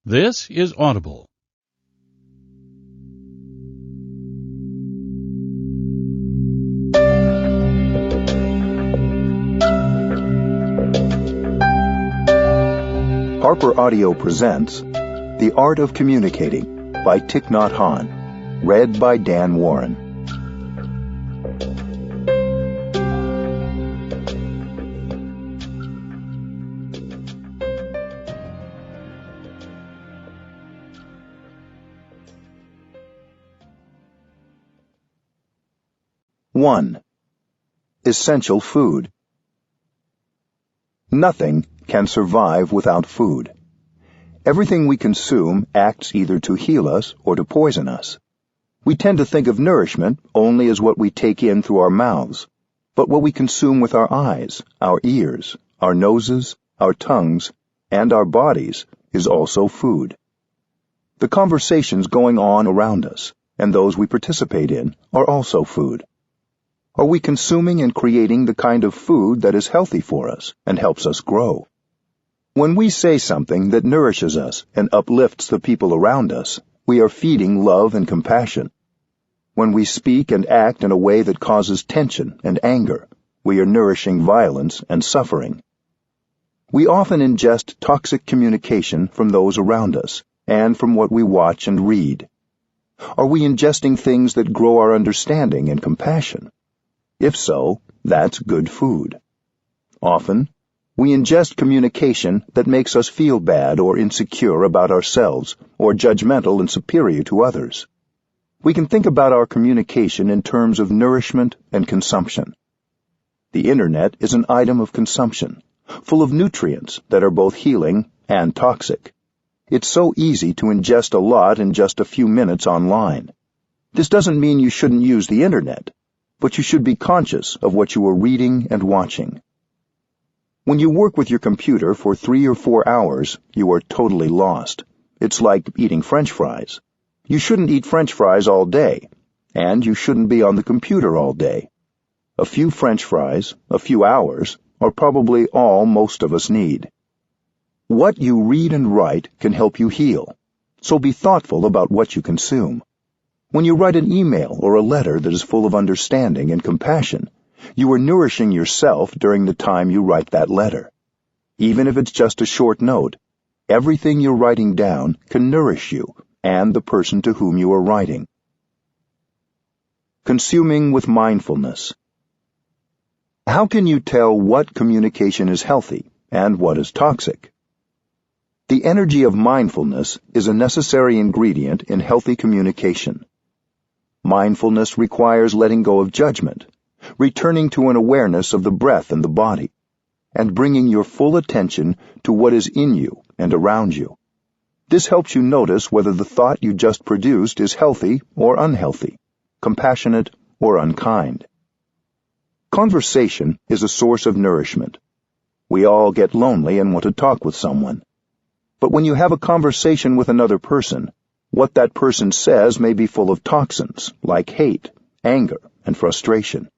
This is Audible. Harper Audio presents The Art of Communicating by Thich Nhat Hanh, read by Dan Warren. One. Essential food. Nothing can survive without food. Everything we consume acts either to heal us or to poison us. We tend to think of nourishment only as what we take in through our mouths, but what we consume with our eyes, our ears, our noses, our tongues, and our bodies is also food. The conversations going on around us and those we participate in are also food. Are we consuming and creating the kind of food that is healthy for us and helps us grow? When we say something that nourishes us and uplifts the people around us, we are feeding love and compassion. When we speak and act in a way that causes tension and anger, we are nourishing violence and suffering. We often ingest toxic communication from those around us and from what we watch and read. Are we ingesting things that grow our understanding and compassion? If so, that's good food. Often, we ingest communication that makes us feel bad or insecure about ourselves or judgmental and superior to others. We can think about our communication in terms of nourishment and consumption. The Internet is an item of consumption, full of nutrients that are both healing and toxic. It's so easy to ingest a lot in just a few minutes online. This doesn't mean you shouldn't use the Internet, but you should be conscious of what you are reading and watching. When you work with your computer for 3 or 4 hours, you are totally lost. It's like eating French fries. You shouldn't eat French fries all day, and you shouldn't be on the computer all day. A few French fries, a few hours, are probably all most of us need. What you read and write can help you heal, so be thoughtful about what you consume. When you write an email or a letter that is full of understanding and compassion, you are nourishing yourself during the time you write that letter. Even if it's just a short note, everything you're writing down can nourish you and the person to whom you are writing. Consuming with mindfulness. How can you tell what communication is healthy and what is toxic? The energy of mindfulness is a necessary ingredient in healthy communication. Mindfulness requires letting go of judgment, returning to an awareness of the breath and the body, and bringing your full attention to what is in you and around you. This helps you notice whether the thought you just produced is healthy or unhealthy, compassionate or unkind. Conversation is a source of nourishment. We all get lonely and want to talk with someone. But when you have a conversation with another person, what that person says may be full of toxins, like hate, anger, and frustration.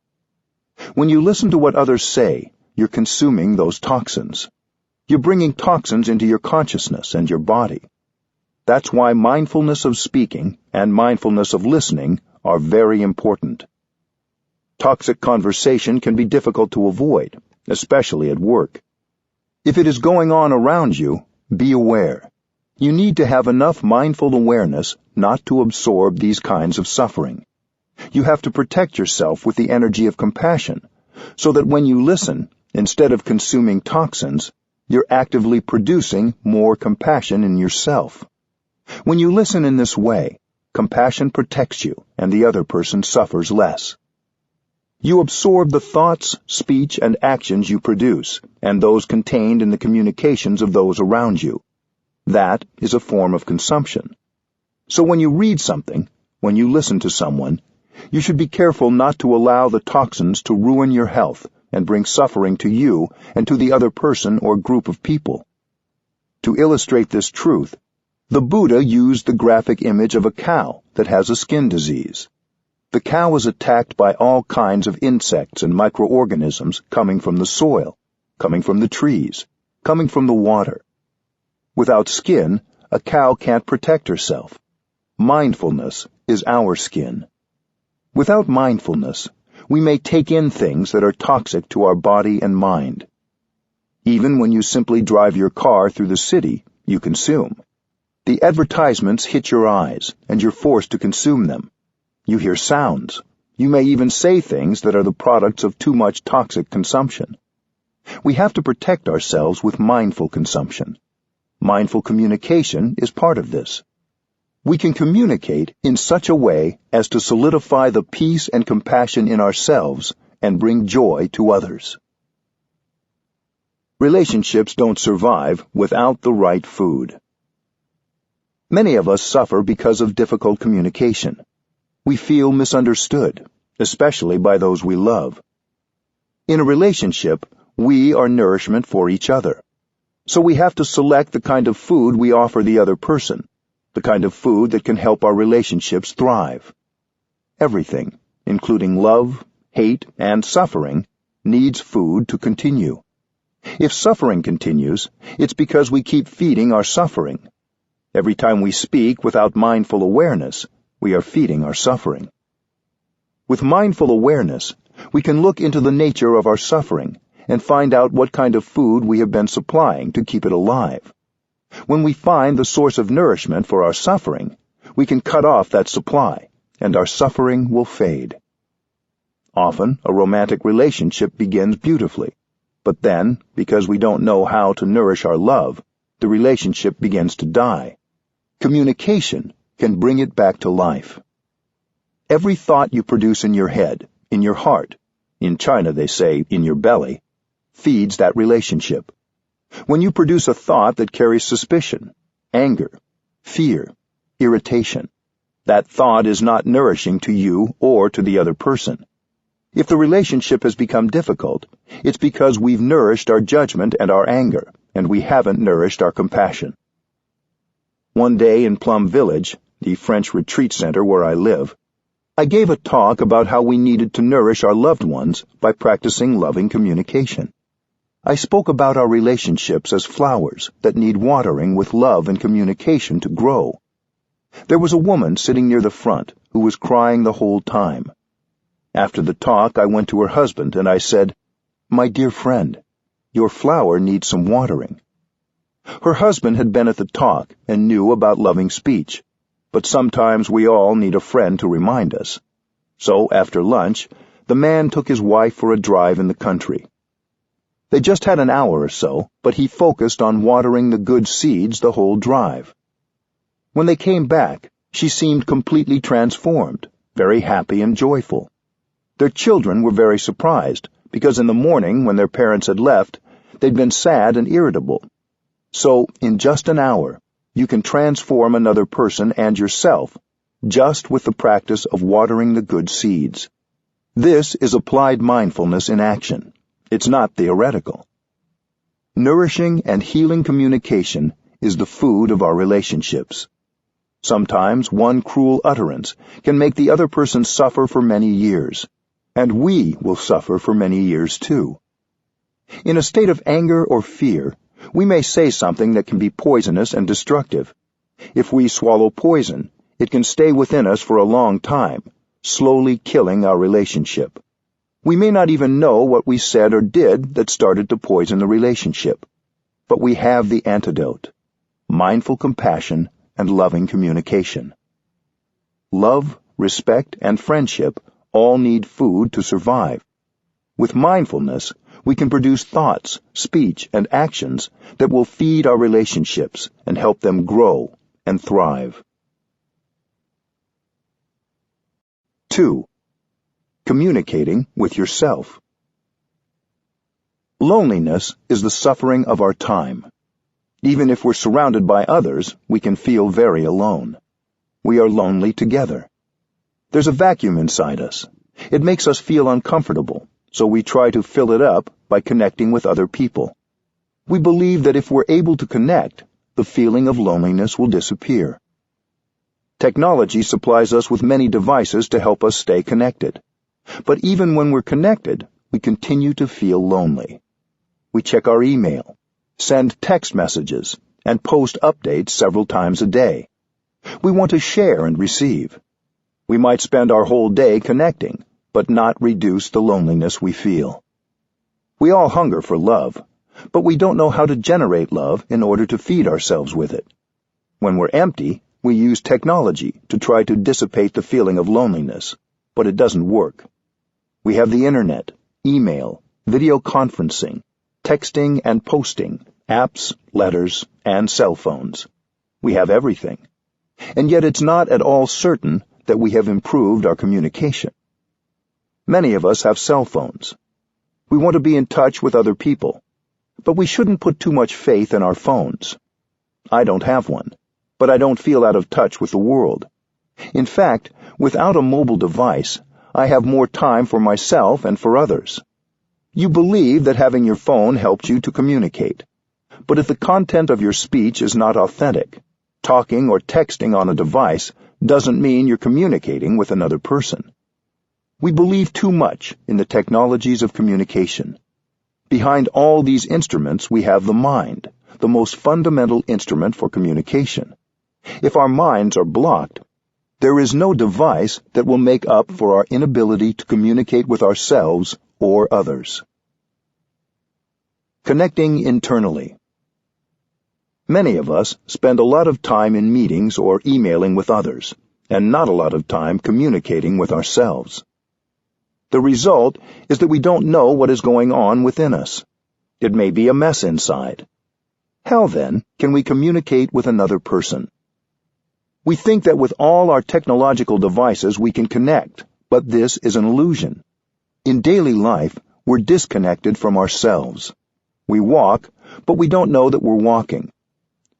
When you listen to what others say, you're consuming those toxins. You're bringing toxins into your consciousness and your body. That's why mindfulness of speaking and mindfulness of listening are very important. Toxic conversation can be difficult to avoid, especially at work. If it is going on around you, be aware. You need to have enough mindful awareness not to absorb these kinds of suffering. You have to protect yourself with the energy of compassion, so that when you listen, instead of consuming toxins, you're actively producing more compassion in yourself. When you listen in this way, compassion protects you and the other person suffers less. You absorb the thoughts, speech, and actions you produce, and those contained in the communications of those around you. That is a form of consumption. So when you read something, when you listen to someone, you should be careful not to allow the toxins to ruin your health and bring suffering to you and to the other person or group of people. To illustrate this truth, the Buddha used the graphic image of a cow that has a skin disease. The cow is attacked by all kinds of insects and microorganisms coming from the soil, coming from the trees, coming from the water. Without skin, a cow can't protect herself. Mindfulness is our skin. Without mindfulness, we may take in things that are toxic to our body and mind. Even when you simply drive your car through the city, you consume. The advertisements hit your eyes, and you're forced to consume them. You hear sounds. You may even say things that are the products of too much toxic consumption. We have to protect ourselves with mindful consumption. Mindful communication is part of this. We can communicate in such a way as to solidify the peace and compassion in ourselves and bring joy to others. Relationships don't survive without the right food. Many of us suffer because of difficult communication. We feel misunderstood, especially by those we love. In a relationship, we are nourishment for each other. So we have to select the kind of food we offer the other person, the kind of food that can help our relationships thrive. Everything, including love, hate, and suffering, needs food to continue. If suffering continues, it's because we keep feeding our suffering. Every time we speak without mindful awareness, we are feeding our suffering. With mindful awareness, we can look into the nature of our suffering and find out what kind of food we have been supplying to keep it alive. When we find the source of nourishment for our suffering, we can cut off that supply, and our suffering will fade. Often, a romantic relationship begins beautifully, but then, because we don't know how to nourish our love, the relationship begins to die. Communication can bring it back to life. Every thought you produce in your head, in your heart, in China they say in your belly, feeds that relationship. When you produce a thought that carries suspicion, anger, fear, irritation, that thought is not nourishing to you or to the other person. If the relationship has become difficult, it's because we've nourished our judgment and our anger, and we haven't nourished our compassion. One day in Plum Village, the French retreat center where I live, I gave a talk about how we needed to nourish our loved ones by practicing loving communication. I spoke about our relationships as flowers that need watering with love and communication to grow. There was a woman sitting near the front who was crying the whole time. After the talk, I went to her husband and I said, "My dear friend, your flower needs some watering." Her husband had been at the talk and knew about loving speech, but sometimes we all need a friend to remind us. So, after lunch, the man took his wife for a drive in the country. They just had an hour or so, but he focused on watering the good seeds the whole drive. When they came back, she seemed completely transformed, very happy and joyful. Their children were very surprised, because in the morning, when their parents had left, they'd been sad and irritable. So, in just an hour, you can transform another person and yourself, just with the practice of watering the good seeds. This is applied mindfulness in action. It's not theoretical. Nourishing and healing communication is the food of our relationships. Sometimes one cruel utterance can make the other person suffer for many years, and we will suffer for many years too. In a state of anger or fear, we may say something that can be poisonous and destructive. If we swallow poison, it can stay within us for a long time, slowly killing our relationship. We may not even know what we said or did that started to poison the relationship. But we have the antidote: mindful compassion and loving communication. Love, respect, and friendship all need food to survive. With mindfulness, we can produce thoughts, speech, and actions that will feed our relationships and help them grow and thrive. 2. Communicating with yourself. Loneliness is the suffering of our time. Even if we're surrounded by others, we can feel very alone. We are lonely together. There's a vacuum inside us. It makes us feel uncomfortable, so we try to fill it up by connecting with other people. We believe that if we're able to connect, the feeling of loneliness will disappear. Technology supplies us with many devices to help us stay connected. But even when we're connected, we continue to feel lonely. We check our email, send text messages, and post updates several times a day. We want to share and receive. We might spend our whole day connecting, but not reduce the loneliness we feel. We all hunger for love, but we don't know how to generate love in order to feed ourselves with it. When we're empty, we use technology to try to dissipate the feeling of loneliness, but it doesn't work. We have the internet, email, video conferencing, texting and posting, apps, letters, and cell phones. We have everything. And yet it's not at all certain that we have improved our communication. Many of us have cell phones. We want to be in touch with other people, but we shouldn't put too much faith in our phones. I don't have one, but I don't feel out of touch with the world. In fact, without a mobile device, I have more time for myself and for others. You believe that having your phone helps you to communicate, but if the content of your speech is not authentic, talking or texting on a device doesn't mean you're communicating with another person. We believe too much in the technologies of communication. Behind all these instruments we have the mind, the most fundamental instrument for communication. If our minds are blocked, there is no device that will make up for our inability to communicate with ourselves or others. Connecting internally. Many of us spend a lot of time in meetings or emailing with others, and not a lot of time communicating with ourselves. The result is that we don't know what is going on within us. It may be a mess inside. How, then, can we communicate with another person? We think that with all our technological devices we can connect, but this is an illusion. In daily life, we're disconnected from ourselves. We walk, but we don't know that we're walking.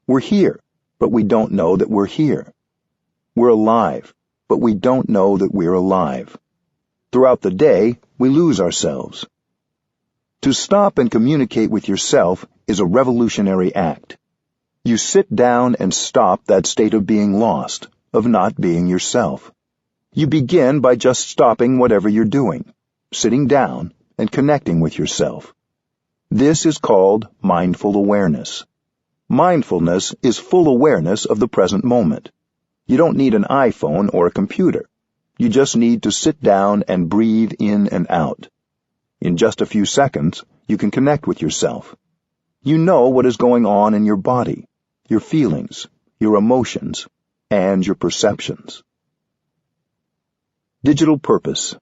We're here, but we don't know that we're here. We're alive, but we don't know that we're alive. Throughout the day, we lose ourselves. To stop and communicate with yourself is a revolutionary act. You sit down and stop that state of being lost, of not being yourself. You begin by just stopping whatever you're doing, sitting down, and connecting with yourself. This is called mindful awareness. Mindfulness is full awareness of the present moment. You don't need an iPhone or a computer. You just need to sit down and breathe in and out. In just a few seconds, you can connect with yourself. You know what is going on in your body, your feelings, your emotions, and your perceptions. Digital purpose.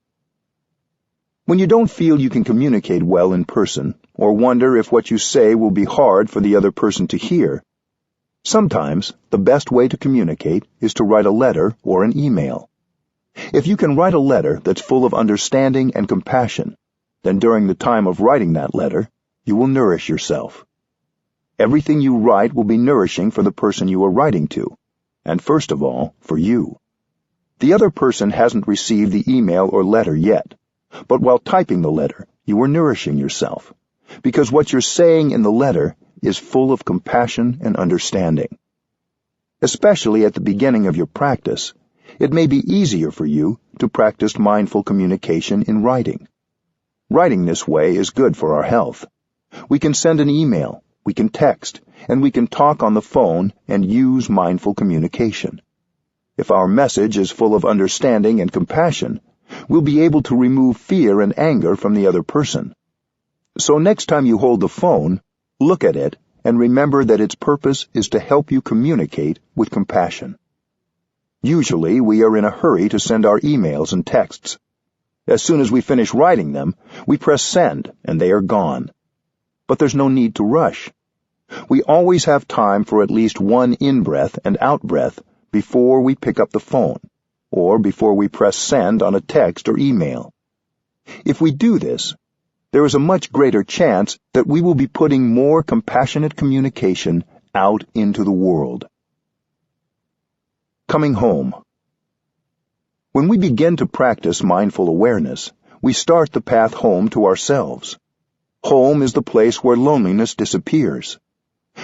When you don't feel you can communicate well in person, or wonder if what you say will be hard for the other person to hear, sometimes the best way to communicate is to write a letter or an email. If you can write a letter that's full of understanding and compassion, then during the time of writing that letter, you will nourish yourself. Everything you write will be nourishing for the person you are writing to, and first of all, for you. The other person hasn't received the email or letter yet, but while typing the letter, you are nourishing yourself, because what you're saying in the letter is full of compassion and understanding. Especially at the beginning of your practice, it may be easier for you to practice mindful communication in writing. Writing this way is good for our health. We can send an email, we can text, and we can talk on the phone and use mindful communication. If our message is full of understanding and compassion, we'll be able to remove fear and anger from the other person. So next time you hold the phone, look at it and remember that its purpose is to help you communicate with compassion. Usually, we are in a hurry to send our emails and texts. As soon as we finish writing them, we press send, and they are gone. But there's no need to rush. We always have time for at least one in-breath and out-breath before we pick up the phone, or before we press send on a text or email. If we do this, there is a much greater chance that we will be putting more compassionate communication out into the world. Coming home. When we begin to practice mindful awareness, we start the path home to ourselves. Home is the place where loneliness disappears.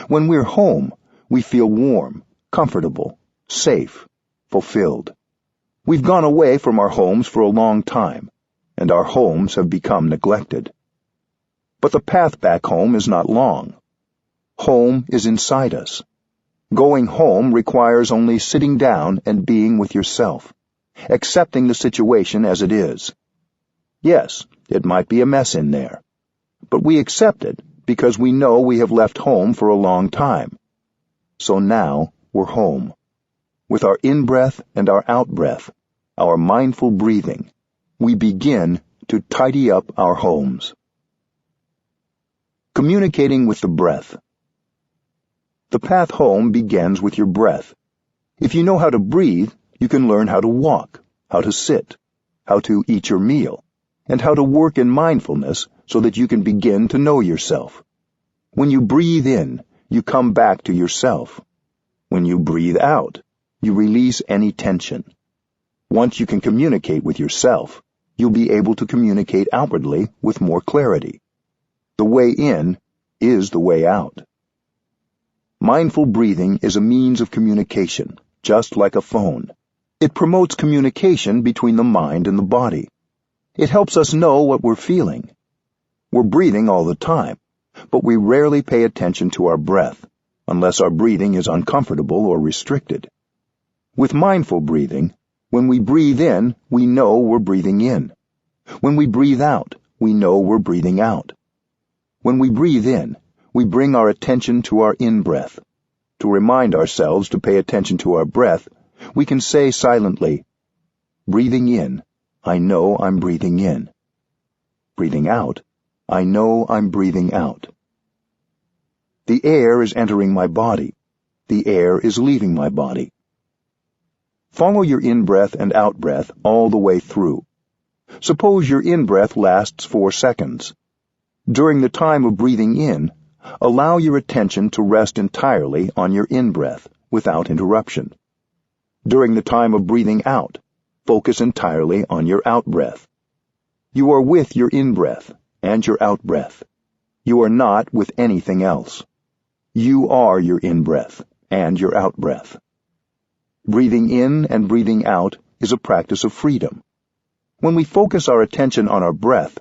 When we're home, we feel warm, comfortable, safe, fulfilled. We've gone away from our homes for a long time, and our homes have become neglected. But the path back home is not long. Home is inside us. Going home requires only sitting down and being with yourself, accepting the situation as it is. Yes, it might be a mess in there, but we accept it because we know we have left home for a long time. So now we're home. With our in-breath and our out-breath, our mindful breathing, we begin to tidy up our homes. Communicating with the breath. The path home begins with your breath. If you know how to breathe, you can learn how to walk, how to sit, how to eat your meal, and how to work in mindfulness so that you can begin to know yourself. When you breathe in, you come back to yourself. When you breathe out, you release any tension. Once you can communicate with yourself, you'll be able to communicate outwardly with more clarity. The way in is the way out. Mindful breathing is a means of communication, just like a phone. It promotes communication between the mind and the body. It helps us know what we're feeling. We're breathing all the time, but we rarely pay attention to our breath, unless our breathing is uncomfortable or restricted. With mindful breathing, when we breathe in, we know we're breathing in. When we breathe out, we know we're breathing out. When we breathe in, we bring our attention to our in-breath. To remind ourselves to pay attention to our breath, we can say silently, breathing in, I know I'm breathing in. Breathing out, I know I'm breathing out. The air is entering my body. The air is leaving my body. Follow your in-breath and out-breath all the way through. Suppose your in-breath lasts 4 seconds. During the time of breathing in, allow your attention to rest entirely on your in-breath without interruption. During the time of breathing out, focus entirely on your out-breath. You are with your in-breath and your out-breath. You are not with anything else. You are your in-breath and your out-breath. Breathing in and breathing out is a practice of freedom. When we focus our attention on our breath,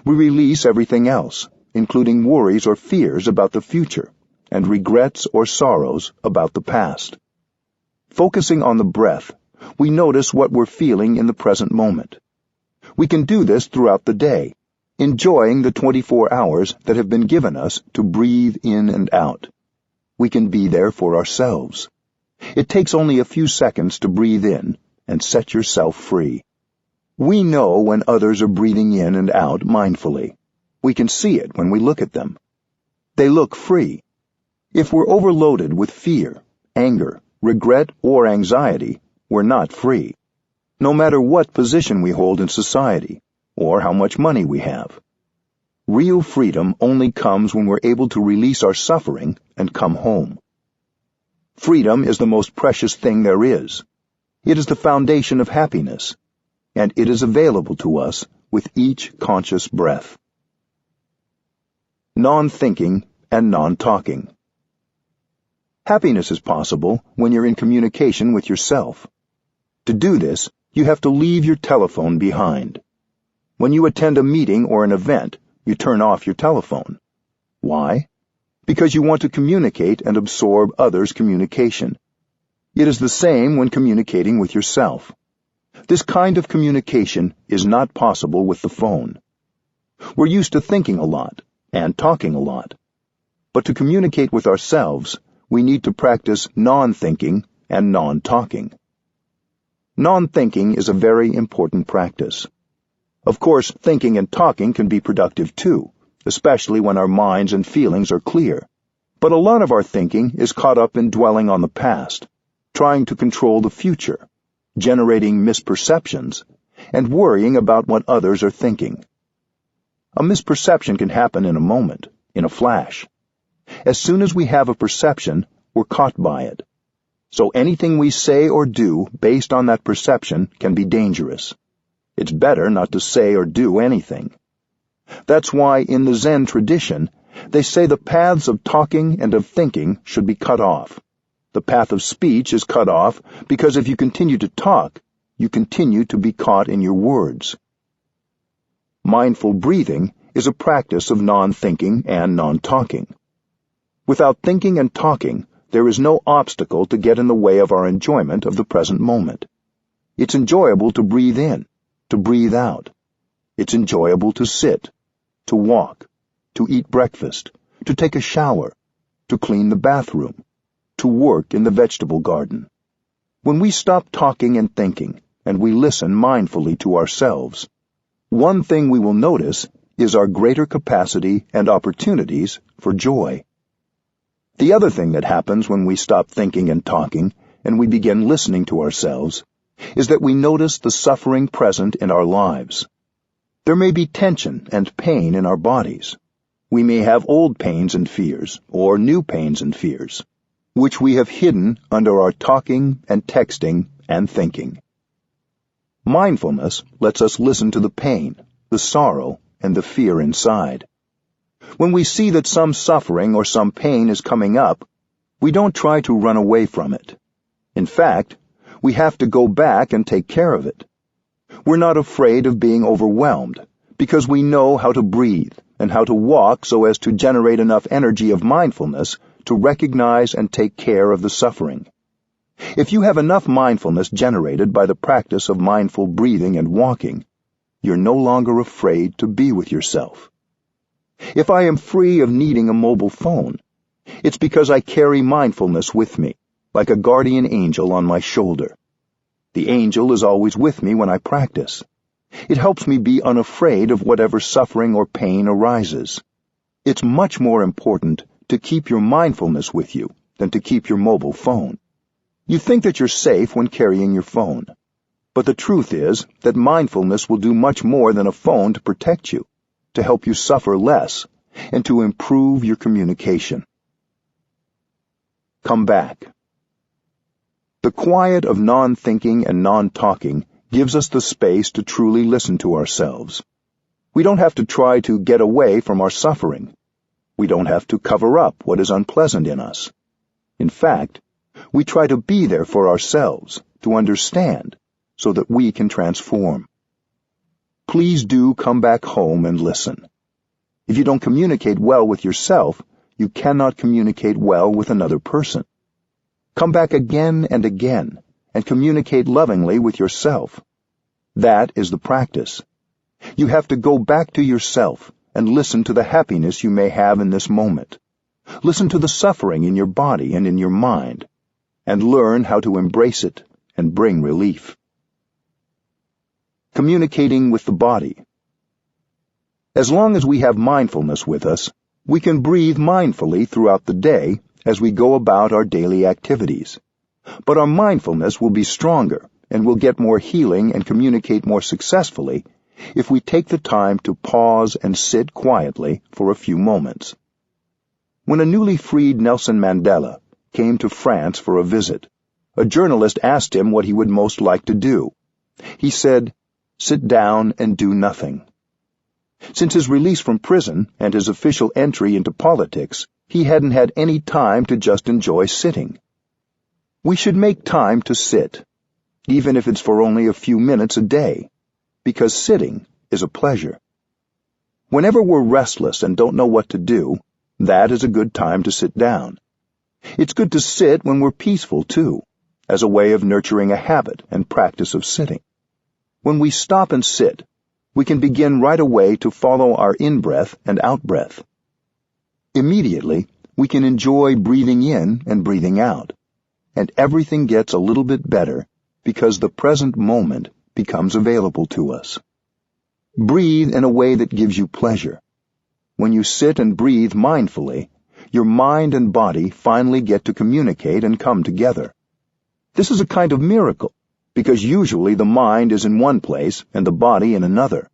we release everything else, including worries or fears about the future, and regrets or sorrows about the past. Focusing on the breath, we notice what we're feeling in the present moment. We can do this throughout the day, enjoying the 24 hours that have been given us to breathe in and out. We can be there for ourselves. It takes only a few seconds to breathe in and set yourself free. We know when others are breathing in and out mindfully. We can see it when we look at them. They look free. If we're overloaded with fear, anger, regret, or anxiety, we're not free, no matter what position we hold in society or how much money we have. Real freedom only comes when we're able to release our suffering and come home. Freedom is the most precious thing there is. It is the foundation of happiness, and it is available to us with each conscious breath. Non-thinking and non-talking. Happiness is possible when you're in communication with yourself. To do this, you have to leave your telephone behind. When you attend a meeting or an event, you turn off your telephone. Why? Because you want to communicate and absorb others' communication. It is the same when communicating with yourself. This kind of communication is not possible with the phone. We're used to thinking a lot and talking a lot. But to communicate with ourselves, we need to practice non-thinking and non-talking. Non-thinking is a very important practice. Of course, thinking and talking can be productive too, especially when our minds and feelings are clear. But a lot of our thinking is caught up in dwelling on the past, trying to control the future, generating misperceptions, and worrying about what others are thinking. A misperception can happen in a moment, in a flash. As soon as we have a perception, we're caught by it. So anything we say or do based on that perception can be dangerous. It's better not to say or do anything. That's why in the Zen tradition, they say the paths of talking and of thinking should be cut off. The path of speech is cut off because if you continue to talk, you continue to be caught in your words. Mindful breathing is a practice of non-thinking and non-talking. Without thinking and talking, there is no obstacle to get in the way of our enjoyment of the present moment. It's enjoyable to breathe in, to breathe out. It's enjoyable to sit, to walk, to eat breakfast, to take a shower, to clean the bathroom, to work in the vegetable garden. When we stop talking and thinking, and we listen mindfully to ourselves, one thing we will notice is our greater capacity and opportunities for joy. The other thing that happens when we stop thinking and talking, and we begin listening to ourselves, is that we notice the suffering present in our lives. There may be tension and pain in our bodies. We may have old pains and fears, or new pains and fears, which we have hidden under our talking and texting and thinking. Mindfulness lets us listen to the pain, the sorrow, and the fear inside. When we see that some suffering or some pain is coming up, we don't try to run away from it. In fact, we have to go back and take care of it. We're not afraid of being overwhelmed, because we know how to breathe and how to walk so as to generate enough energy of mindfulness to recognize and take care of the suffering. If you have enough mindfulness generated by the practice of mindful breathing and walking, you're no longer afraid to be with yourself. If I am free of needing a mobile phone, it's because I carry mindfulness with me, like a guardian angel on my shoulder. The angel is always with me when I practice. It helps me be unafraid of whatever suffering or pain arises. It's much more important to keep your mindfulness with you than to keep your mobile phone. You think that you're safe when carrying your phone, but the truth is that mindfulness will do much more than a phone to protect you, to help you suffer less, and to improve your communication. Come back. The quiet of non-thinking and non-talking gives us the space to truly listen to ourselves. We don't have to try to get away from our suffering. We don't have to cover up what is unpleasant in us. In fact, we try to be there for ourselves, to understand, so that we can transform. Please do come back home and listen. If you don't communicate well with yourself, you cannot communicate well with another person. Come back again and communicate lovingly with yourself. That is the practice. You have to go back to yourself and listen to the happiness you may have in this moment. Listen to the suffering in your body and in your mind, and learn how to embrace it and bring relief. Communicating with the body. As long as we have mindfulness with us, we can breathe mindfully throughout the day as we go about our daily activities. But our mindfulness will be stronger and will get more healing and communicate more successfully if we take the time to pause and sit quietly for a few moments. When a newly freed Nelson Mandela came to France for a visit, a journalist asked him what he would most like to do. He said, "Sit down and do nothing." Since his release from prison and his official entry into politics, he hadn't had any time to just enjoy sitting. We should make time to sit, even if it's for only a few minutes a day, because sitting is a pleasure. Whenever we're restless and don't know what to do, that is a good time to sit down. It's good to sit when we're peaceful, too, as a way of nurturing a habit and practice of sitting. When we stop and sit, we can begin right away to follow our in-breath and out-breath. Immediately, we can enjoy breathing in and breathing out, and everything gets a little bit better because the present moment becomes available to us. Breathe in a way that gives you pleasure. When you sit and breathe mindfully, your mind and body finally get to communicate and come together. This is a kind of miracle, because usually the mind is in one place and the body in another.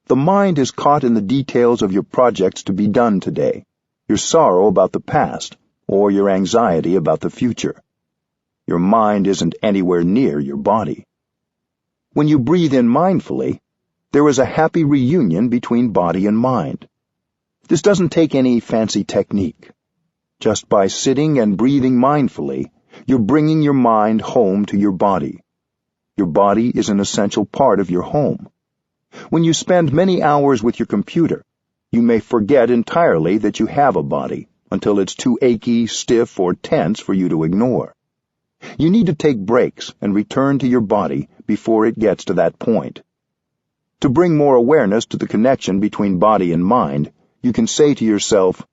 The mind is caught in the details of your projects to be done today, your sorrow about the past, or your anxiety about the future. Your mind isn't anywhere near your body. When you breathe in mindfully, there is a happy reunion between body and mind. This doesn't take any fancy technique. Just by sitting and breathing mindfully, you're bringing your mind home to your body. Your body is an essential part of your home. When you spend many hours with your computer, you may forget entirely that you have a body until it's too achy, stiff, or tense for you to ignore. You need to take breaks and return to your body before it gets to that point. To bring more awareness to the connection between body and mind, you can say to yourself,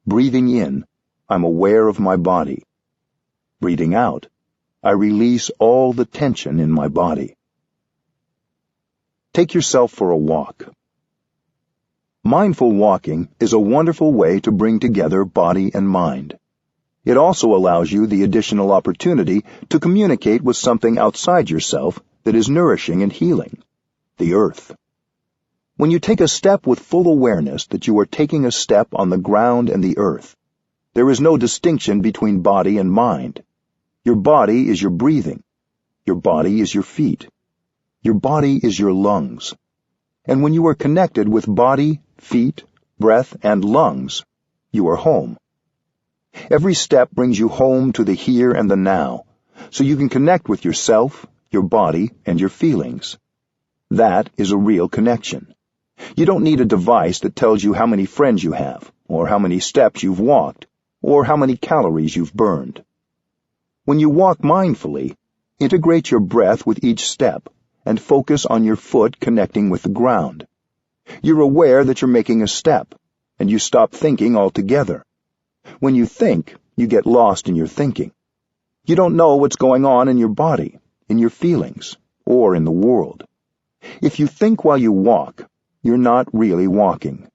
breathing in, I'm aware of my body. Breathing out, I release all the tension in my body. Take yourself for a walk. Mindful walking is a wonderful way to bring together body and mind. It also allows you the additional opportunity to communicate with something outside yourself that is nourishing and healing, the earth. When you take a step with full awareness that you are taking a step on the ground and the earth, there is no distinction between body and mind. Your body is your breathing. Your body is your feet. Your body is your lungs. And when you are connected with body, feet, breath, and lungs, you are home. Every step brings you home to the here and the now, so you can connect with yourself, your body, and your feelings. That is a real connection. You don't need a device that tells you how many friends you have, or how many steps you've walked, or how many calories you've burned. When you walk mindfully, integrate your breath with each step, and focus on your foot connecting with the ground. You're aware that you're making a step, and you stop thinking altogether. When you think, you get lost in your thinking. You don't know what's going on in your body, in your feelings, or in the world. If you think while you walk, you're not really walking.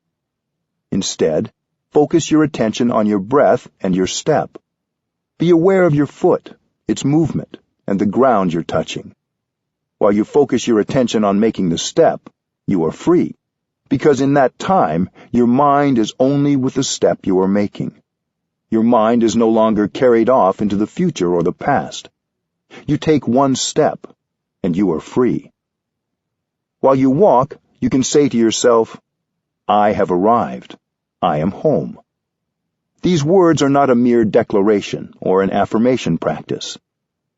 Instead, focus your attention on your breath and your step. Be aware of your foot, its movement, and the ground you're touching. While you focus your attention on making the step, you are free, because in that time, your mind is only with the step you are making. Your mind is no longer carried off into the future or the past. You take one step, and you are free. While you walk, you can say to yourself, I have arrived. I am home. These words are not a mere declaration or an affirmation practice.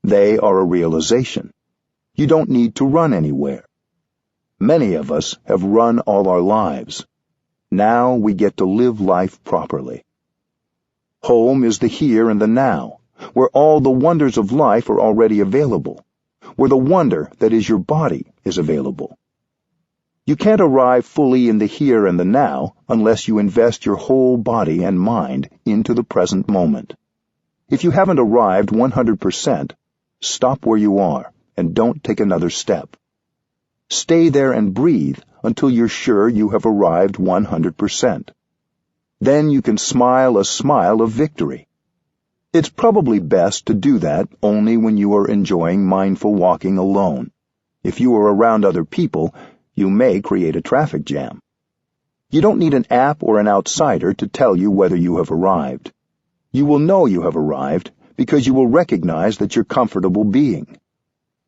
They are a realization. You don't need to run anywhere. Many of us have run all our lives. Now we get to live life properly. Home is the here and the now, where all the wonders of life are already available, where the wonder that is your body is available. You can't arrive fully in the here and the now unless you invest your whole body and mind into the present moment. If you haven't arrived 100%, stop where you are and don't take another step. Stay there and breathe until you're sure you have arrived 100%. Then you can smile a smile of victory. It's probably best to do that only when you are enjoying mindful walking alone. If you are around other people, you may create a traffic jam. You don't need an app or an outsider to tell you whether you have arrived. You will know you have arrived because you will recognize that you're comfortable being.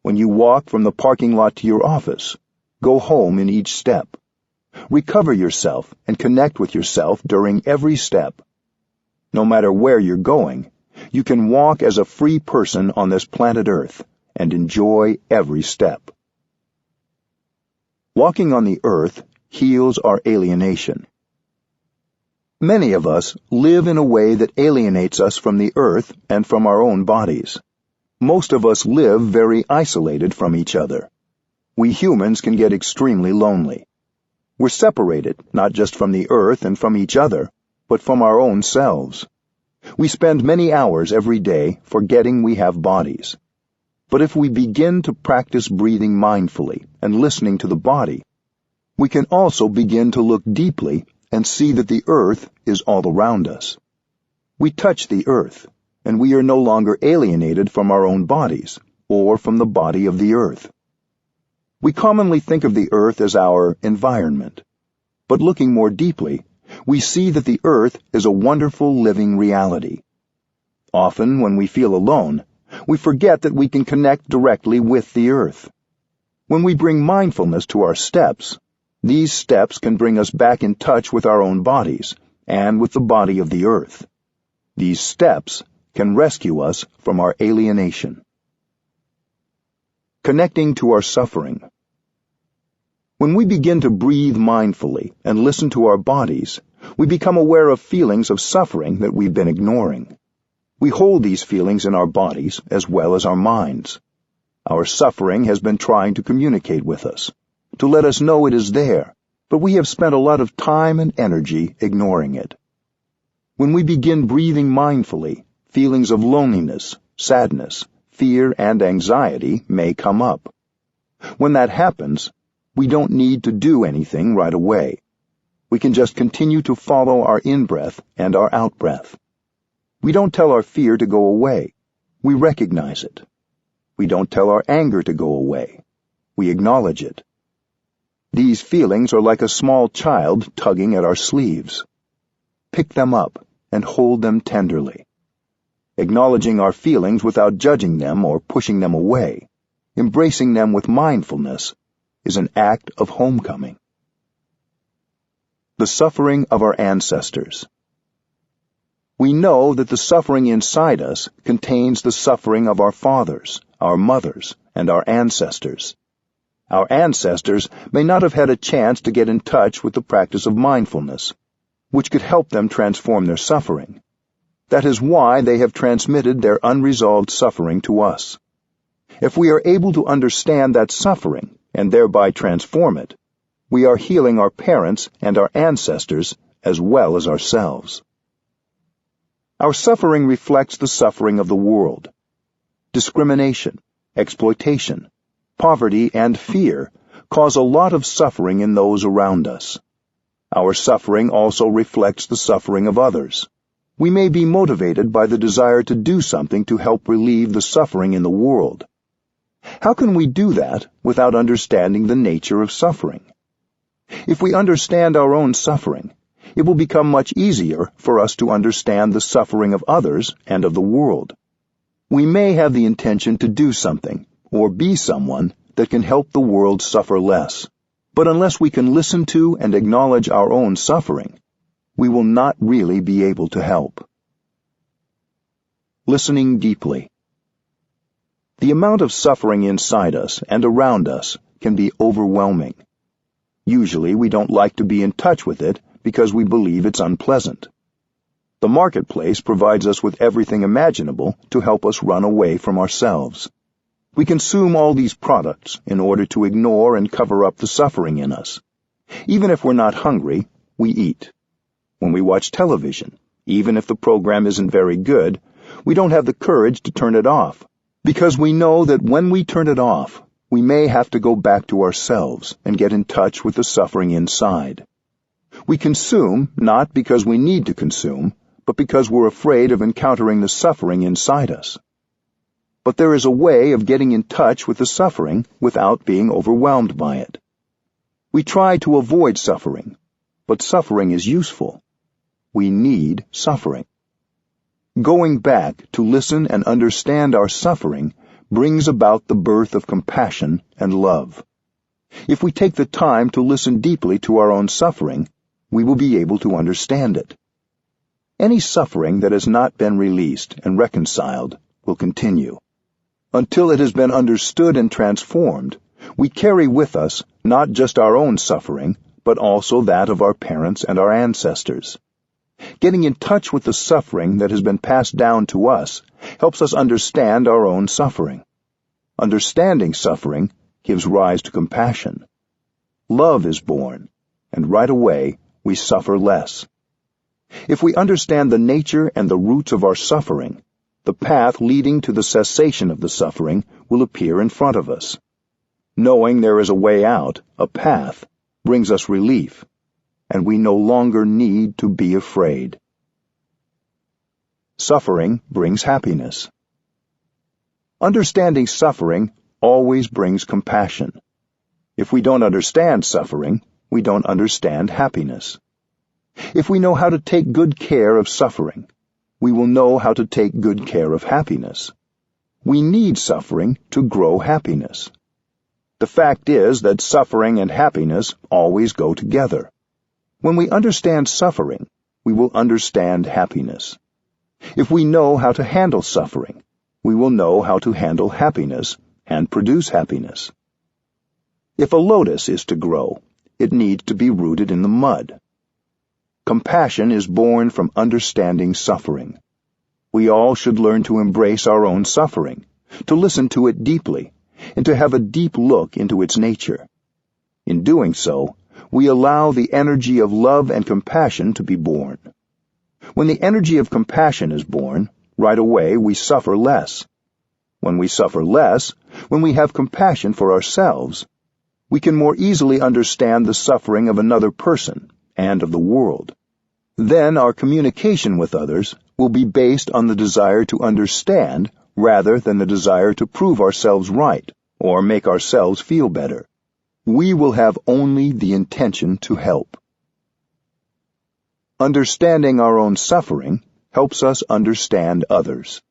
When you walk from the parking lot to your office, go home in each step. Recover yourself and connect with yourself during every step. No matter where you're going, you can walk as a free person on this planet Earth and enjoy every step. Walking on the earth heals our alienation. Many of us live in a way that alienates us from the earth and from our own bodies. Most of us live very isolated from each other. We humans can get extremely lonely. We're separated not just from the earth and from each other, but from our own selves. We spend many hours every day forgetting we have bodies. But if we begin to practice breathing mindfully and listening to the body, we can also begin to look deeply and see that the earth is all around us. We touch the earth, and we are no longer alienated from our own bodies, or from the body of the earth. We commonly think of the earth as our environment, but looking more deeply, we see that the earth is a wonderful living reality. Often, when we feel alone, we forget that we can connect directly with the earth. When we bring mindfulness to our steps, these steps can bring us back in touch with our own bodies and with the body of the earth. These steps can rescue us from our alienation. Connecting to our suffering. When we begin to breathe mindfully and listen to our bodies, We become aware of feelings of suffering that we've been ignoring. We hold these feelings in our bodies as well as our minds. Our suffering has been trying to communicate with us, to let us know it is there, but we have spent a lot of time and energy ignoring it. When we begin breathing mindfully, feelings of loneliness, sadness, fear, and anxiety may come up. When that happens, we don't need to do anything right away. We can just continue to follow our in-breath and our out-breath. We don't tell our fear to go away. We recognize it. We don't tell our anger to go away. We acknowledge it. These feelings are like a small child tugging at our sleeves. Pick them up and hold them tenderly. Acknowledging our feelings without judging them or pushing them away, embracing them with mindfulness, is an act of homecoming. The suffering of our ancestors. We know that the suffering inside us contains the suffering of our fathers, our mothers, and our ancestors. Our ancestors may not have had a chance to get in touch with the practice of mindfulness, which could help them transform their suffering. That is why they have transmitted their unresolved suffering to us. If we are able to understand that suffering and thereby transform it, we are healing our parents and our ancestors as well as ourselves. Our suffering reflects the suffering of the world. Discrimination, exploitation, poverty, and fear cause a lot of suffering in those around us. Our suffering also reflects the suffering of others. We may be motivated by the desire to do something to help relieve the suffering in the world. How can we do that without understanding the nature of suffering? If we understand our own suffering, it will become much easier for us to understand the suffering of others and of the world. We may have the intention to do something or be someone that can help the world suffer less, but unless we can listen to and acknowledge our own suffering, we will not really be able to help. Listening deeply. The amount of suffering inside us and around us can be overwhelming. Usually we don't like to be in touch with it because we believe it's unpleasant. The marketplace provides us with everything imaginable to help us run away from ourselves. We consume all these products in order to ignore and cover up the suffering in us. Even if we're not hungry, we eat. When we watch television, even if the program isn't very good, we don't have the courage to turn it off, because we know that when we turn it off, we may have to go back to ourselves and get in touch with the suffering inside. We consume not because we need to consume, but because we're afraid of encountering the suffering inside us. But there is a way of getting in touch with the suffering without being overwhelmed by it. We try to avoid suffering, but suffering is useful. We need suffering. Going back to listen and understand our suffering brings about the birth of compassion and love. If we take the time to listen deeply to our own suffering, we will be able to understand it. Any suffering that has not been released and reconciled will continue. Until it has been understood and transformed, we carry with us not just our own suffering, but also that of our parents and our ancestors. Getting in touch with the suffering that has been passed down to us helps us understand our own suffering. Understanding suffering gives rise to compassion. Love is born, and right away we suffer less. If we understand the nature and the roots of our suffering, the path leading to the cessation of the suffering will appear in front of us. Knowing there is a way out, a path, brings us relief, and we no longer need to be afraid. Suffering brings happiness. Understanding suffering always brings compassion. If we don't understand suffering, we don't understand happiness. If we know how to take good care of suffering, we will know how to take good care of happiness. We need suffering to grow happiness. The fact is that suffering and happiness always go together. When we understand suffering, we will understand happiness. If we know how to handle suffering, we will know how to handle happiness and produce happiness. If a lotus is to grow, it needs to be rooted in the mud. Compassion is born from understanding suffering. We all should learn to embrace our own suffering, to listen to it deeply, and to have a deep look into its nature. In doing so, we allow the energy of love and compassion to be born. When the energy of compassion is born, right away we suffer less. When we suffer less, when we have compassion for ourselves, we can more easily understand the suffering of another person and of the world. Then our communication with others will be based on the desire to understand rather than the desire to prove ourselves right or make ourselves feel better. We will have only the intention to help. Understanding our own suffering helps us understand others.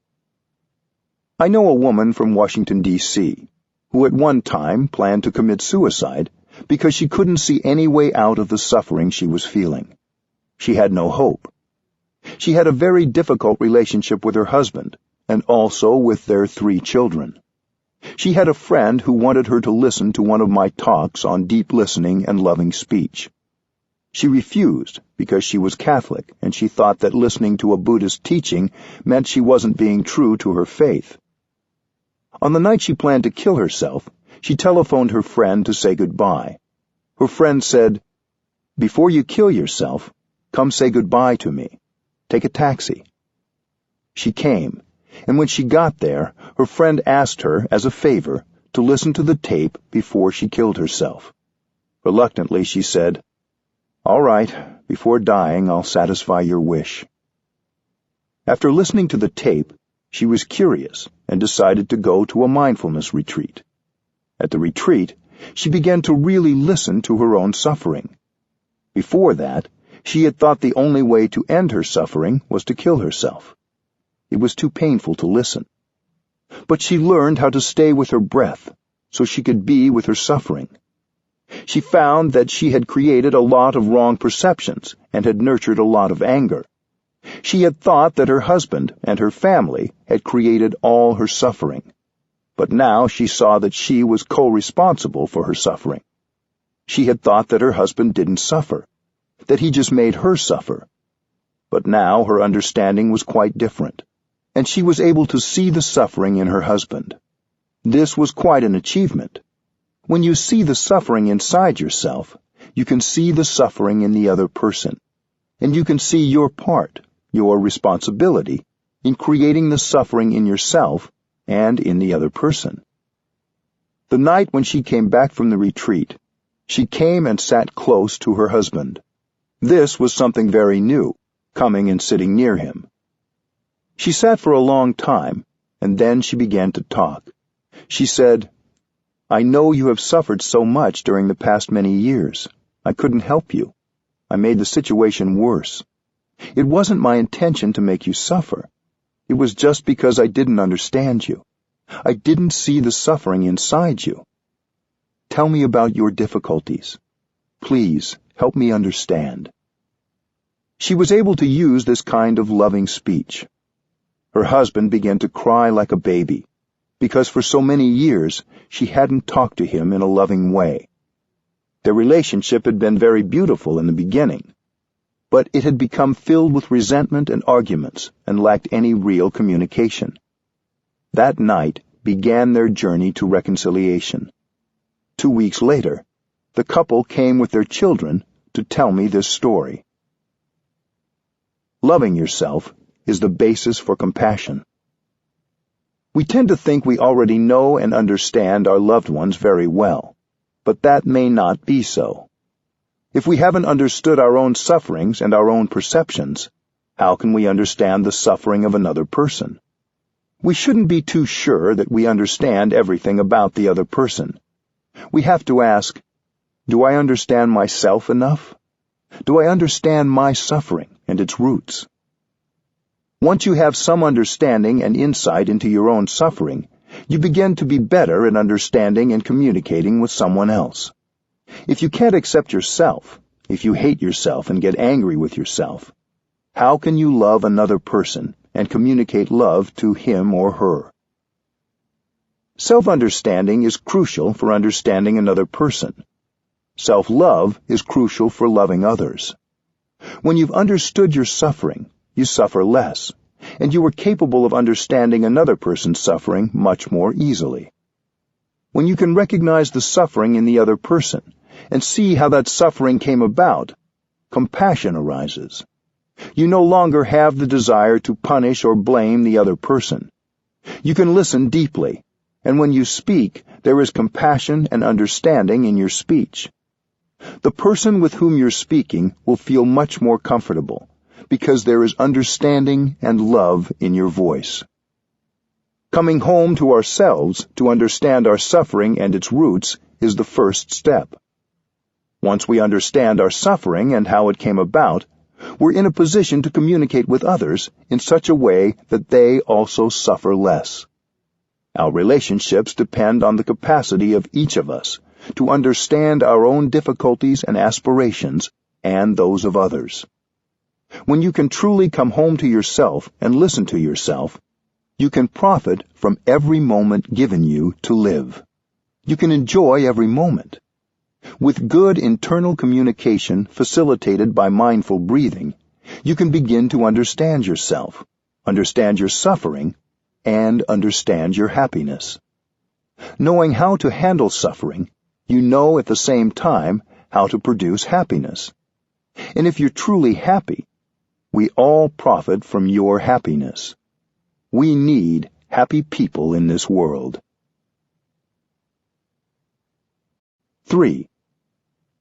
I know a woman from Washington, D.C., who at one time planned to commit suicide because she couldn't see any way out of the suffering she was feeling. She had no hope. She had a very difficult relationship with her husband and also with their 3 children. She had a friend who wanted her to listen to one of my talks on deep listening and loving speech. She refused because she was Catholic and she thought that listening to a Buddhist teaching meant she wasn't being true to her faith. On the night she planned to kill herself, she telephoned her friend to say goodbye. Her friend said, "Before you kill yourself, come say goodbye to me. Take a taxi." She came, and when she got there, her friend asked her, as a favor, to listen to the tape before she killed herself. Reluctantly, she said, "All right, before dying, I'll satisfy your wish." After listening to the tape, she was curious and decided to go to a mindfulness retreat. At the retreat, she began to really listen to her own suffering. Before that, she had thought the only way to end her suffering was to kill herself. It was too painful to listen. But she learned how to stay with her breath so she could be with her suffering. She found that she had created a lot of wrong perceptions and had nurtured a lot of anger. She had thought that her husband and her family had created all her suffering. But now she saw that she was co-responsible for her suffering. She had thought that her husband didn't suffer, that he just made her suffer. But now her understanding was quite different, and she was able to see the suffering in her husband. This was quite an achievement. When you see the suffering inside yourself, you can see the suffering in the other person, and you can see your part, your responsibility, in creating the suffering in yourself and in the other person. The night when she came back from the retreat, she came and sat close to her husband. This was something very new, coming and sitting near him. She sat for a long time, and then she began to talk. She said, "I know you have suffered so much during the past many years. I couldn't help you. I made the situation worse. It wasn't my intention to make you suffer. It was just because I didn't understand you. I didn't see the suffering inside you. Tell me about your difficulties. Please, help me understand." She was able to use this kind of loving speech. Her husband began to cry like a baby, because for so many years she hadn't talked to him in a loving way. Their relationship had been very beautiful in the beginning, but it had become filled with resentment and arguments and lacked any real communication. That night began their journey to reconciliation. 2 weeks later, the couple came with their children to tell me this story. Loving yourself is the basis for compassion. We tend to think we already know and understand our loved ones very well, but that may not be so. If we haven't understood our own sufferings and our own perceptions, how can we understand the suffering of another person? We shouldn't be too sure that we understand everything about the other person. We have to ask, do I understand myself enough? Do I understand my suffering and its roots? Once you have some understanding and insight into your own suffering, you begin to be better at understanding and communicating with someone else. If you can't accept yourself, if you hate yourself and get angry with yourself, how can you love another person and communicate love to him or her? Self-understanding is crucial for understanding another person. Self-love is crucial for loving others. When you've understood your suffering, you suffer less, and you are capable of understanding another person's suffering much more easily. When you can recognize the suffering in the other person and see how that suffering came about, compassion arises. You no longer have the desire to punish or blame the other person. You can listen deeply, and when you speak, there is compassion and understanding in your speech. The person with whom you're speaking will feel much more comfortable, because there is understanding and love in your voice. Coming home to ourselves to understand our suffering and its roots is the first step. Once we understand our suffering and how it came about, we're in a position to communicate with others in such a way that they also suffer less. Our relationships depend on the capacity of each of us to understand our own difficulties and aspirations and those of others. When you can truly come home to yourself and listen to yourself, you can profit from every moment given you to live. You can enjoy every moment. With good internal communication facilitated by mindful breathing, you can begin to understand yourself, understand your suffering, and understand your happiness. Knowing how to handle suffering, you know at the same time how to produce happiness. And if you're truly happy, we all profit from your happiness. We need happy people in this world. 3.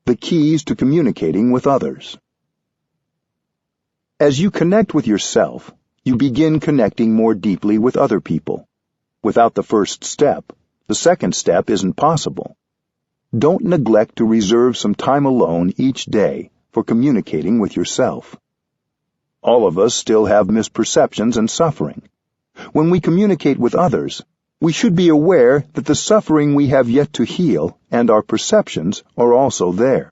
The keys to communicating with others. As you connect with yourself, you begin connecting more deeply with other people. Without the first step, the second step isn't possible. Don't neglect to reserve some time alone each day for communicating with yourself. All of us still have misperceptions and suffering. When we communicate with others, we should be aware that the suffering we have yet to heal and our perceptions are also there.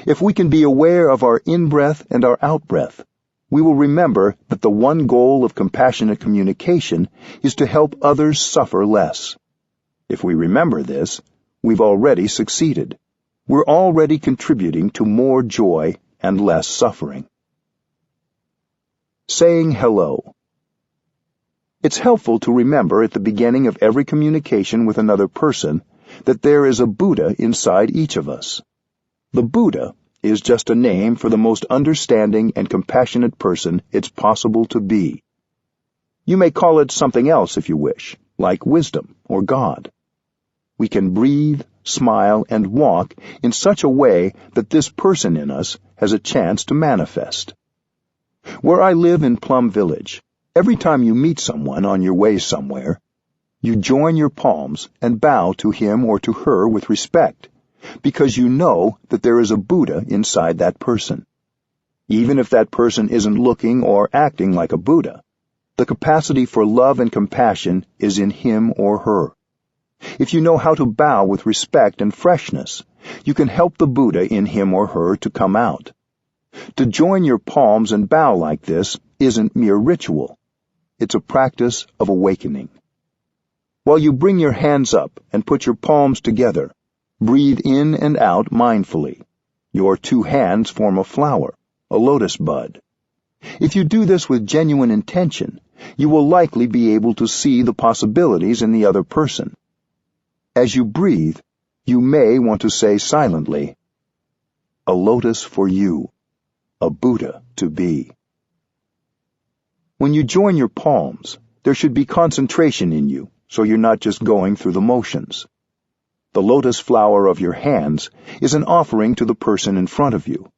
If we can be aware of our in-breath and our out-breath, we will remember that the one goal of compassionate communication is to help others suffer less. If we remember this, we've already succeeded. We're already contributing to more joy and less suffering. Saying hello. It's helpful to remember at the beginning of every communication with another person that there is a Buddha inside each of us. The Buddha is just a name for the most understanding and compassionate person it's possible to be. You may call it something else if you wish, like wisdom or God. We can breathe, smile, and walk in such a way that this person in us has a chance to manifest. Where I live in Plum Village, every time you meet someone on your way somewhere, you join your palms and bow to him or to her with respect, because you know that there is a Buddha inside that person. Even if that person isn't looking or acting like a Buddha, the capacity for love and compassion is in him or her. If you know how to bow with respect and freshness, you can help the Buddha in him or her to come out. To join your palms and bow like this isn't mere ritual. It's a practice of awakening. While you bring your hands up and put your palms together, breathe in and out mindfully. Your two hands form a flower, a lotus bud. If you do this with genuine intention, you will likely be able to see the possibilities in the other person. As you breathe, you may want to say silently, "A lotus for you, a Buddha to be." When you join your palms, there should be concentration in you, so you're not just going through the motions. The lotus flower of your hands is an offering to the person in front of you.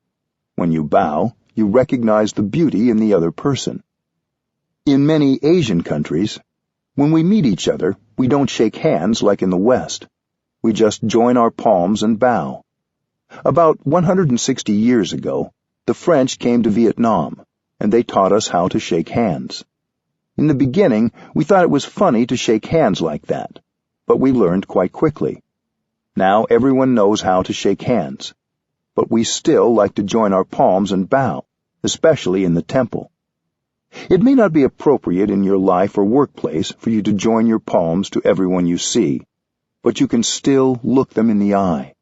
When you bow, you recognize the beauty in the other person. In many Asian countries, when we meet each other, we don't shake hands like in the West. We just join our palms and bow. About 160 years ago, the French came to Vietnam, and they taught us how to shake hands. In the beginning, we thought it was funny to shake hands like that, but we learned quite quickly. Now everyone knows how to shake hands, but we still like to join our palms and bow, especially in the temple. It may not be appropriate in your life or workplace for you to join your palms to everyone you see, but you can still look them in the eye.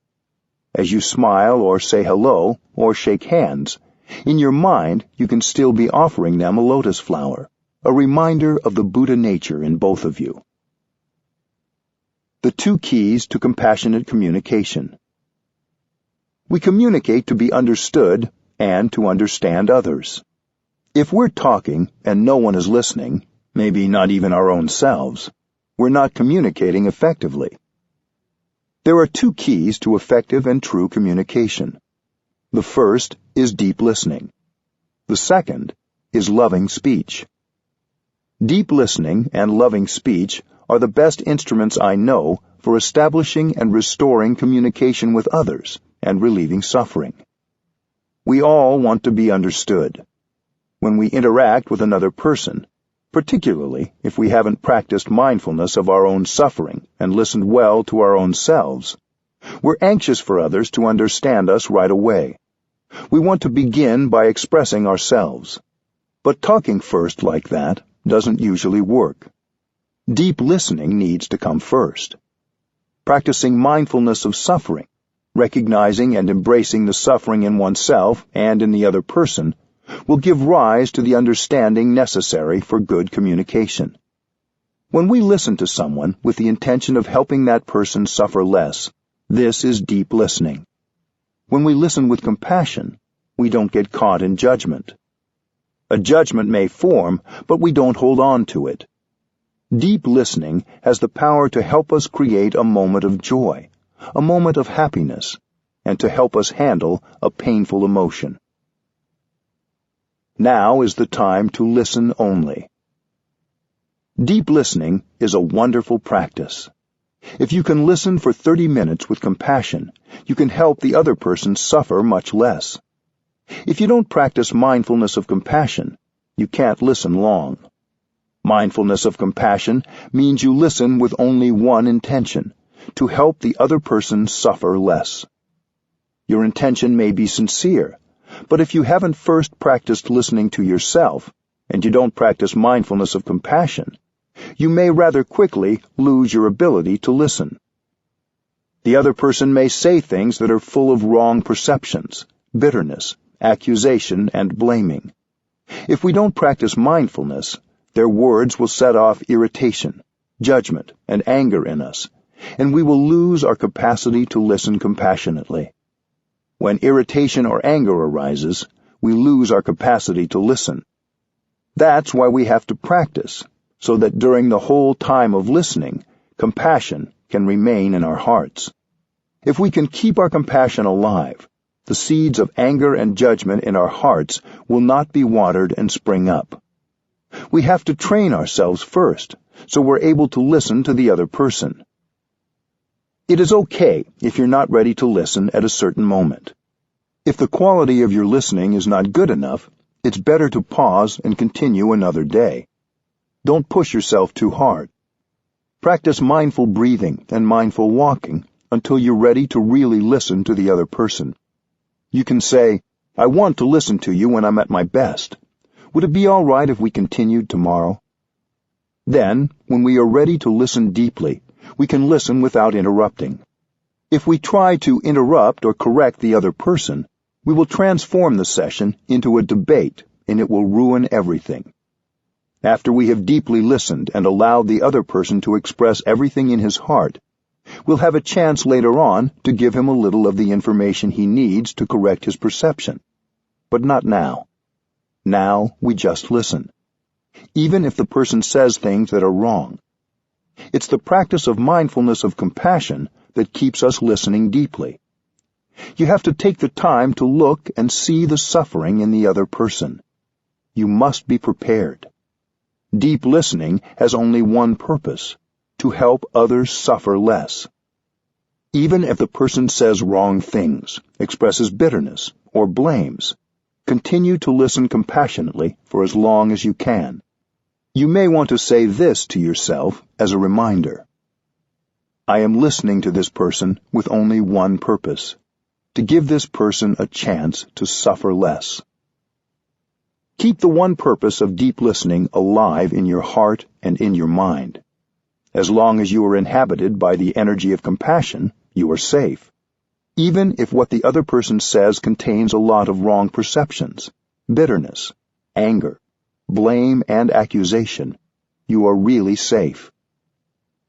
As you smile or say hello or shake hands, In your mind, you can still be offering them a lotus flower, a reminder of the Buddha nature in both of you. The 2 keys to compassionate communication. We communicate to be understood and to understand others. If we're talking and no one is listening, maybe not even our own selves, we're not communicating effectively. There are 2 keys to effective and true communication. The first is deep listening. The second is loving speech. Deep listening and loving speech are the best instruments I know for establishing and restoring communication with others and relieving suffering. We all want to be understood. When we interact with another person, particularly if we haven't practiced mindfulness of our own suffering and listened well to our own selves, we're anxious for others to understand us right away. We want to begin by expressing ourselves. But talking first like that doesn't usually work. Deep listening needs to come first. Practicing mindfulness of suffering, recognizing and embracing the suffering in oneself and in the other person, will give rise to the understanding necessary for good communication. When we listen to someone with the intention of helping that person suffer less, this is deep listening. When we listen with compassion, we don't get caught in judgment. A judgment may form, but we don't hold on to it. Deep listening has the power to help us create a moment of joy, a moment of happiness, and to help us handle a painful emotion. Now is the time to listen only. Deep listening is a wonderful practice. If you can listen for 30 minutes with compassion, you can help the other person suffer much less. If you don't practice mindfulness of compassion, you can't listen long. Mindfulness of compassion means you listen with only one intention, to help the other person suffer less. Your intention may be sincere, but if you haven't first practiced listening to yourself, and you don't practice mindfulness of compassion, you may rather quickly lose your ability to listen. The other person may say things that are full of wrong perceptions, bitterness, accusation, and blaming. If we don't practice mindfulness, their words will set off irritation, judgment, and anger in us, and we will lose our capacity to listen compassionately. When irritation or anger arises, we lose our capacity to listen. That's why we have to practice, so that during the whole time of listening, compassion can remain in our hearts. If we can keep our compassion alive, the seeds of anger and judgment in our hearts will not be watered and spring up. We have to train ourselves first, so we're able to listen to the other person. It is okay if you're not ready to listen at a certain moment. If the quality of your listening is not good enough, it's better to pause and continue another day. Don't push yourself too hard. Practice mindful breathing and mindful walking until you're ready to really listen to the other person. You can say, "I want to listen to you when I'm at my best. Would it be all right if we continued tomorrow?" Then, when we are ready to listen deeply, we can listen without interrupting. If we try to interrupt or correct the other person, we will transform the session into a debate, and it will ruin everything. After we have deeply listened and allowed the other person to express everything in his heart, we'll have a chance later on to give him a little of the information he needs to correct his perception. But not now. Now we just listen, even if the person says things that are wrong. It's the practice of mindfulness of compassion that keeps us listening deeply. You have to take the time to look and see the suffering in the other person. You must be prepared. Deep listening has only one purpose: to help others suffer less. Even if the person says wrong things, expresses bitterness, or blames, continue to listen compassionately for as long as you can. You may want to say this to yourself as a reminder. I am listening to this person with only one purpose: to give this person a chance to suffer less. Keep the one purpose of deep listening alive in your heart and in your mind. As long as you are inhabited by the energy of compassion, you are safe. Even if what the other person says contains a lot of wrong perceptions, bitterness, anger, blame, and accusation, you are really safe.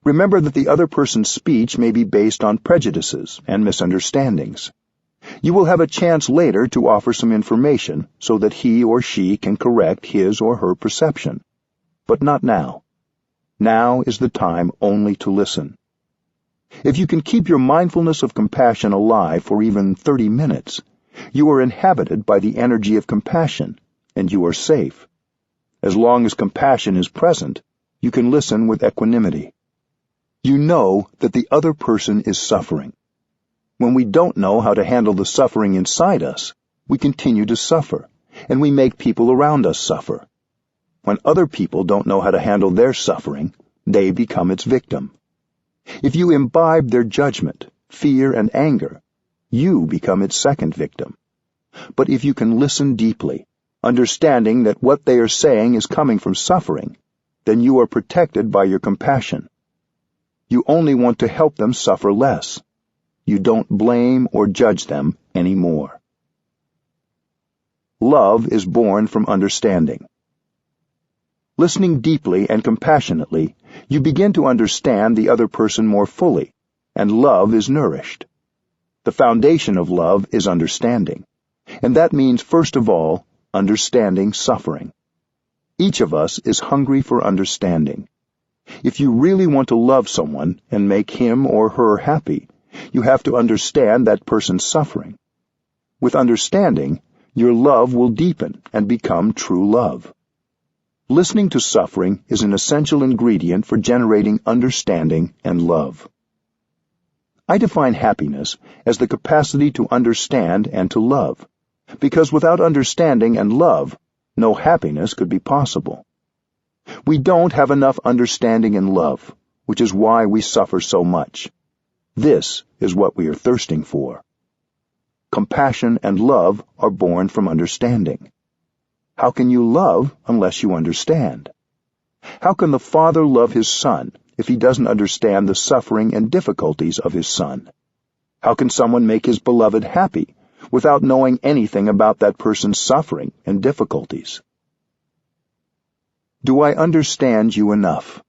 Remember that the other person's speech may be based on prejudices and misunderstandings. You will have a chance later to offer some information so that he or she can correct his or her perception. But not now. Now is the time only to listen. If you can keep your mindfulness of compassion alive for even 30 minutes, you are inhabited by the energy of compassion, and you are safe. As long as compassion is present, you can listen with equanimity. You know that the other person is suffering. When we don't know how to handle the suffering inside us, we continue to suffer, and we make people around us suffer. When other people don't know how to handle their suffering, they become its victim. If you imbibe their judgment, fear, and anger, you become its second victim. But if you can listen deeply, understanding that what they are saying is coming from suffering, then you are protected by your compassion. You only want to help them suffer less. You don't blame or judge them anymore. Love is born from understanding. Listening deeply and compassionately, you begin to understand the other person more fully, and love is nourished. The foundation of love is understanding, and that means, first of all, understanding suffering. Each of us is hungry for understanding. If you really want to love someone and make him or her happy, you have to understand that person's suffering. With understanding, your love will deepen and become true love. Listening to suffering is an essential ingredient for generating understanding and love. I define happiness as the capacity to understand and to love, because without understanding and love, no happiness could be possible. We don't have enough understanding and love, which is why we suffer so much. This is what we are thirsting for. Compassion and love are born from understanding. How can you love unless you understand? How can the father love his son if he doesn't understand the suffering and difficulties of his son? How can someone make his beloved happy without knowing anything about that person's suffering and difficulties? Do I understand you enough?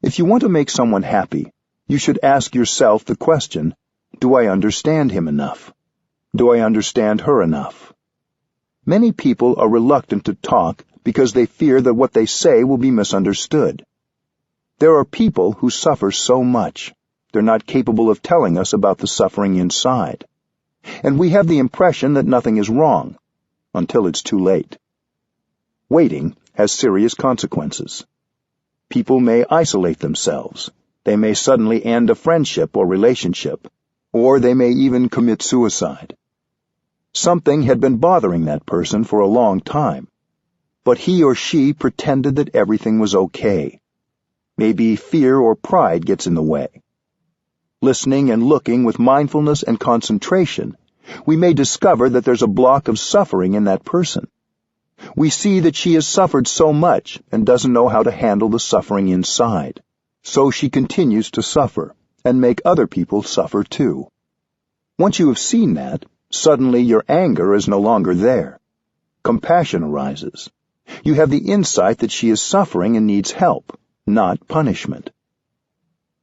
If you want to make someone happy, you should ask yourself the question, do I understand him enough? Do I understand her enough? Many people are reluctant to talk because they fear that what they say will be misunderstood. There are people who suffer so much, they're not capable of telling us about the suffering inside. And we have the impression that nothing is wrong, until it's too late. Waiting has serious consequences. People may isolate themselves. They may suddenly end a friendship or relationship, or they may even commit suicide. Something had been bothering that person for a long time, but he or she pretended that everything was okay. Maybe fear or pride gets in the way. Listening and looking with mindfulness and concentration, we may discover that there's a block of suffering in that person. We see that she has suffered so much and doesn't know how to handle the suffering inside. So she continues to suffer and make other people suffer too. Once you have seen that, suddenly your anger is no longer there. Compassion arises. You have the insight that she is suffering and needs help, not punishment.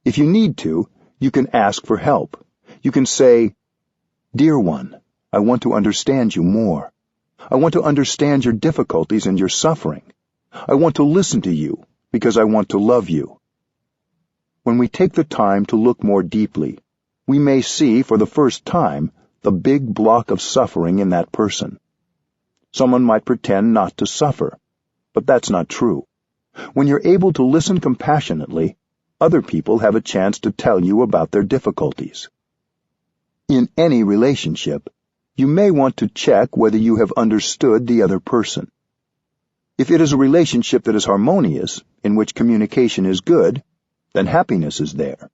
If you need to, you can ask for help. You can say, "Dear one, I want to understand you more. I want to understand your difficulties and your suffering. I want to listen to you because I want to love you." When we take the time to look more deeply, we may see for the first time the big block of suffering in that person. Someone might pretend not to suffer, but that's not true. When you're able to listen compassionately, other people have a chance to tell you about their difficulties. In any relationship, you may want to check whether you have understood the other person. If it is a relationship that is harmonious, in which communication is good, then happiness is there.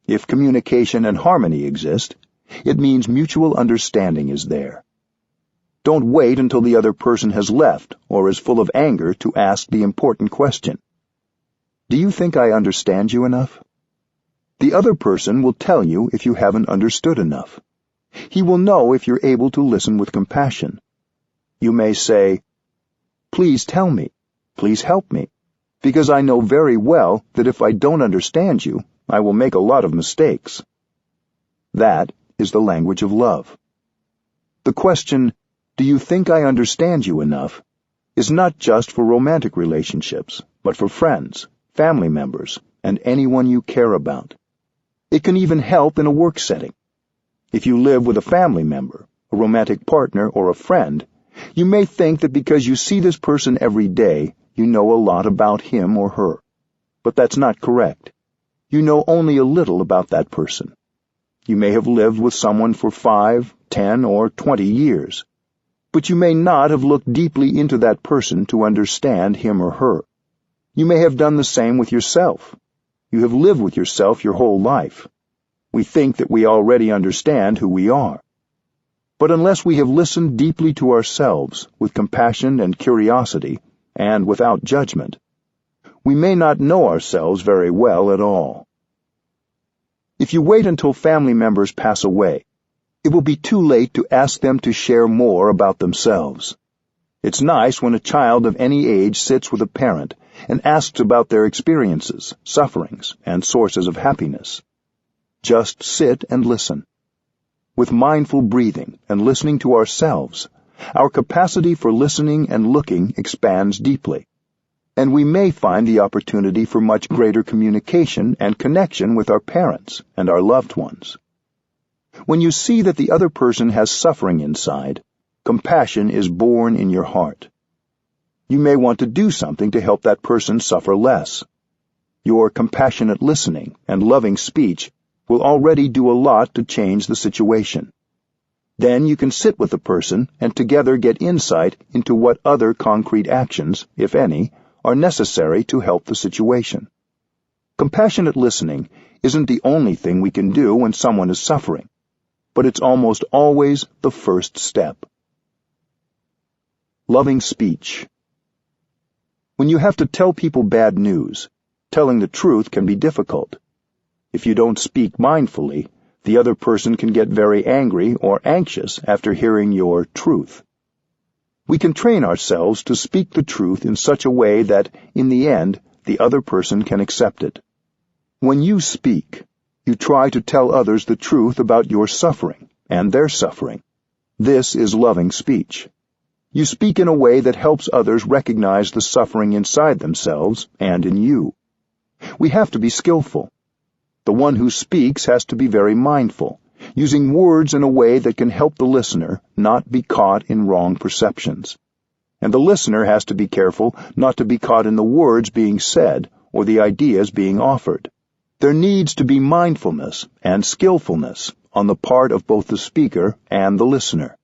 If communication and harmony exist, it means mutual understanding is there. Don't wait until the other person has left or is full of anger to ask the important question. Do you think I understand you enough? The other person will tell you if you haven't understood enough. He will know if you're able to listen with compassion. You may say, "Please tell me, please help me, because I know very well that if I don't understand you, I will make a lot of mistakes." That is the language of love. The question, "Do you think I understand you enough?" is not just for romantic relationships, but for friends, family members, and anyone you care about. It can even help in a work setting. If you live with a family member, a romantic partner, or a friend, you may think that because you see this person every day, you know a lot about him or her. But that's not correct. You know only a little about that person. You may have lived with someone for 5, 10, or 20 years, but you may not have looked deeply into that person to understand him or her. You may have done the same with yourself. You have lived with yourself your whole life. We think that we already understand who we are. But unless we have listened deeply to ourselves with compassion and curiosity, and without judgment, we may not know ourselves very well at all. If you wait until family members pass away, it will be too late to ask them to share more about themselves. It's nice when a child of any age sits with a parent and asks about their experiences, sufferings, and sources of happiness. Just sit and listen. With mindful breathing and listening to ourselves, our capacity for listening and looking expands deeply, and we may find the opportunity for much greater communication and connection with our parents and our loved ones. When you see that the other person has suffering inside, compassion is born in your heart. You may want to do something to help that person suffer less. Your compassionate listening and loving speech will already do a lot to change the situation. Then you can sit with the person and together get insight into what other concrete actions, if any, are necessary to help the situation. Compassionate listening isn't the only thing we can do when someone is suffering, but it's almost always the first step. Loving speech. When you have to tell people bad news, telling the truth can be difficult. If you don't speak mindfully, the other person can get very angry or anxious after hearing your truth. We can train ourselves to speak the truth in such a way that, in the end, the other person can accept it. When you speak, you try to tell others the truth about your suffering and their suffering. This is loving speech. You speak in a way that helps others recognize the suffering inside themselves and in you. We have to be skillful. The one who speaks has to be very mindful, using words in a way that can help the listener not be caught in wrong perceptions. And the listener has to be careful not to be caught in the words being said or the ideas being offered. There needs to be mindfulness and skillfulness on the part of both the speaker and the listener.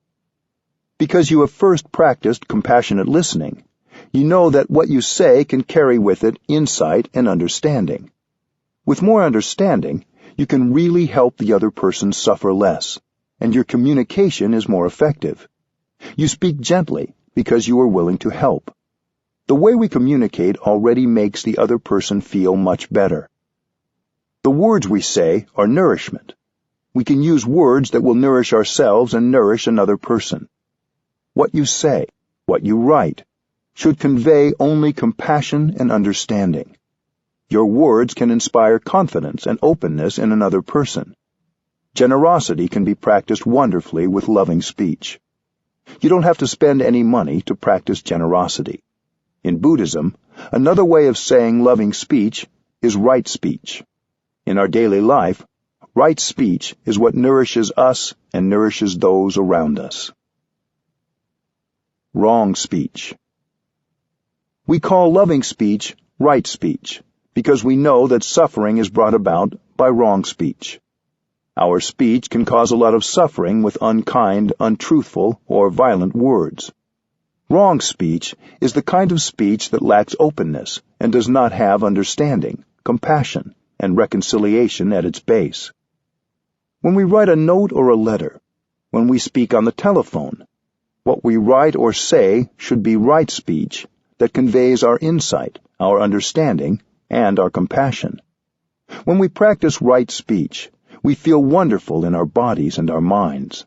Because you have first practiced compassionate listening, you know that what you say can carry with it insight and understanding. With more understanding, you can really help the other person suffer less, and your communication is more effective. You speak gently because you are willing to help. The way we communicate already makes the other person feel much better. The words we say are nourishment. We can use words that will nourish ourselves and nourish another person. What you say, what you write, should convey only compassion and understanding. Your words can inspire confidence and openness in another person. Generosity can be practiced wonderfully with loving speech. You don't have to spend any money to practice generosity. In Buddhism, another way of saying loving speech is right speech. In our daily life, right speech is what nourishes us and nourishes those around us. Wrong speech. We call loving speech right speech because we know that suffering is brought about by wrong speech. Our speech can cause a lot of suffering with unkind, untruthful, or violent words. Wrong speech is the kind of speech that lacks openness and does not have understanding, compassion, and reconciliation at its base. When we write a note or a letter, when we speak on the telephone, what we write or say should be right speech that conveys our insight, our understanding, and our compassion. When we practice right speech, we feel wonderful in our bodies and our minds.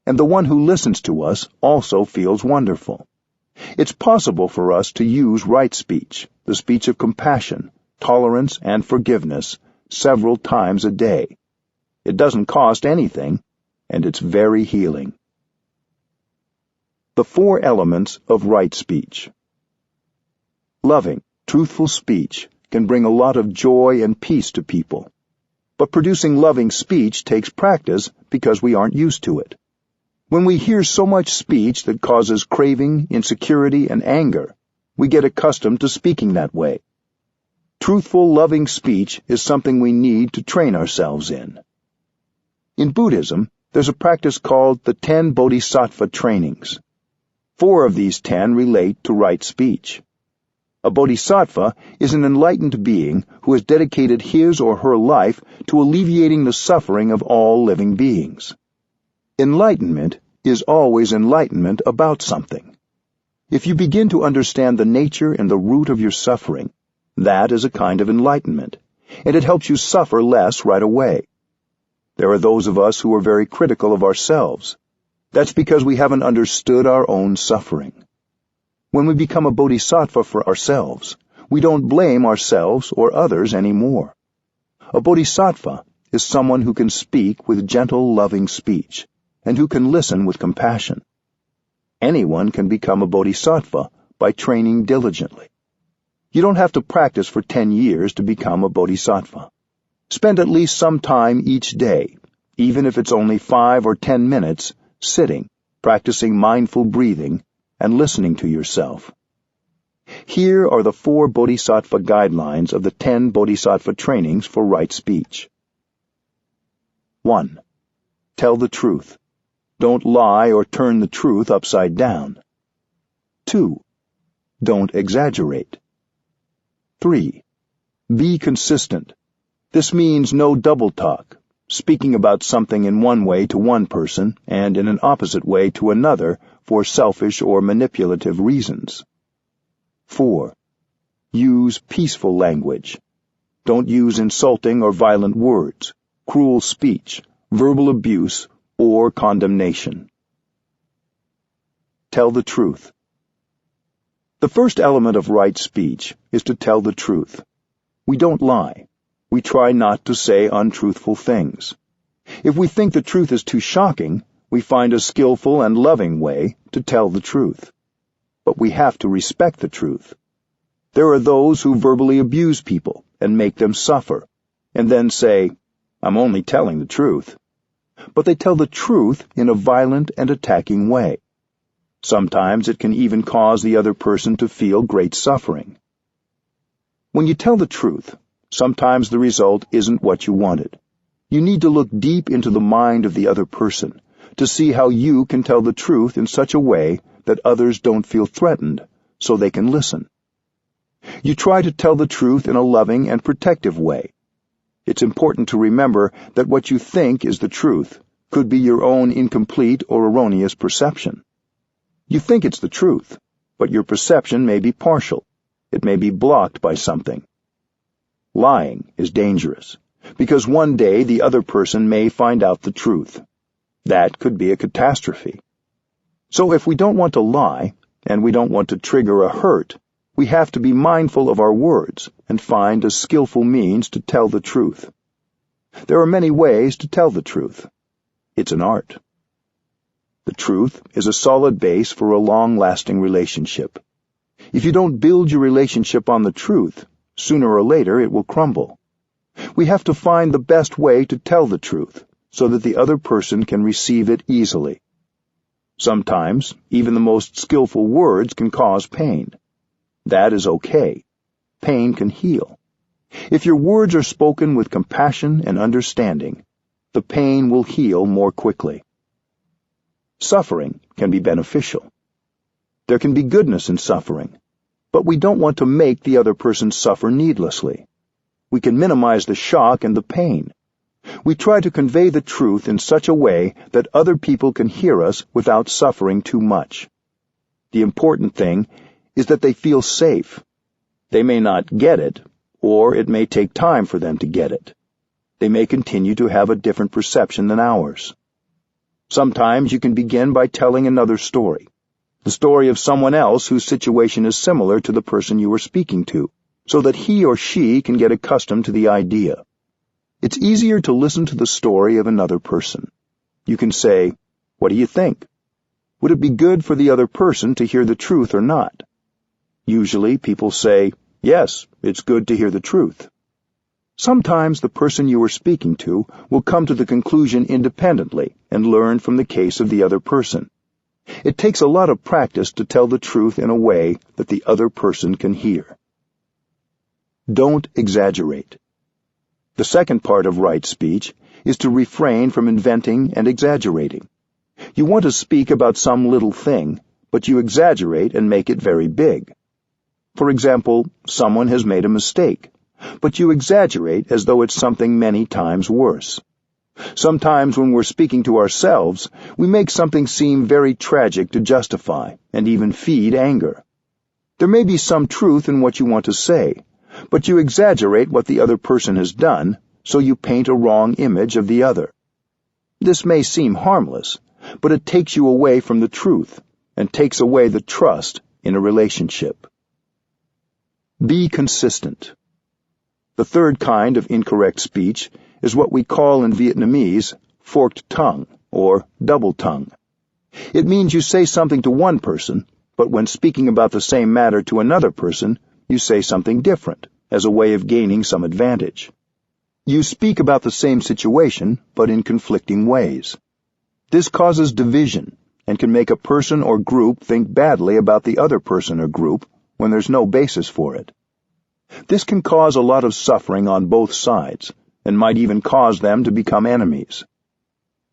And the one who listens to us also feels wonderful. It's possible for us to use right speech, the speech of compassion, tolerance, and forgiveness, several times a day. It doesn't cost anything, and it's very healing. The 4 elements of right speech. Loving, truthful speech can bring a lot of joy and peace to people. But producing loving speech takes practice because we aren't used to it. When we hear so much speech that causes craving, insecurity, and anger, we get accustomed to speaking that way. Truthful, loving speech is something we need to train ourselves in. In Buddhism, there's a practice called the 10 Bodhisattva trainings. 4 of these 10 relate to right speech. A bodhisattva is an enlightened being who has dedicated his or her life to alleviating the suffering of all living beings. Enlightenment is always enlightenment about something. If you begin to understand the nature and the root of your suffering, that is a kind of enlightenment, and it helps you suffer less right away. There are those of us who are very critical of ourselves. That's because we haven't understood our own suffering. When we become a bodhisattva for ourselves, we don't blame ourselves or others anymore. A bodhisattva is someone who can speak with gentle, loving speech, and who can listen with compassion. Anyone can become a bodhisattva by training diligently. You don't have to practice for 10 years to become a bodhisattva. Spend at least some time each day, even if it's only 5 or 10 minutes, sitting, practicing mindful breathing, and listening to yourself. Here are the 4 bodhisattva guidelines of the 10 bodhisattva trainings for right speech. 1. Tell the truth. Don't lie or turn the truth upside down. 2. Don't exaggerate. 3. Be consistent. This means no double talk, speaking about something in one way to one person and in an opposite way to another for selfish or manipulative reasons. 4. Use peaceful language. Don't use insulting or violent words, cruel speech, verbal abuse, or condemnation. Tell the truth. The first element of right speech is to tell the truth. We don't lie. We try not to say untruthful things. If we think the truth is too shocking, we find a skillful and loving way to tell the truth. But we have to respect the truth. There are those who verbally abuse people and make them suffer, and then say, "I'm only telling the truth." But they tell the truth in a violent and attacking way. Sometimes it can even cause the other person to feel great suffering. When you tell the truth, sometimes the result isn't what you wanted. You need to look deep into the mind of the other person to see how you can tell the truth in such a way that others don't feel threatened, so they can listen. You try to tell the truth in a loving and protective way. It's important to remember that what you think is the truth could be your own incomplete or erroneous perception. You think it's the truth, but your perception may be partial. It may be blocked by something. Lying is dangerous, because one day the other person may find out the truth. That could be a catastrophe. So if we don't want to lie, and we don't want to trigger a hurt, we have to be mindful of our words and find a skillful means to tell the truth. There are many ways to tell the truth. It's an art. The truth is a solid base for a long-lasting relationship. If you don't build your relationship on the truth, sooner or later it will crumble. We have to find the best way to tell the truth so that the other person can receive it easily. Sometimes, even the most skillful words can cause pain. That is okay. Pain can heal. If your words are spoken with compassion and understanding, the pain will heal more quickly. Suffering can be beneficial. There can be goodness in suffering, but we don't want to make the other person suffer needlessly. We can minimize the shock and the pain. We try to convey the truth in such a way that other people can hear us without suffering too much. The important thing is that they feel safe. They may not get it, or it may take time for them to get it. They may continue to have a different perception than ours. Sometimes you can begin by telling another story, the story of someone else whose situation is similar to the person you are speaking to, so that he or she can get accustomed to the idea. It's easier to listen to the story of another person. You can say, "What do you think? Would it be good for the other person to hear the truth or not?" Usually people say, "Yes, it's good to hear the truth." Sometimes the person you are speaking to will come to the conclusion independently and learn from the case of the other person. It takes a lot of practice to tell the truth in a way that the other person can hear. Don't exaggerate. The second part of right speech is to refrain from inventing and exaggerating. You want to speak about some little thing, but you exaggerate and make it very big. For example, someone has made a mistake, but you exaggerate as though it's something many times worse. Sometimes when we're speaking to ourselves, we make something seem very tragic to justify and even feed anger. There may be some truth in what you want to say, but you exaggerate what the other person has done, so you paint a wrong image of the other. This may seem harmless, but it takes you away from the truth and takes away the trust in a relationship. Be consistent. The third kind of incorrect speech is what we call in Vietnamese forked tongue or double tongue. It means you say something to one person, but when speaking about the same matter to another person, you say something different as a way of gaining some advantage. You speak about the same situation, but in conflicting ways. This causes division and can make a person or group think badly about the other person or group when there's no basis for it. This can cause a lot of suffering on both sides and might even cause them to become enemies.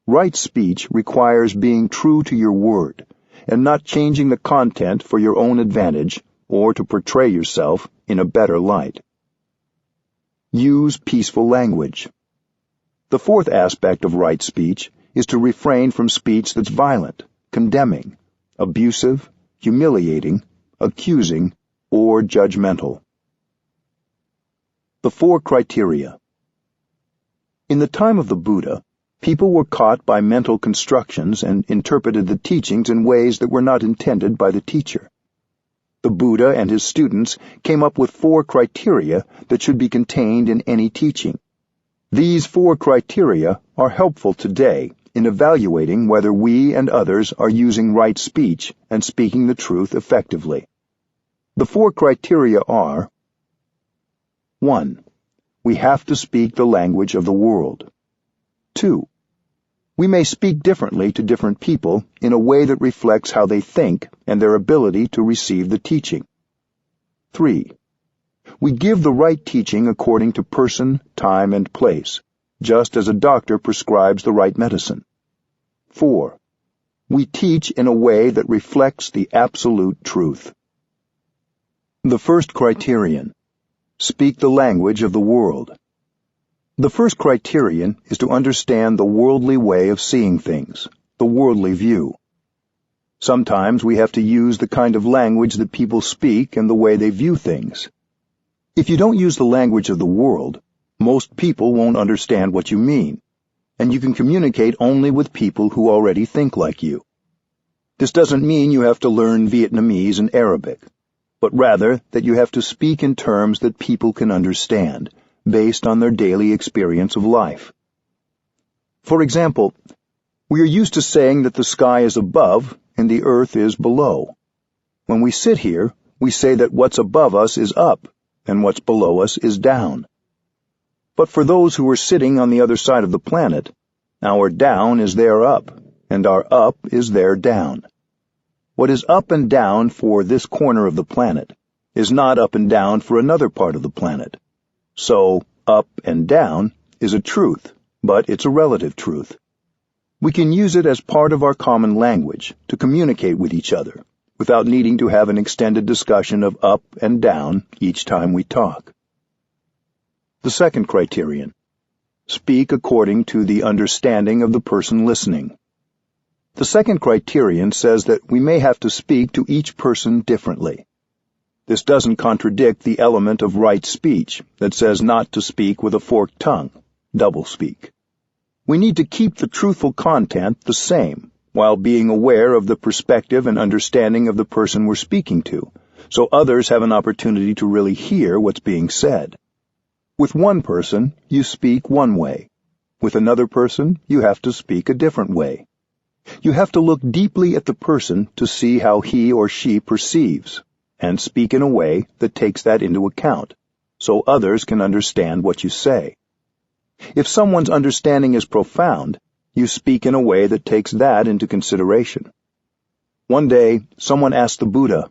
Right speech requires being true to your word and not changing the content for your own advantage or to portray yourself in a better light. Use peaceful language. The fourth aspect of right speech is to refrain from speech that's violent, condemning, abusive, humiliating, accusing, or judgmental. The 4 criteria. In the time of the Buddha, people were caught by mental constructions and interpreted the teachings in ways that were not intended by the teacher. The Buddha and his students came up with 4 criteria that should be contained in any teaching. These 4 criteria are helpful today in evaluating whether we and others are using right speech and speaking the truth effectively. The 4 criteria are: 1. We have to speak the language of the world. 2. We may speak differently to different people in a way that reflects how they think and their ability to receive the teaching. 3. We give the right teaching according to person, time, and place, just as a doctor prescribes the right medicine. 4. We teach in a way that reflects the absolute truth. The first criterion: speak the language of the world. The first criterion is to understand the worldly way of seeing things, the worldly view. Sometimes we have to use the kind of language that people speak and the way they view things. If you don't use the language of the world, most people won't understand what you mean, and you can communicate only with people who already think like you. This doesn't mean you have to learn Vietnamese and Arabic, but rather that you have to speak in terms that people can understand, based on their daily experience of life. For example, we are used to saying that the sky is above and the earth is below. When we sit here, we say that what's above us is up and what's below us is down. But for those who are sitting on the other side of the planet, our down is their up, and our up is their down. What is up and down for this corner of the planet is not up and down for another part of the planet. So, up and down is a truth, but it's a relative truth. We can use it as part of our common language to communicate with each other, without needing to have an extended discussion of up and down each time we talk. The second criterion: speak according to the understanding of the person listening. The second criterion says that we may have to speak to each person differently. This doesn't contradict the element of right speech that says not to speak with a forked tongue, doublespeak. We need to keep the truthful content the same, while being aware of the perspective and understanding of the person we're speaking to, so others have an opportunity to really hear what's being said. With one person, you speak one way. With another person, you have to speak a different way. You have to look deeply at the person to see how he or she perceives, and speak in a way that takes that into account, so others can understand what you say. If someone's understanding is profound, you speak in a way that takes that into consideration. One day, someone asked the Buddha,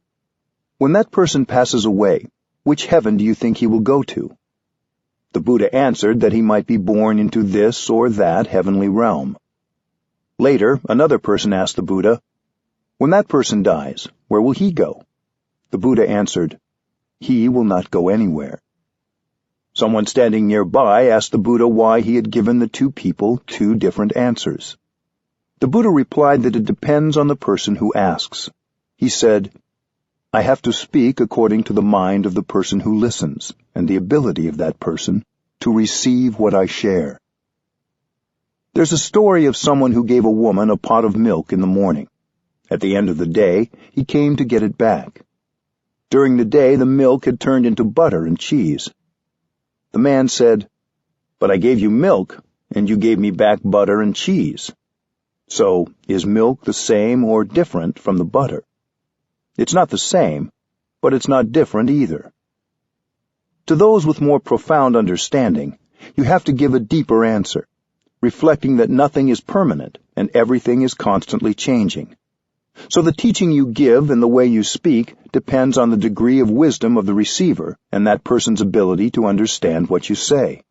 "When that person passes away, which heaven do you think he will go to?" The Buddha answered that he might be born into this or that heavenly realm. Later, another person asked the Buddha, "When that person dies, where will he go?" The Buddha answered, "He will not go anywhere." Someone standing nearby asked the Buddha why he had given the two people two different answers. The Buddha replied that it depends on the person who asks. He said, "I have to speak according to the mind of the person who listens, and the ability of that person to receive what I share." There's a story of someone who gave a woman a pot of milk in the morning. At the end of the day, he came to get it back. During the day, the milk had turned into butter and cheese. The man said, "But I gave you milk, and you gave me back butter and cheese. So, is milk the same or different from the butter?" It's not the same, but it's not different either. To those with more profound understanding, you have to give a deeper answer, reflecting that nothing is permanent and everything is constantly changing. So the teaching you give and the way you speak depends on the degree of wisdom of the receiver and that person's ability to understand what you say.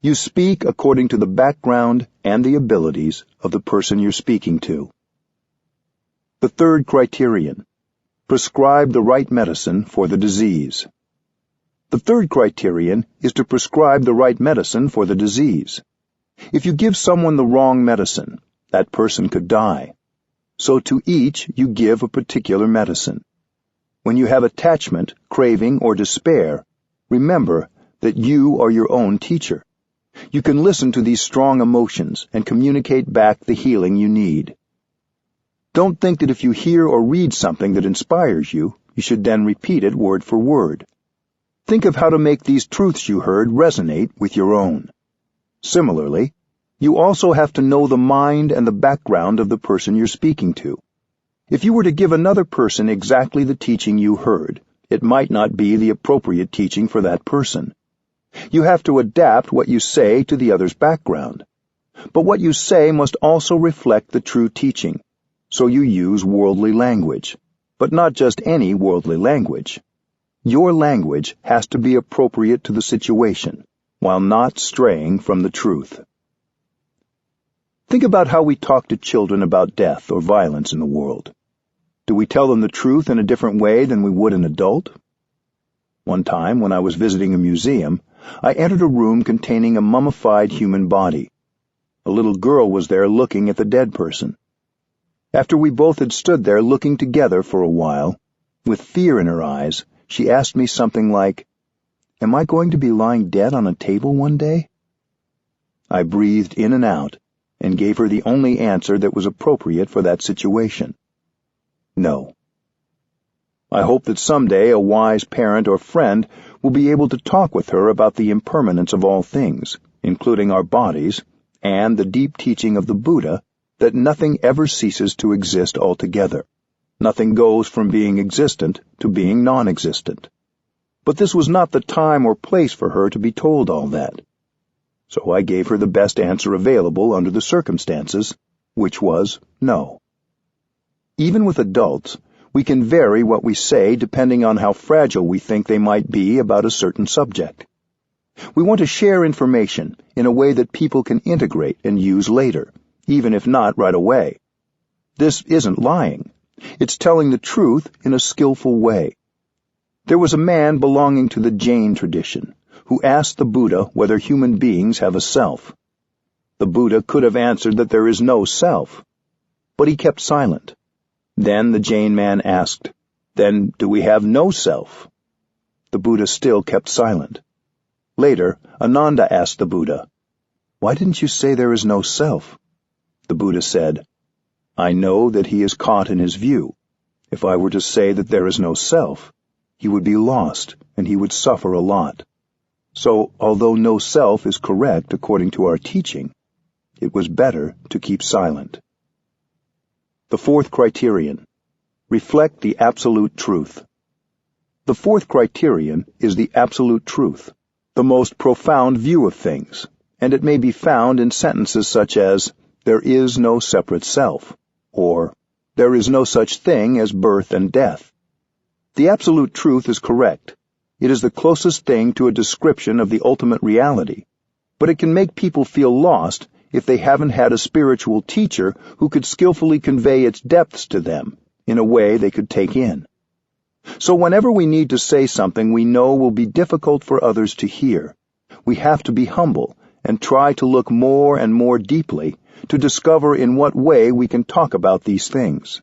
You speak according to the background and the abilities of the person you're speaking to. The third criterion: prescribe the right medicine for the disease. The third criterion is to prescribe the right medicine for the disease. If you give someone the wrong medicine, that person could die. So to each you give a particular medicine. When you have attachment, craving, or despair, remember that you are your own teacher. You can listen to these strong emotions and communicate back the healing you need. Don't think that if you hear or read something that inspires you, you should then repeat it word for word. Think of how to make these truths you heard resonate with your own. Similarly, you also have to know the mind and the background of the person you're speaking to. If you were to give another person exactly the teaching you heard, it might not be the appropriate teaching for that person. You have to adapt what you say to the other's background. But what you say must also reflect the true teaching, so you use worldly language, but not just any worldly language. Your language has to be appropriate to the situation, while not straying from the truth. Think about how we talk to children about death or violence in the world. Do we tell them the truth in a different way than we would an adult? One time, when I was visiting a museum, I entered a room containing a mummified human body. A little girl was there looking at the dead person. After we both had stood there looking together for a while, with fear in her eyes, she asked me something like, "Am I going to be lying dead on a table one day?" I breathed in and out, and gave her the only answer that was appropriate for that situation. No. I hope that someday a wise parent or friend will be able to talk with her about the impermanence of all things, including our bodies, and the deep teaching of the Buddha that nothing ever ceases to exist altogether. Nothing goes from being existent to being non-existent. But this was not the time or place for her to be told all that. So I gave her the best answer available under the circumstances, which was no. Even with adults, we can vary what we say depending on how fragile we think they might be about a certain subject. We want to share information in a way that people can integrate and use later, even if not right away. This isn't lying. It's telling the truth in a skillful way. There was a man belonging to the Jain tradition who asked the Buddha whether human beings have a self. The Buddha could have answered that there is no self, but he kept silent. Then the Jain man asked, "Then do we have no self?" The Buddha still kept silent. Later, Ananda asked the Buddha, "Why didn't you say there is no self?" The Buddha said, "I know that he is caught in his view. If I were to say that there is no self, he would be lost and he would suffer a lot. So, although no self is correct according to our teaching, it was better to keep silent." The fourth criterion: reflect the absolute truth. The fourth criterion is the absolute truth, the most profound view of things, and it may be found in sentences such as, "There is no separate self," or "There is no such thing as birth and death." The absolute truth is correct. It is the closest thing to a description of the ultimate reality, but it can make people feel lost if they haven't had a spiritual teacher who could skillfully convey its depths to them in a way they could take in. So whenever we need to say something we know will be difficult for others to hear, we have to be humble and try to look more and more deeply to discover in what way we can talk about these things.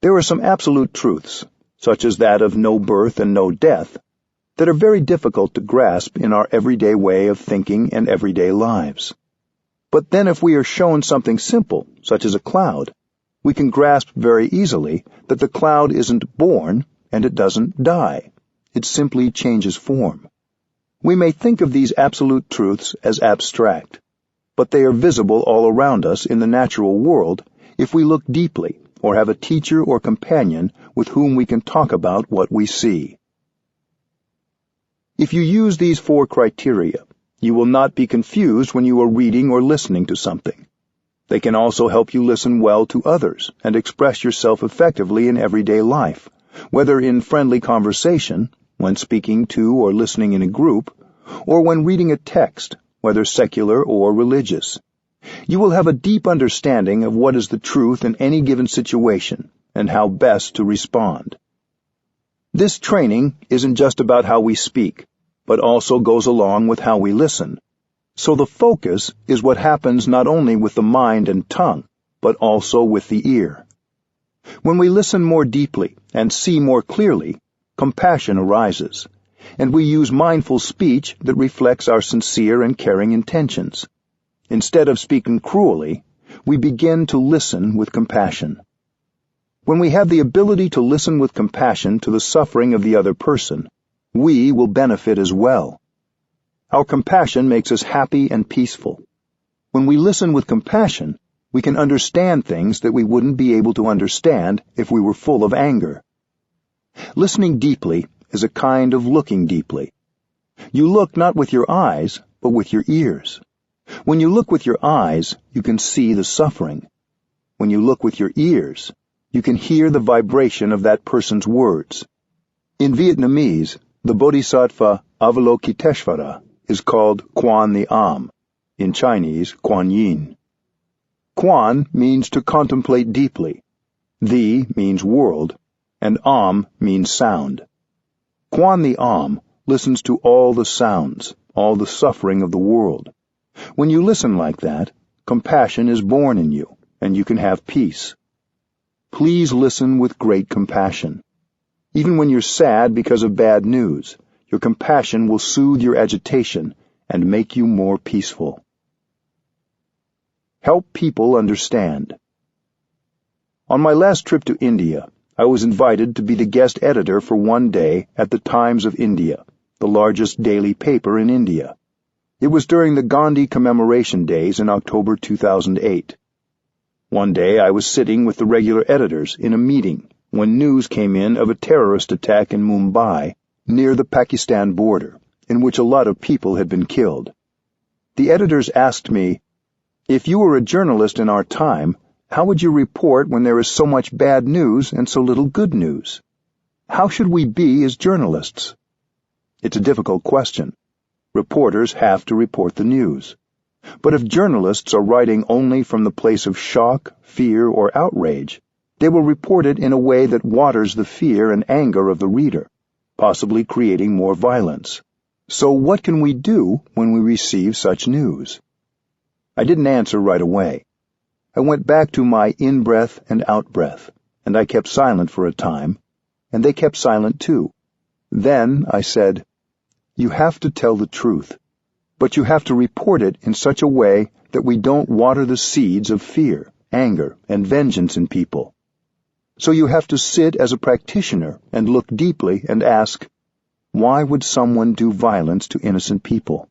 There are some absolute truths, such as that of no birth and no death, that are very difficult to grasp in our everyday way of thinking and everyday lives. But then if we are shown something simple, such as a cloud, we can grasp very easily that the cloud isn't born and it doesn't die. It simply changes form. We may think of these absolute truths as abstract, but they are visible all around us in the natural world if we look deeply or have a teacher or companion with whom we can talk about what we see. If you use these four criteria, you will not be confused when you are reading or listening to something. They can also help you listen well to others and express yourself effectively in everyday life, whether in friendly conversation, when speaking to or listening in a group, or when reading a text, whether secular or religious. You will have a deep understanding of what is the truth in any given situation and how best to respond. This training isn't just about how we speak, but also goes along with how we listen. So the focus is what happens not only with the mind and tongue, but also with the ear. When we listen more deeply and see more clearly, compassion arises, and we use mindful speech that reflects our sincere and caring intentions. Instead of speaking cruelly, we begin to listen with compassion. When we have the ability to listen with compassion to the suffering of the other person, we will benefit as well. Our compassion makes us happy and peaceful. When we listen with compassion, we can understand things that we wouldn't be able to understand if we were full of anger. Listening deeply is a kind of looking deeply. You look not with your eyes, but with your ears. When you look with your eyes, you can see the suffering. When you look with your ears, you can hear the vibration of that person's words. In Vietnamese, the Bodhisattva Avalokiteshvara is called Quan the Am, in Chinese, Kuan Yin. Quan means to contemplate deeply, the means world, and Am means sound. Quan the Am listens to all the sounds, all the suffering of the world. When you listen like that, compassion is born in you, and you can have peace. Please listen with great compassion. Even when you're sad because of bad news, your compassion will soothe your agitation and make you more peaceful. Help people understand. On my last trip to India, I was invited to be the guest editor for one day at the Times of India, the largest daily paper in India. It was during the Gandhi commemoration days in October 2008. One day I was sitting with the regular editors in a meeting when news came in of a terrorist attack in Mumbai, near the Pakistan border, in which a lot of people had been killed. The editors asked me, "If you were a journalist in our time, how would you report when there is so much bad news and so little good news? How should we be as journalists?" It's a difficult question. Reporters have to report the news. But if journalists are writing only from the place of shock, fear, or outrage, they will report it in a way that waters the fear and anger of the reader, possibly creating more violence. So what can we do when we receive such news? I didn't answer right away. I went back to my in-breath and out-breath, and I kept silent for a time, and they kept silent too. Then I said, "You have to tell the truth, but you have to report it in such a way that we don't water the seeds of fear, anger, and vengeance in people. So you have to sit as a practitioner and look deeply and ask, why would someone do violence to innocent people?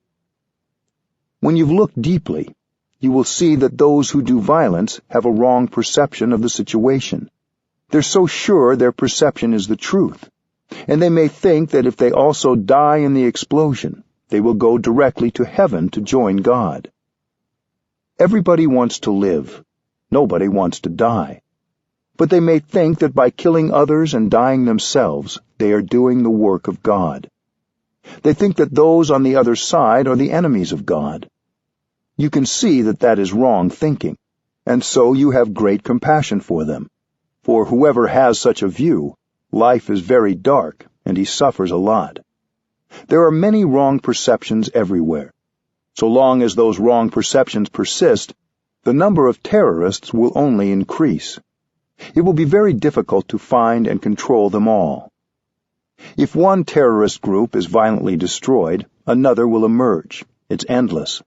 When you've looked deeply, you will see that those who do violence have a wrong perception of the situation. They're so sure their perception is the truth, and they may think that if they also die in the explosion, they will go directly to heaven to join God. Everybody wants to live. Nobody wants to die. But they may think that by killing others and dying themselves, they are doing the work of God. They think that those on the other side are the enemies of God. You can see that that is wrong thinking, and so you have great compassion for them. For whoever has such a view, life is very dark, and he suffers a lot. There are many wrong perceptions everywhere. So long as those wrong perceptions persist, the number of terrorists will only increase. It will be very difficult to find and control them all. If one terrorist group is violently destroyed, another will emerge. It's endless.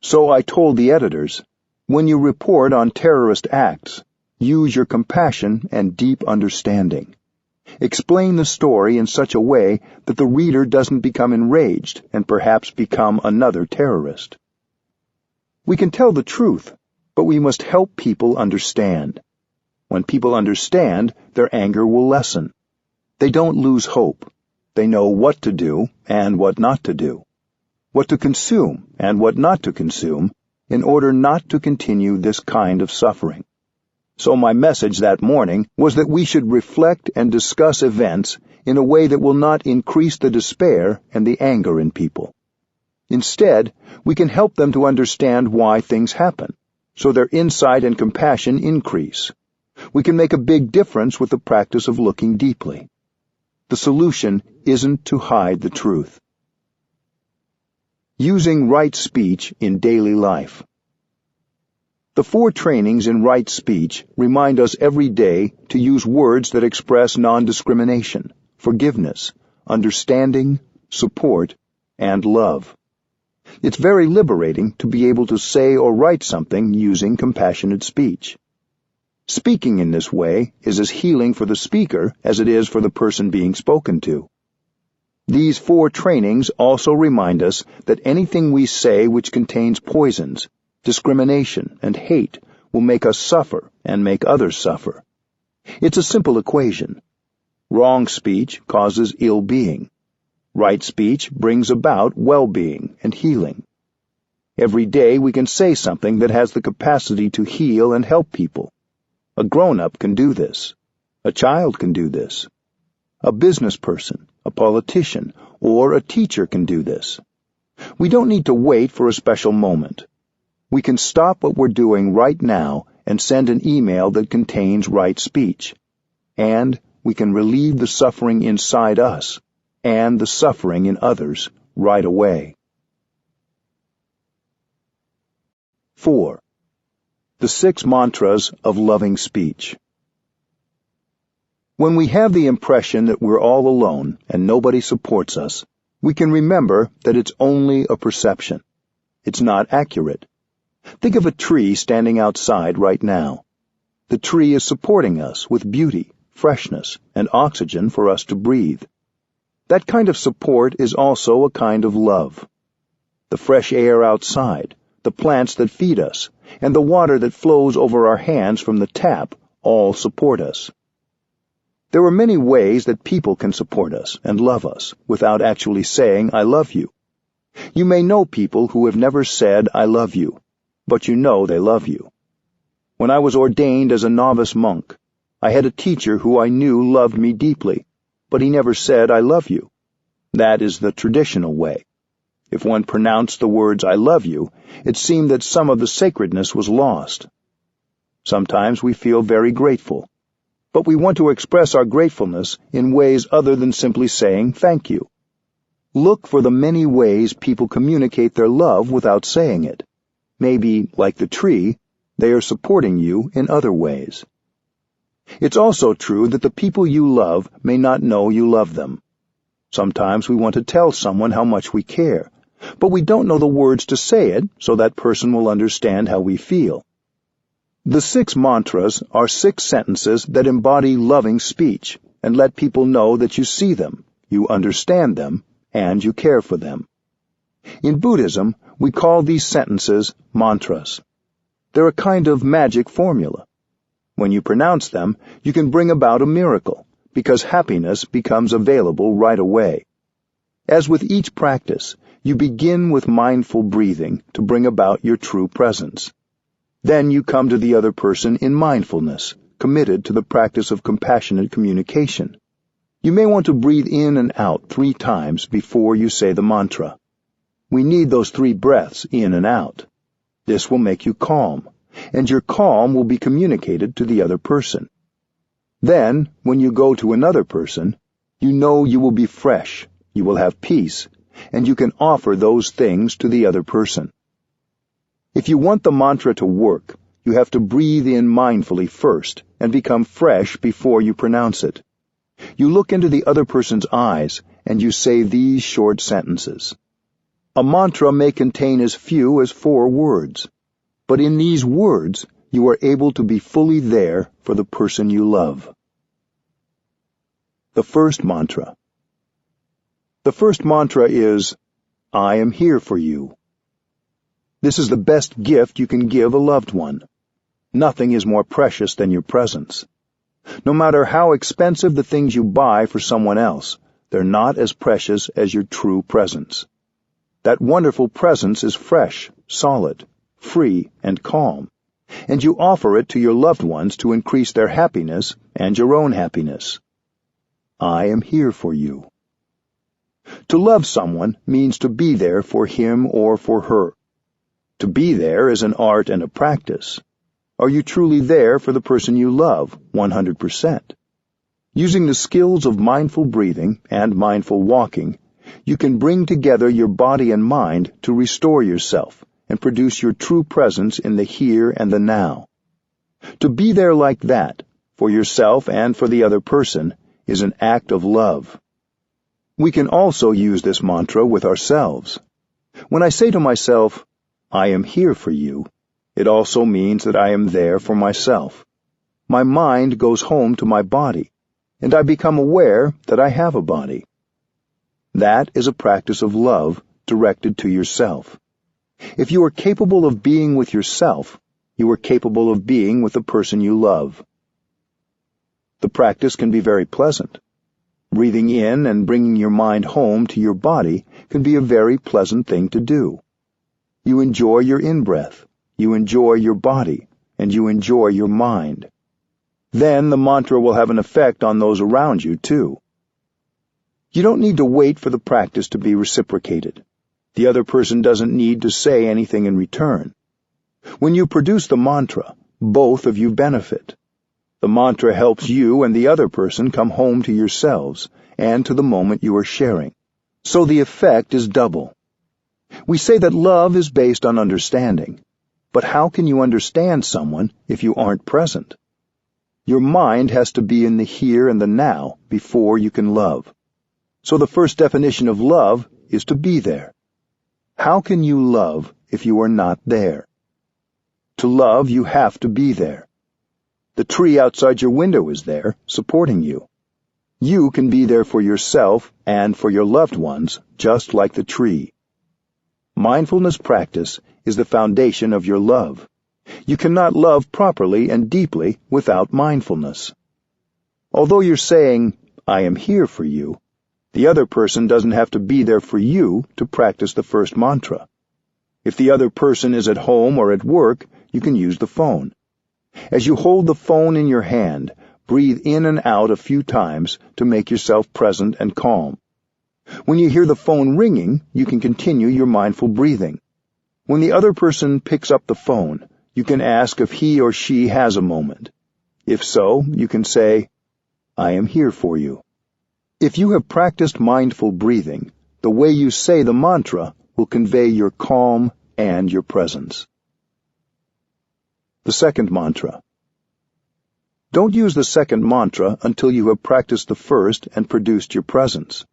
So I told the editors, when you report on terrorist acts, use your compassion and deep understanding. Explain the story in such a way that the reader doesn't become enraged and perhaps become another terrorist. We can tell the truth, but we must help people understand. When people understand, their anger will lessen. They don't lose hope. They know what to do and what not to do, what to consume and what not to consume, in order not to continue this kind of suffering. So my message that morning was that we should reflect and discuss events in a way that will not increase the despair and the anger in people. Instead, we can help them to understand why things happen, so their insight and compassion increase. We can make a big difference with the practice of looking deeply. The solution isn't to hide the truth. Using right speech in daily life. The 4 trainings in right speech remind us every day to use words that express non-discrimination, forgiveness, understanding, support, and love. It's very liberating to be able to say or write something using compassionate speech. Speaking in this way is as healing for the speaker as it is for the person being spoken to. These 4 trainings also remind us that anything we say which contains poisons, discrimination, and hate will make us suffer and make others suffer. It's a simple equation. Wrong speech causes ill-being. Right speech brings about well-being and healing. Every day we can say something that has the capacity to heal and help people. A grown-up can do this. A child can do this. A business person, a politician, or a teacher can do this. We don't need to wait for a special moment. We can stop what we're doing right now and send an email that contains right speech. And we can relieve the suffering inside us and the suffering in others right away. 4. The 6 mantras of loving speech. When we have the impression that we're all alone and nobody supports us, we can remember that it's only a perception. It's not accurate. Think of a tree standing outside right now. The tree is supporting us with beauty, freshness, and oxygen for us to breathe. That kind of support is also a kind of love. The fresh air outside, the plants that feed us, and the water that flows over our hands from the tap all support us. There are many ways that people can support us and love us without actually saying, "I love you." You may know people who have never said, "I love you," but you know they love you. When I was ordained as a novice monk, I had a teacher who I knew loved me deeply, but he never said, "I love you." That is the traditional way. If one pronounced the words, "I love you," it seemed that some of the sacredness was lost. Sometimes we feel very grateful, but we want to express our gratefulness in ways other than simply saying thank you. Look for the many ways people communicate their love without saying it. Maybe, like the tree, they are supporting you in other ways. It's also true that the people you love may not know you love them. Sometimes we want to tell someone how much we care, but we don't know the words to say it so that person will understand how we feel. The 6 mantras are 6 sentences that embody loving speech and let people know that you see them, you understand them, and you care for them. In Buddhism, we call these sentences mantras. They're a kind of magic formula. When you pronounce them, you can bring about a miracle, because happiness becomes available right away. As with each practice, you begin with mindful breathing to bring about your true presence. Then you come to the other person in mindfulness, committed to the practice of compassionate communication. You may want to breathe in and out 3 times before you say the mantra. We need those 3 breaths in and out. This will make you calm, and your calm will be communicated to the other person. Then, when you go to another person, you know you will be fresh, you will have peace, and you can offer those things to the other person. If you want the mantra to work, you have to breathe in mindfully first and become fresh before you pronounce it. You look into the other person's eyes and you say these short sentences. A mantra may contain as few as 4 words, but in these words you are able to be fully there for the person you love. The first mantra. The first mantra is, I am here for you. This is the best gift you can give a loved one. Nothing is more precious than your presence. No matter how expensive the things you buy for someone else, they're not as precious as your true presence. That wonderful presence is fresh, solid, free, and calm, and you offer it to your loved ones to increase their happiness and your own happiness. I am here for you. To love someone means to be there for him or for her. To be there is an art and a practice. Are you truly there for the person you love, 100%? Using the skills of mindful breathing and mindful walking, you can bring together your body and mind to restore yourself and produce your true presence in the here and the now. To be there like that, for yourself and for the other person, is an act of love. We can also use this mantra with ourselves. When I say to myself, I am here for you, it also means that I am there for myself. My mind goes home to my body, and I become aware that I have a body. That is a practice of love directed to yourself. If you are capable of being with yourself, you are capable of being with the person you love. The practice can be very pleasant. Breathing in and bringing your mind home to your body can be a very pleasant thing to do. You enjoy your in-breath, you enjoy your body, and you enjoy your mind. Then the mantra will have an effect on those around you, too. You don't need to wait for the practice to be reciprocated. The other person doesn't need to say anything in return. When you produce the mantra, both of you benefit. The mantra helps you and the other person come home to yourselves and to the moment you are sharing. So the effect is double. We say that love is based on understanding, but how can you understand someone if you aren't present? Your mind has to be in the here and the now before you can love. So the first definition of love is to be there. How can you love if you are not there? To love, you have to be there. The tree outside your window is there, supporting you. You can be there for yourself and for your loved ones, just like the tree. Mindfulness practice is the foundation of your love. You cannot love properly and deeply without mindfulness. Although you're saying, I am here for you, the other person doesn't have to be there for you to practice the first mantra. If the other person is at home or at work, you can use the phone. As you hold the phone in your hand, breathe in and out a few times to make yourself present and calm. When you hear the phone ringing, you can continue your mindful breathing. When the other person picks up the phone, you can ask if he or she has a moment. If so, you can say, I am here for you. If you have practiced mindful breathing, the way you say the mantra will convey your calm and your presence. The second mantra. Don't use the second mantra until you have practiced the first and produced your presence.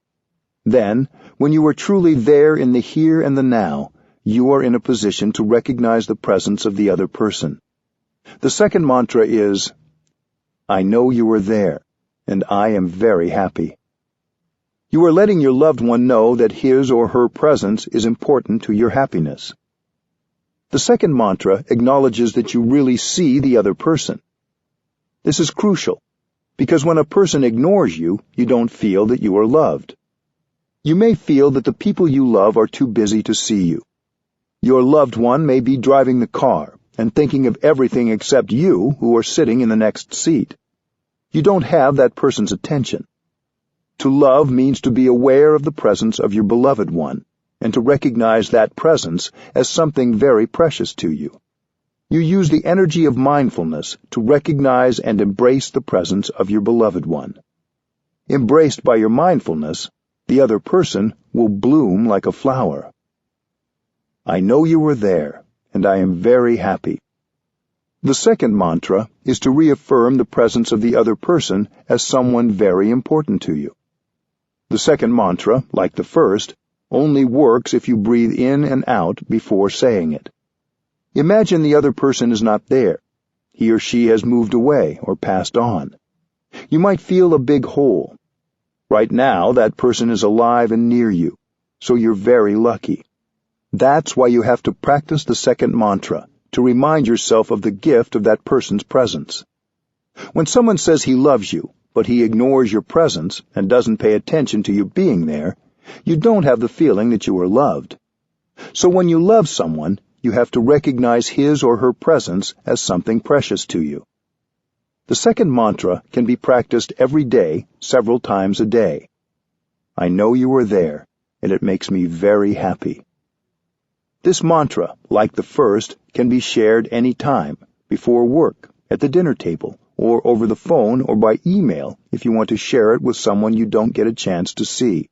Then, when you are truly there in the here and the now, you are in a position to recognize the presence of the other person. The second mantra is, I know you are there, and I am very happy. You are letting your loved one know that his or her presence is important to your happiness. The second mantra acknowledges that you really see the other person. This is crucial, because when a person ignores you, you don't feel that you are loved. You may feel that the people you love are too busy to see you. Your loved one may be driving the car and thinking of everything except you who are sitting in the next seat. You don't have that person's attention. To love means to be aware of the presence of your beloved one, and to recognize that presence as something very precious to you. You use the energy of mindfulness to recognize and embrace the presence of your beloved one. Embraced by your mindfulness, the other person will bloom like a flower. I know you are there, and I am very happy. The second mantra is to reaffirm the presence of the other person as someone very important to you. The second mantra, like the first, only works if you breathe in and out before saying it. Imagine the other person is not there. He or she has moved away or passed on. You might feel a big hole. Right now, that person is alive and near you, so you're very lucky. That's why you have to practice the second mantra, to remind yourself of the gift of that person's presence. When someone says he loves you, but he ignores your presence and doesn't pay attention to you being there, you don't have the feeling that you are loved. So when you love someone, you have to recognize his or her presence as something precious to you. The second mantra can be practiced every day, several times a day. I know you are there, and it makes me very happy. This mantra, like the first, can be shared any time, before work, at the dinner table, or over the phone or by email if you want to share it with someone you don't get a chance to see.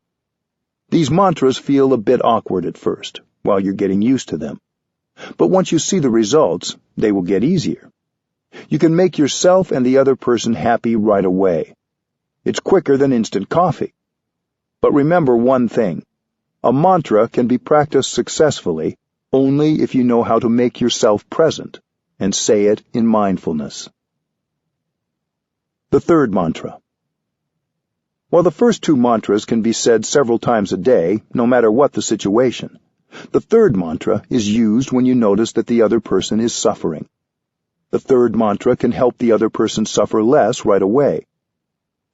These mantras feel a bit awkward at first, while you're getting used to them. But once you see the results, they will get easier. You can make yourself and the other person happy right away. It's quicker than instant coffee. But remember one thing. A mantra can be practiced successfully only if you know how to make yourself present and say it in mindfulness. The third mantra. While the first two mantras can be said several times a day, no matter what the situation, the third mantra is used when you notice that the other person is suffering. The third mantra can help the other person suffer less right away.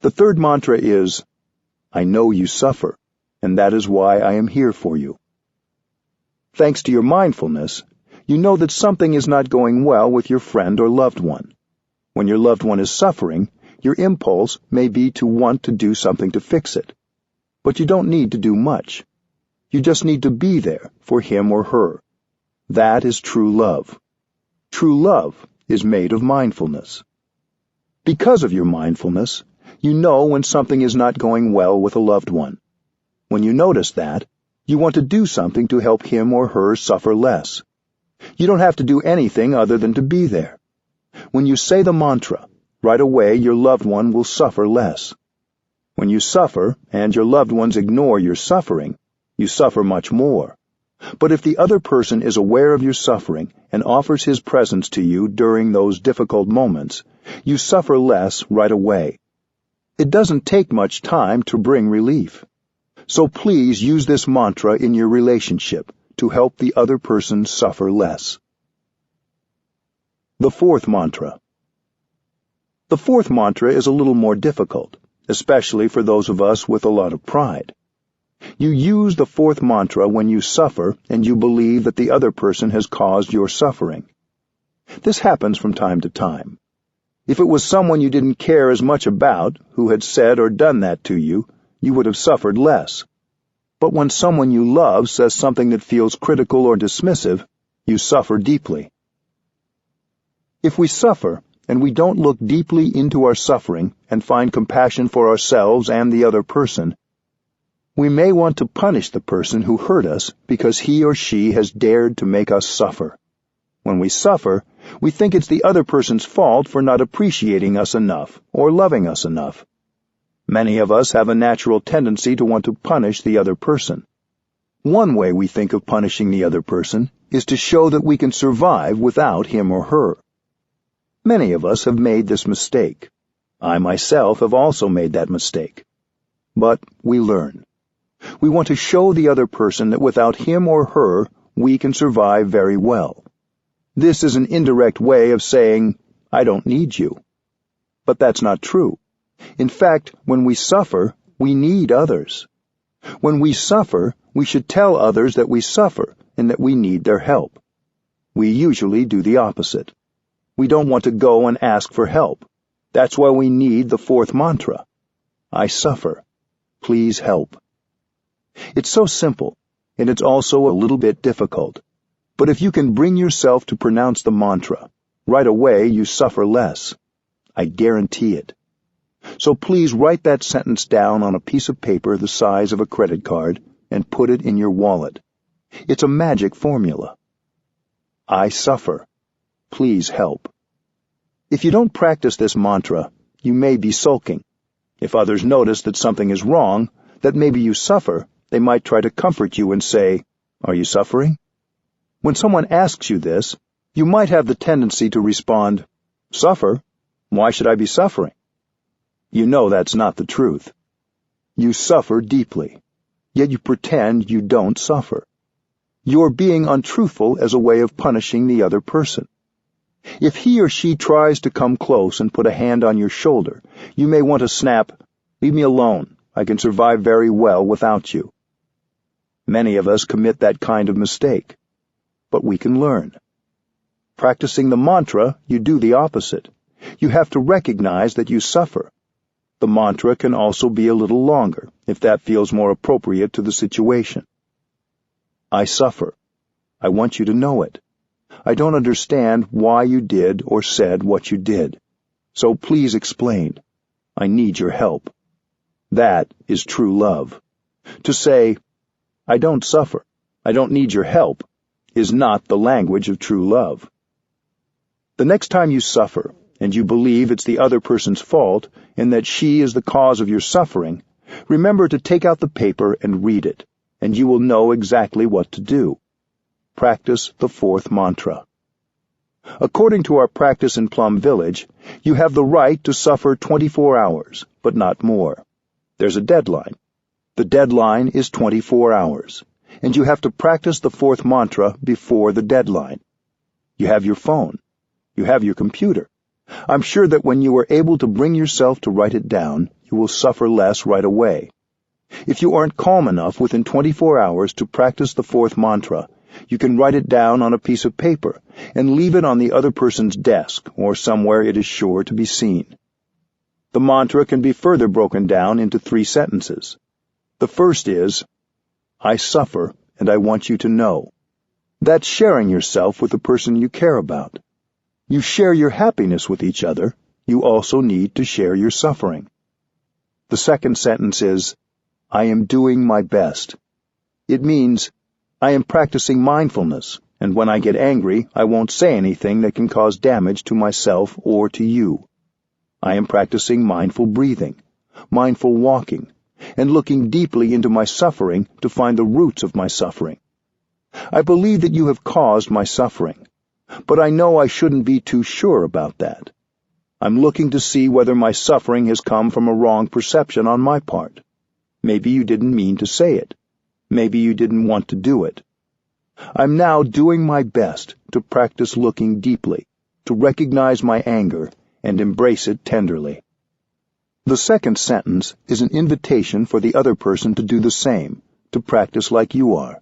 The third mantra is, I know you suffer, and that is why I am here for you. Thanks to your mindfulness, you know that something is not going well with your friend or loved one. When your loved one is suffering, your impulse may be to want to do something to fix it. But you don't need to do much. You just need to be there for him or her. That is true love. True love is made of mindfulness. Because of your mindfulness, you know when something is not going well with a loved one. When you notice that, you want to do something to help him or her suffer less. You don't have to do anything other than to be there. When you say the mantra, right away your loved one will suffer less. When you suffer and your loved ones ignore your suffering, you suffer much more. But if the other person is aware of your suffering and offers his presence to you during those difficult moments, you suffer less right away. It doesn't take much time to bring relief. So please use this mantra in your relationship to help the other person suffer less. The fourth mantra. The fourth mantra is a little more difficult, especially for those of us with a lot of pride. You use the fourth mantra when you suffer and you believe that the other person has caused your suffering. This happens from time to time. If it was someone you didn't care as much about who had said or done that to you, you would have suffered less. But when someone you love says something that feels critical or dismissive, you suffer deeply. If we suffer and we don't look deeply into our suffering and find compassion for ourselves and the other person, we may want to punish the person who hurt us because he or she has dared to make us suffer. When we suffer, we think it's the other person's fault for not appreciating us enough or loving us enough. Many of us have a natural tendency to want to punish the other person. One way we think of punishing the other person is to show that we can survive without him or her. Many of us have made this mistake. I myself have also made that mistake. But we learn. We want to show the other person that without him or her, we can survive very well. This is an indirect way of saying, I don't need you. But that's not true. In fact, when we suffer, we need others. When we suffer, we should tell others that we suffer and that we need their help. We usually do the opposite. We don't want to go and ask for help. That's why we need the fourth mantra. I suffer. Please help. It's so simple, and it's also a little bit difficult. But if you can bring yourself to pronounce the mantra, right away you suffer less. I guarantee it. So please write that sentence down on a piece of paper the size of a credit card and put it in your wallet. It's a magic formula. I suffer. Please help. If you don't practice this mantra, you may be sulking. If others notice that something is wrong, that maybe you suffer, they might try to comfort you and say, Are you suffering? When someone asks you this, you might have the tendency to respond, Suffer? Why should I be suffering? You know that's not the truth. You suffer deeply, yet you pretend you don't suffer. You're being untruthful as a way of punishing the other person. If he or she tries to come close and put a hand on your shoulder, you may want to snap, Leave me alone. I can survive very well without you. Many of us commit that kind of mistake, but we can learn. Practicing the mantra, you do the opposite. You have to recognize that you suffer. The mantra can also be a little longer, if that feels more appropriate to the situation. I suffer. I want you to know it. I don't understand why you did or said what you did. So please explain. I need your help. That is true love. To say, I don't suffer, I don't need your help, is not the language of true love. The next time you suffer, and you believe it's the other person's fault and that she is the cause of your suffering, remember to take out the paper and read it, and you will know exactly what to do. Practice the fourth mantra. According to our practice in Plum Village, you have the right to suffer 24 hours, but not more. There's a deadline. The deadline is 24 hours, and you have to practice the fourth mantra before the deadline. You have your phone. You have your computer. I'm sure that when you are able to bring yourself to write it down, you will suffer less right away. If you aren't calm enough within 24 hours to practice the fourth mantra, you can write it down on a piece of paper and leave it on the other person's desk or somewhere it is sure to be seen. The mantra can be further broken down into 3 sentences. The first is, I suffer and I want you to know. That's sharing yourself with the person you care about. You share your happiness with each other. You also need to share your suffering. The second sentence is, I am doing my best. It means, I am practicing mindfulness, and when I get angry, I won't say anything that can cause damage to myself or to you. I am practicing mindful breathing, mindful walking, and looking deeply into my suffering to find the roots of my suffering. I believe that you have caused my suffering, but I know I shouldn't be too sure about that. I'm looking to see whether my suffering has come from a wrong perception on my part. Maybe you didn't mean to say it. Maybe you didn't want to do it. I'm now doing my best to practice looking deeply, to recognize my anger and embrace it tenderly. The second sentence is an invitation for the other person to do the same, to practice like you are.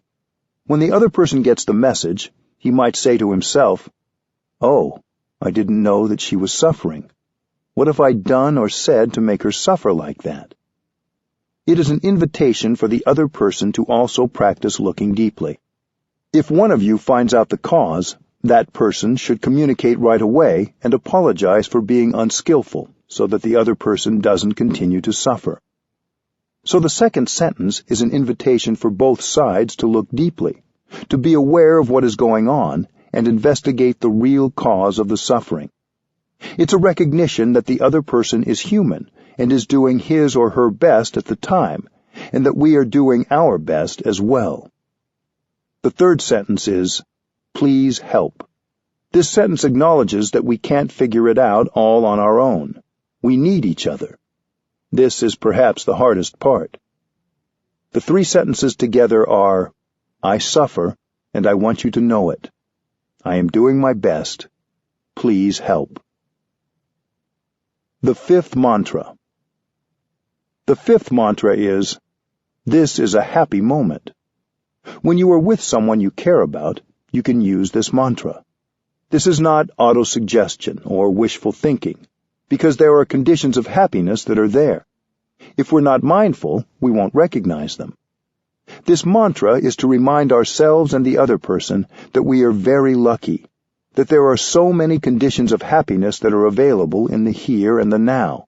When the other person gets the message, he might say to himself, Oh, I didn't know that she was suffering. What have I done or said to make her suffer like that? It is an invitation for the other person to also practice looking deeply. If one of you finds out the cause, that person should communicate right away and apologize for being unskillful so that the other person doesn't continue to suffer. So the second sentence is an invitation for both sides to look deeply, to be aware of what is going on and investigate the real cause of the suffering. It's a recognition that the other person is human and is doing his or her best at the time, and that we are doing our best as well. The third sentence is, "Please help." This sentence acknowledges that we can't figure it out all on our own. We need each other. This is perhaps the hardest part. The three sentences together are, "I suffer, and I want you to know it. I am doing my best. Please help." The fifth mantra. The fifth mantra is, "This is a happy moment." When you are with someone you care about, you can use this mantra. This is not autosuggestion or wishful thinking, because there are conditions of happiness that are there. If we're not mindful, we won't recognize them. This mantra is to remind ourselves and the other person that we are very lucky, that there are so many conditions of happiness that are available in the here and the now.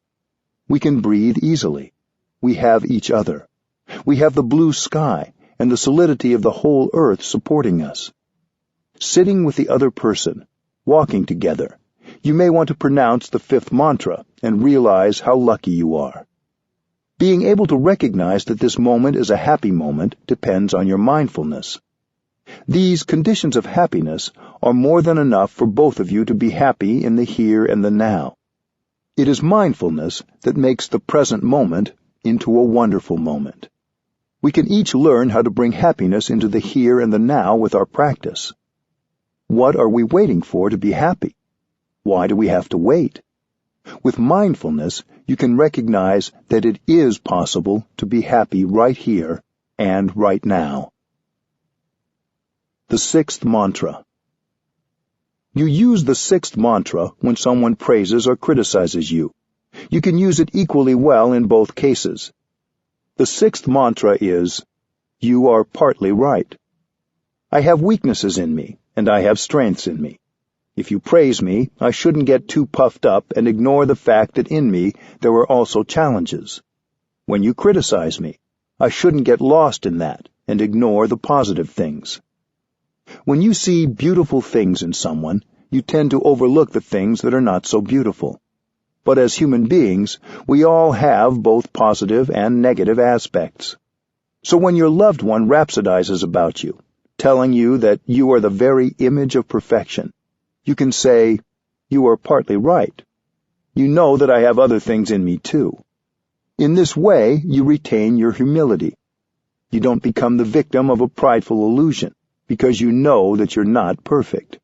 We can breathe easily. We have each other. We have the blue sky and the solidity of the whole earth supporting us. Sitting with the other person, walking together, you may want to pronounce the fifth mantra and realize how lucky you are. Being able to recognize that this moment is a happy moment depends on your mindfulness. These conditions of happiness are more than enough for both of you to be happy in the here and the now. It is mindfulness that makes the present moment into a wonderful moment. We can each learn how to bring happiness into the here and the now with our practice. What are we waiting for to be happy? Why do we have to wait? With mindfulness, you can recognize that it is possible to be happy right here and right now. The sixth mantra. You use the sixth mantra when someone praises or criticizes you. You can use it equally well in both cases. The sixth mantra is, "You are partly right. I have weaknesses in me, and I have strengths in me. If you praise me, I shouldn't get too puffed up and ignore the fact that in me there are also challenges. When you criticize me, I shouldn't get lost in that and ignore the positive things. When you see beautiful things in someone, you tend to overlook the things that are not so beautiful. But as human beings, we all have both positive and negative aspects. So when your loved one rhapsodizes about you, telling you that you are the very image of perfection, you can say, "You are partly right. You know that I have other things in me too." In this way, you retain your humility. You don't become the victim of a prideful illusion, because you know that you're not perfect.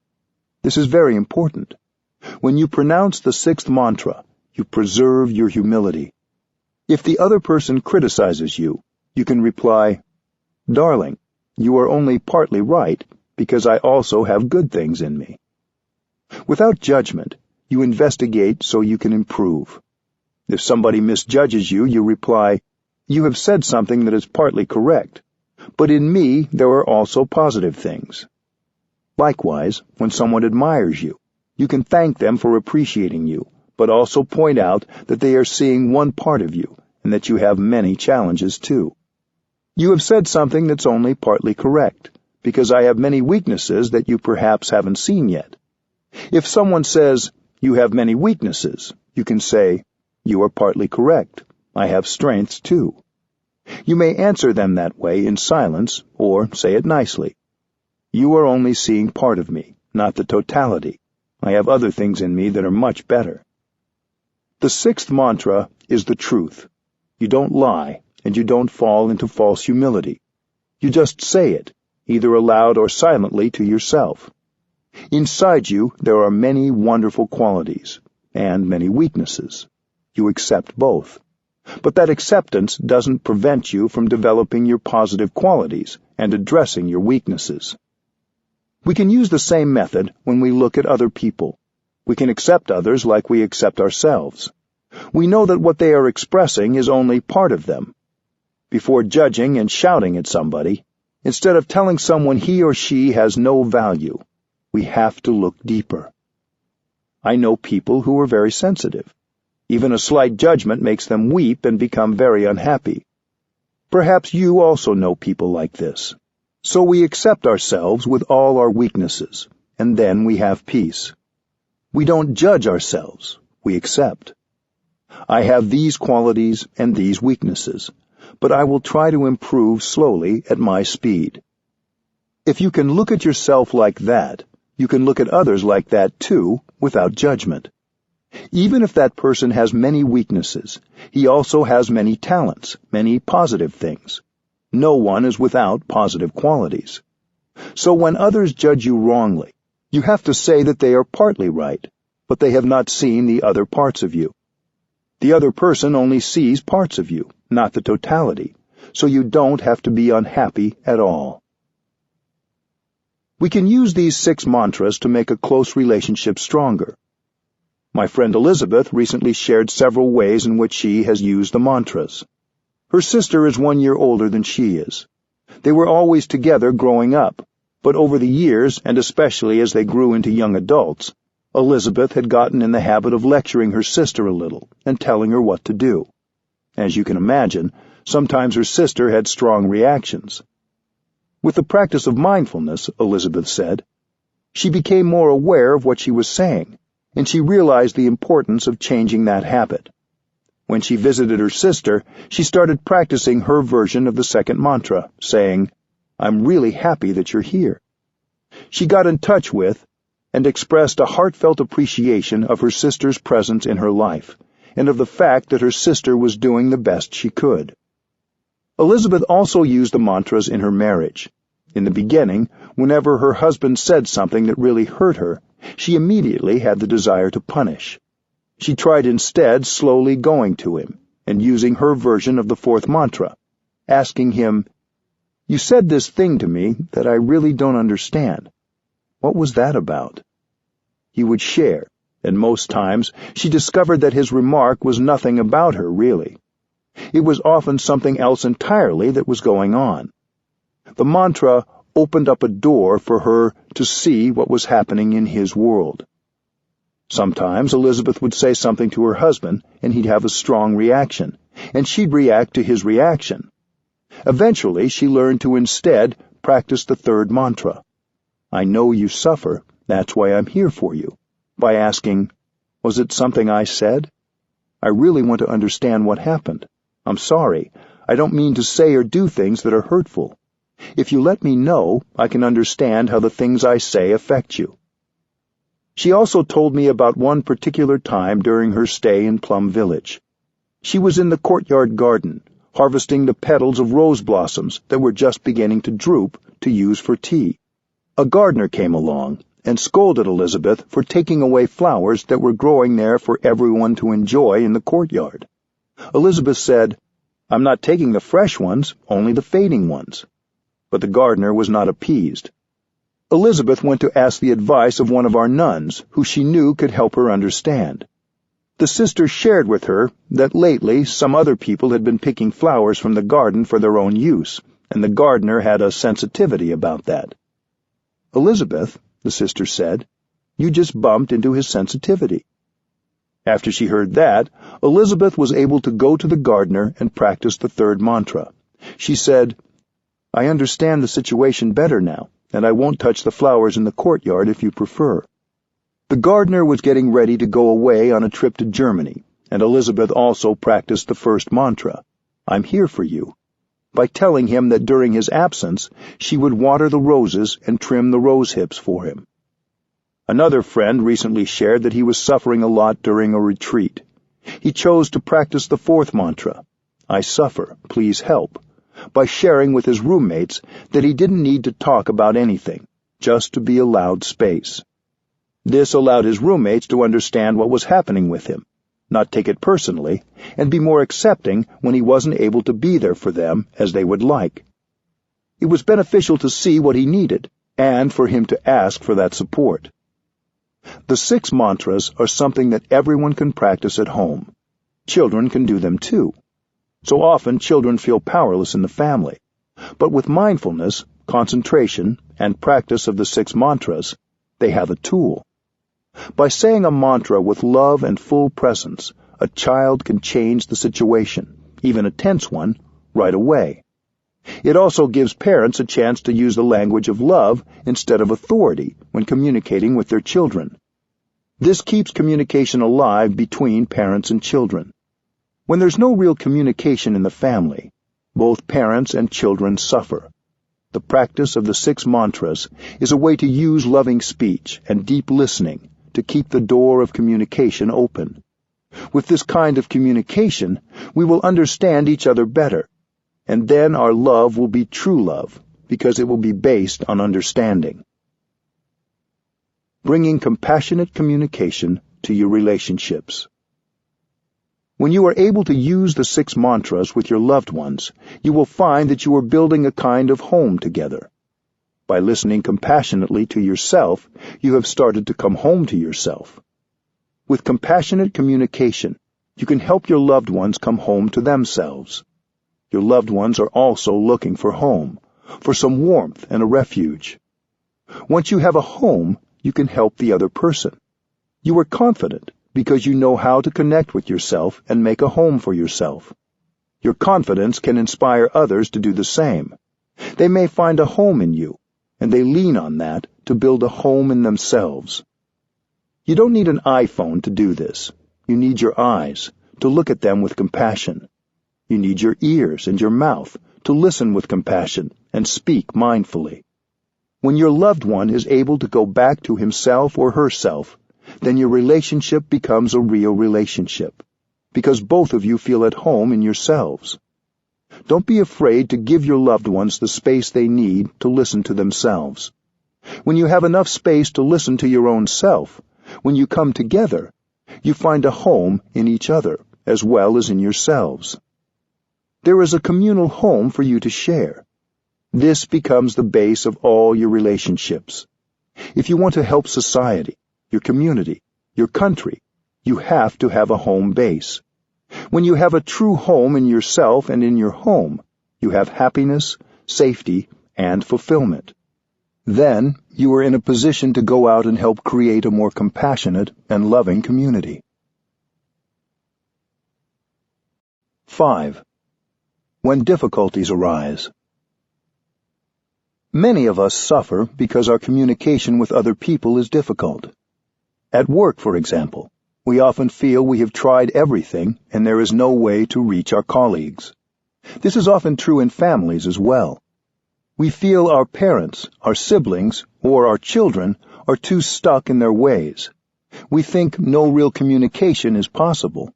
This is very important. When you pronounce the sixth mantra, you preserve your humility. If the other person criticizes you, you can reply, "Darling, you are only partly right, because I also have good things in me." Without judgment, you investigate so you can improve. If somebody misjudges you, you reply, "You have said something that is partly correct, but in me there are also positive things." Likewise, when someone admires you, you can thank them for appreciating you, but also point out that they are seeing one part of you and that you have many challenges too. You have said something that's only partly correct, because I have many weaknesses that you perhaps haven't seen yet. If someone says, "You have many weaknesses," you can say, "You are partly correct. I have strengths too." You may answer them that way in silence, or say it nicely. "You are only seeing part of me, not the totality. I have other things in me that are much better." The sixth mantra is the truth. You don't lie, and you don't fall into false humility. You just say it, either aloud or silently to yourself. Inside you, there are many wonderful qualities, and many weaknesses. You accept both. But that acceptance doesn't prevent you from developing your positive qualities and addressing your weaknesses. We can use the same method when we look at other people. We can accept others like we accept ourselves. We know that what they are expressing is only part of them. Before judging and shouting at somebody, instead of telling someone he or she has no value, we have to look deeper. I know people who are very sensitive. Even a slight judgment makes them weep and become very unhappy. Perhaps you also know people like this. So we accept ourselves with all our weaknesses, and then we have peace. We don't judge ourselves, we accept. I have these qualities and these weaknesses, but I will try to improve slowly at my speed. If you can look at yourself like that, you can look at others like that too, without judgment. Even if that person has many weaknesses, he also has many talents, many positive things. No one is without positive qualities. So when others judge you wrongly, you have to say that they are partly right, but they have not seen the other parts of you. The other person only sees parts of you, not the totality, so you don't have to be unhappy at all. We can use these 6 mantras to make a close relationship stronger. My friend Elizabeth recently shared several ways in which she has used the mantras. Her sister is 1 year older than she is. They were always together growing up, but over the years, and especially as they grew into young adults, Elizabeth had gotten in the habit of lecturing her sister a little and telling her what to do. As you can imagine, sometimes her sister had strong reactions. With the practice of mindfulness, Elizabeth said, she became more aware of what she was saying, and she realized the importance of changing that habit. When she visited her sister, she started practicing her version of the second mantra, saying, "I'm really happy that you're here." She got in touch with and expressed a heartfelt appreciation of her sister's presence in her life, and of the fact that her sister was doing the best she could. Elizabeth also used the mantras in her marriage. In the beginning, whenever her husband said something that really hurt her, she immediately had the desire to punish. She tried instead slowly going to him and using her version of the 4th mantra, asking him, "You said this thing to me that I really don't understand. What was that about?" He would share, and most times she discovered that his remark was nothing about her, really. It was often something else entirely that was going on. The mantra opened up a door for her to see what was happening in his world. Sometimes Elizabeth would say something to her husband, and he'd have a strong reaction, and she'd react to his reaction. Eventually, she learned to instead practice the 3rd mantra. "I know you suffer, that's why I'm here for you," by asking, "Was it something I said? I really want to understand what happened. I'm sorry. I don't mean to say or do things that are hurtful. If you let me know, I can understand how the things I say affect you." She also told me about one particular time during her stay in Plum Village. She was in the courtyard garden, harvesting the petals of rose blossoms that were just beginning to droop to use for tea. A gardener came along and scolded Elizabeth for taking away flowers that were growing there for everyone to enjoy in the courtyard. Elizabeth said, "I'm not taking the fresh ones, only the fading ones." But the gardener was not appeased. Elizabeth went to ask the advice of one of our nuns, who she knew could help her understand. The sister shared with her that lately some other people had been picking flowers from the garden for their own use, and the gardener had a sensitivity about that. "Elizabeth," the sister said, "you just bumped into his sensitivity." After she heard that, Elizabeth was able to go to the gardener and practice the 3rd mantra. She said, "I understand the situation better now, and I won't touch the flowers in the courtyard if you prefer." The gardener was getting ready to go away on a trip to Germany, and Elizabeth also practiced the 1st mantra, "I'm here for you," by telling him that during his absence she would water the roses and trim the rose hips for him. Another friend recently shared that he was suffering a lot during a retreat. He chose to practice the 4th mantra, "I suffer, please help," by sharing with his roommates that he didn't need to talk about anything, just to be allowed space. This allowed his roommates to understand what was happening with him, not take it personally, and be more accepting when he wasn't able to be there for them as they would like. It was beneficial to see what he needed, and for him to ask for that support. The 6 mantras are something that everyone can practice at home. Children can do them too. So often children feel powerless in the family. But with mindfulness, concentration, and practice of the 6 mantras, they have a tool. By saying a mantra with love and full presence, a child can change the situation, even a tense one, right away. It also gives parents a chance to use the language of love instead of authority when communicating with their children. This keeps communication alive between parents and children. When there's no real communication in the family, both parents and children suffer. The practice of the 6 mantras is a way to use loving speech and deep listening to keep the door of communication open. With this kind of communication, we will understand each other better, and then our love will be true love, because it will be based on understanding. Bringing compassionate communication to your relationships. When you are able to use the 6 mantras with your loved ones, you will find that you are building a kind of home together. By listening compassionately to yourself, you have started to come home to yourself. With compassionate communication, you can help your loved ones come home to themselves. Your loved ones are also looking for home, for some warmth and a refuge. Once you have a home, you can help the other person. You are confident because you know how to connect with yourself and make a home for yourself. Your confidence can inspire others to do the same. They may find a home in you, and they lean on that to build a home in themselves. You don't need an iPhone to do this. You need your eyes, to look at them with compassion. You need your ears and your mouth to listen with compassion and speak mindfully. When your loved one is able to go back to himself or herself, then your relationship becomes a real relationship, because both of you feel at home in yourselves. Don't be afraid to give your loved ones the space they need to listen to themselves. When you have enough space to listen to your own self, when you come together, you find a home in each other as well as in yourselves. There is a communal home for you to share. This becomes the base of all your relationships. If you want to help society, your community, your country, you have to have a home base. When you have a true home in yourself and in your home, you have happiness, safety, and fulfillment. Then you are in a position to go out and help create a more compassionate and loving community. 5. When difficulties arise. Many of us suffer because our communication with other people is difficult. At work, for example, we often feel we have tried everything and there is no way to reach our colleagues. This is often true in families as well. We feel our parents, our siblings, or our children are too stuck in their ways. We think no real communication is possible.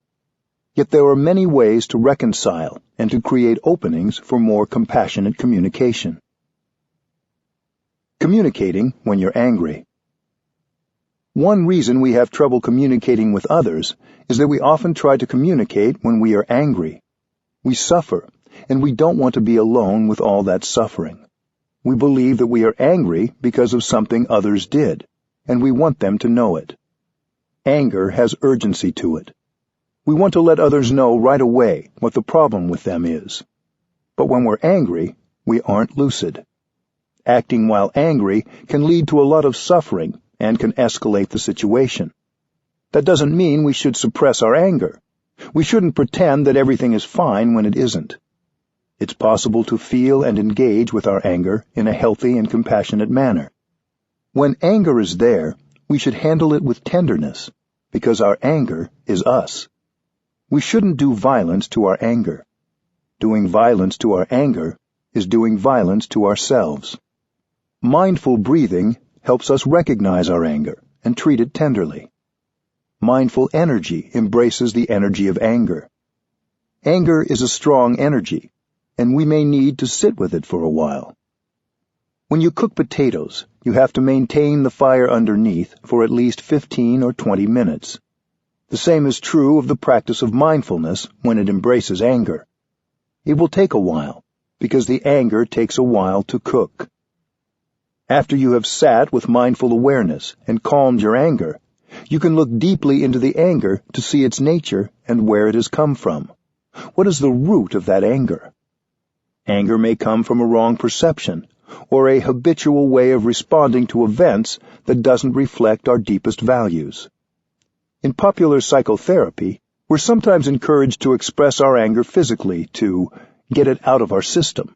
Yet there are many ways to reconcile and to create openings for more compassionate communication. Communicating when you're angry. One reason we have trouble communicating with others is that we often try to communicate when we are angry. We suffer, and we don't want to be alone with all that suffering. We believe that we are angry because of something others did, and we want them to know it. Anger has urgency to it. We want to let others know right away what the problem with them is. But when we're angry, we aren't lucid. Acting while angry can lead to a lot of suffering and can escalate the situation. That doesn't mean we should suppress our anger. We shouldn't pretend that everything is fine when it isn't. It's possible to feel and engage with our anger in a healthy and compassionate manner. When anger is there, we should handle it with tenderness, because our anger is us. We shouldn't do violence to our anger. Doing violence to our anger is doing violence to ourselves. Mindful breathing helps us recognize our anger and treat it tenderly. Mindful energy embraces the energy of anger. Anger is a strong energy, and we may need to sit with it for a while. When you cook potatoes, you have to maintain the fire underneath for at least 15 or 20 minutes. The same is true of the practice of mindfulness when it embraces anger. It will take a while, because the anger takes a while to cook. After you have sat with mindful awareness and calmed your anger, you can look deeply into the anger to see its nature and where it has come from. What is the root of that anger? Anger may come from a wrong perception, or a habitual way of responding to events that doesn't reflect our deepest values. In popular psychotherapy, we're sometimes encouraged to express our anger physically, to get it out of our system.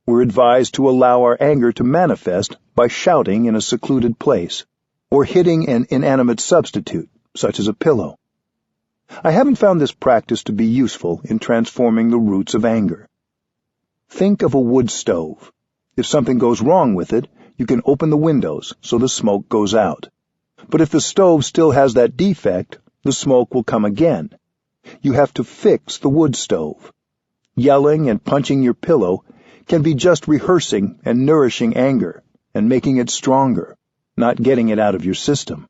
We're advised to allow our anger to manifest by shouting in a secluded place, or hitting an inanimate substitute, such as a pillow. I haven't found this practice to be useful in transforming the roots of anger. Think of a wood stove. If something goes wrong with it, you can open the windows so the smoke goes out. But if the stove still has that defect, the smoke will come again. You have to fix the wood stove. Yelling and punching your pillow can be just rehearsing and nourishing anger and making it stronger, not getting it out of your system.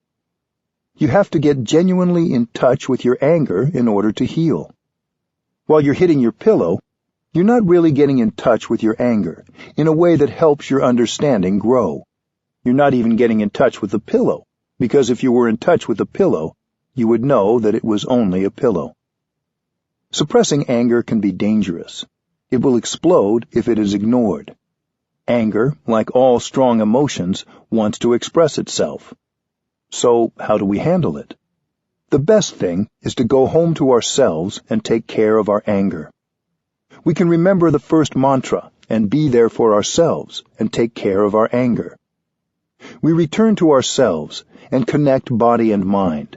You have to get genuinely in touch with your anger in order to heal. While you're hitting your pillow, you're not really getting in touch with your anger in a way that helps your understanding grow. You're not even getting in touch with the pillow, because if you were in touch with the pillow, you would know that it was only a pillow. Suppressing anger can be dangerous. It will explode if it is ignored. Anger, like all strong emotions, wants to express itself. So, how do we handle it? The best thing is to go home to ourselves and take care of our anger. We can remember the first mantra and be there for ourselves and take care of our anger. We return to ourselves and connect body and mind.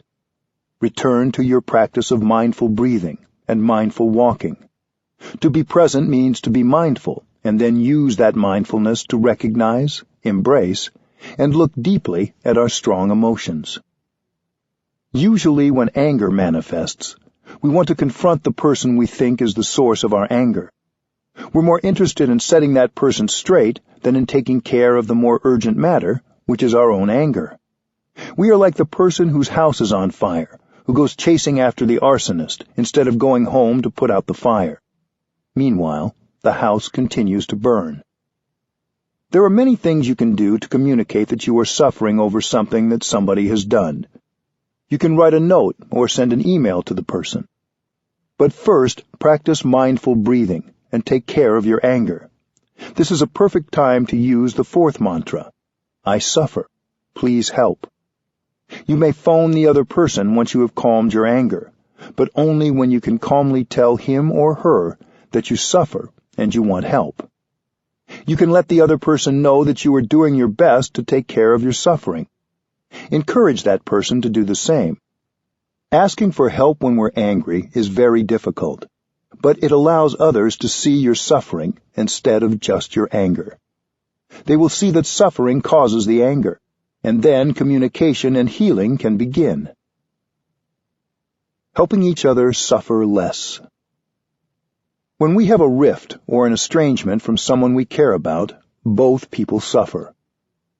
Return to your practice of mindful breathing and mindful walking. To be present means to be mindful, and then use that mindfulness to recognize, embrace, and look deeply at our strong emotions. Usually when anger manifests, we want to confront the person we think is the source of our anger. We're more interested in setting that person straight than in taking care of the more urgent matter, which is our own anger. We are like the person whose house is on fire, who goes chasing after the arsonist instead of going home to put out the fire. Meanwhile, the house continues to burn. There are many things you can do to communicate that you are suffering over something that somebody has done. You can write a note or send an email to the person. But first, practice mindful breathing and take care of your anger. This is a perfect time to use the fourth mantra, I suffer. Please help. You may phone the other person once you have calmed your anger, but only when you can calmly tell him or her that you suffer and you want help. You can let the other person know that you are doing your best to take care of your suffering. Encourage that person to do the same. Asking for help when we're angry is very difficult, but it allows others to see your suffering instead of just your anger. They will see that suffering causes the anger, and then communication and healing can begin. Helping each other suffer less. When we have a rift or an estrangement from someone we care about, both people suffer.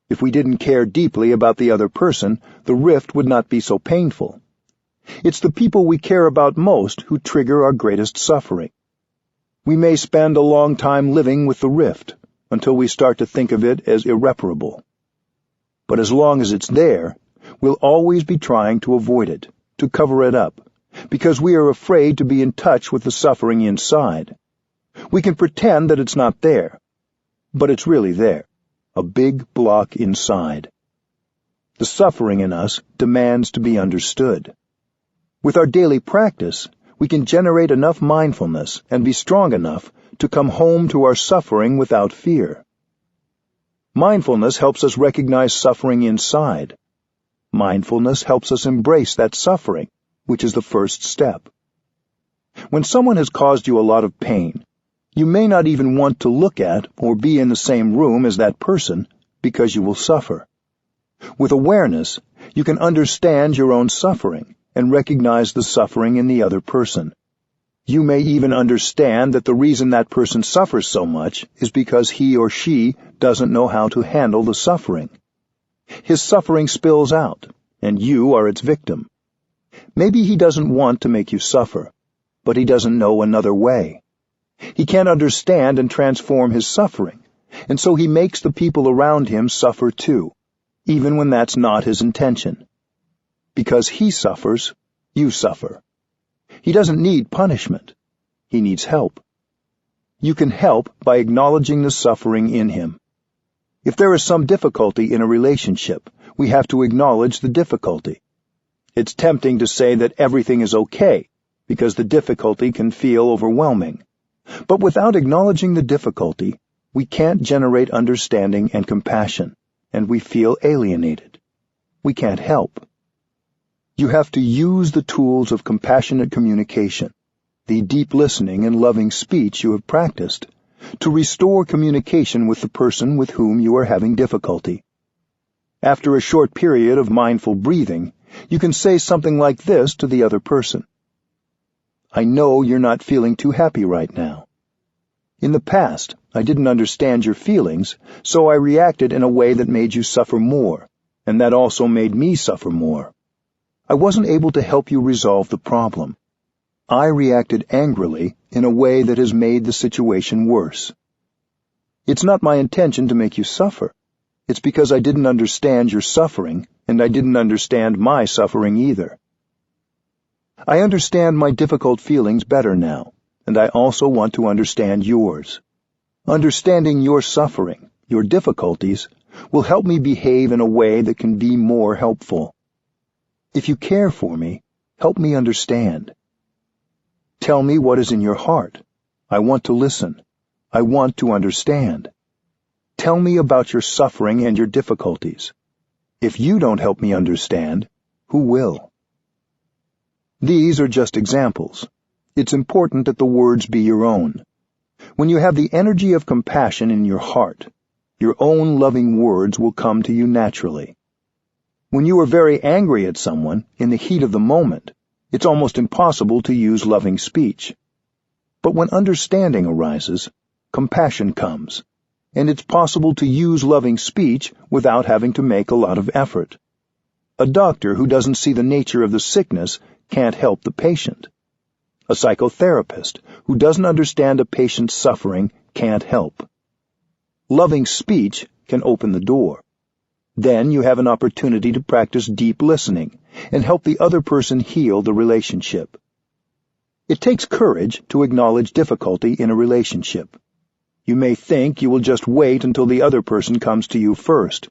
If we didn't care deeply about the other person, the rift would not be so painful. It's the people we care about most who trigger our greatest suffering. We may spend a long time living with the rift, until we start to think of it as irreparable. But as long as it's there, we'll always be trying to avoid it, to cover it up, because we are afraid to be in touch with the suffering inside. We can pretend that it's not there, but it's really there, a big block inside. The suffering in us demands to be understood. With our daily practice, we can generate enough mindfulness and be strong enough to come home to our suffering without fear. Mindfulness helps us recognize suffering inside. Mindfulness helps us embrace that suffering, which is the first step. When someone has caused you a lot of pain, you may not even want to look at or be in the same room as that person because you will suffer. With awareness, you can understand your own suffering and recognize the suffering in the other person. You may even understand that the reason that person suffers so much is because he or she doesn't know how to handle the suffering. His suffering spills out, and you are its victim. Maybe he doesn't want to make you suffer, but he doesn't know another way. He can't understand and transform his suffering, and so he makes the people around him suffer too, even when that's not his intention. Because he suffers, you suffer. He doesn't need punishment. He needs help. You can help by acknowledging the suffering in him. If there is some difficulty in a relationship, we have to acknowledge the difficulty. It's tempting to say that everything is okay, because the difficulty can feel overwhelming. But without acknowledging the difficulty, we can't generate understanding and compassion, and we feel alienated. we can't help. You have to use the tools of compassionate communication, the deep listening and loving speech you have practiced, to restore communication with the person with whom you are having difficulty. After a short period of mindful breathing, you can say something like this to the other person. I know you're not feeling too happy right now. In the past, I didn't understand your feelings, so I reacted in a way that made you suffer more, and that also made me suffer more. I wasn't able to help you resolve the problem. I reacted angrily in a way that has made the situation worse. It's not my intention to make you suffer. It's because I didn't understand your suffering, and I didn't understand my suffering either. I understand my difficult feelings better now, and I also want to understand yours. Understanding your suffering, your difficulties, will help me behave in a way that can be more helpful. If you care for me, help me understand. Tell me what is in your heart. I want to listen. I want to understand. Tell me about your suffering and your difficulties. If you don't help me understand, who will? These are just examples. It's important that the words be your own. When you have the energy of compassion in your heart, your own loving words will come to you naturally. When you are very angry at someone, in the heat of the moment, it's almost impossible to use loving speech. But when understanding arises, compassion comes, and it's possible to use loving speech without having to make a lot of effort. A doctor who doesn't see the nature of the sickness can't help the patient. A psychotherapist who doesn't understand a patient's suffering can't help. Loving speech can open the door. Then you have an opportunity to practice deep listening and help the other person heal the relationship. It takes courage to acknowledge difficulty in a relationship. You may think you will just wait until the other person comes to you first,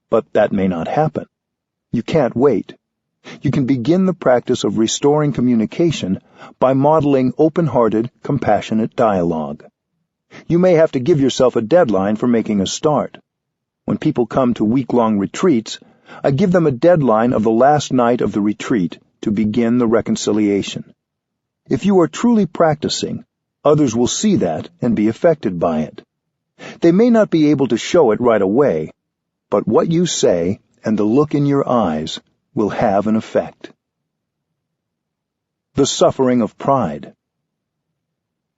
but that may not happen. You can't wait. You can begin the practice of restoring communication by modeling open-hearted, compassionate dialogue. You may have to give yourself a deadline for making a start. When people come to week-long retreats, I give them a deadline of the last night of the retreat to begin the reconciliation. If you are truly practicing, others will see that and be affected by it. They may not be able to show it right away, but what you say and the look in your eyes will have an effect. The suffering of pride.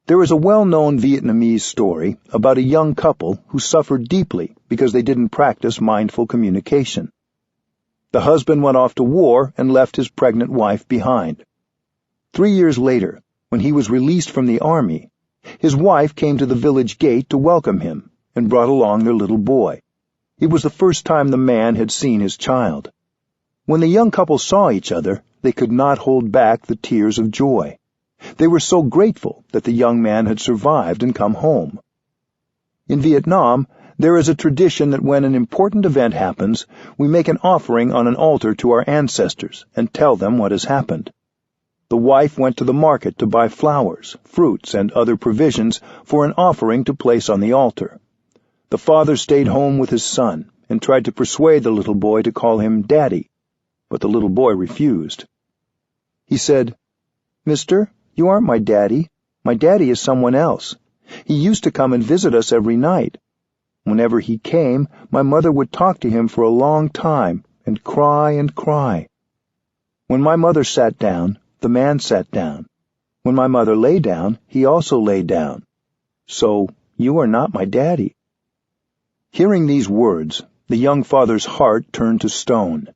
There is a well-known Vietnamese story about a young couple who suffered deeply because they didn't practice mindful communication. The husband went off to war and left his pregnant wife behind. 3 years later, when he was released from the army, his wife came to the village gate to welcome him and brought along their little boy. It was the first time the man had seen his child. When the young couple saw each other, they could not hold back the tears of joy. They were so grateful that the young man had survived and come home. In Vietnam, there is a tradition that when an important event happens, we make an offering on an altar to our ancestors and tell them what has happened. The wife went to the market to buy flowers, fruits, and other provisions for an offering to place on the altar. The father stayed home with his son and tried to persuade the little boy to call him Daddy, but the little boy refused. He said, "Mister, you aren't my daddy. My daddy is someone else. He used to come and visit us every night. Whenever he came, my mother would talk to him for a long time and cry and cry. When my mother sat down, the man sat down. When my mother lay down, he also lay down. So you are not my daddy." Hearing these words, the young father's heart turned to stone.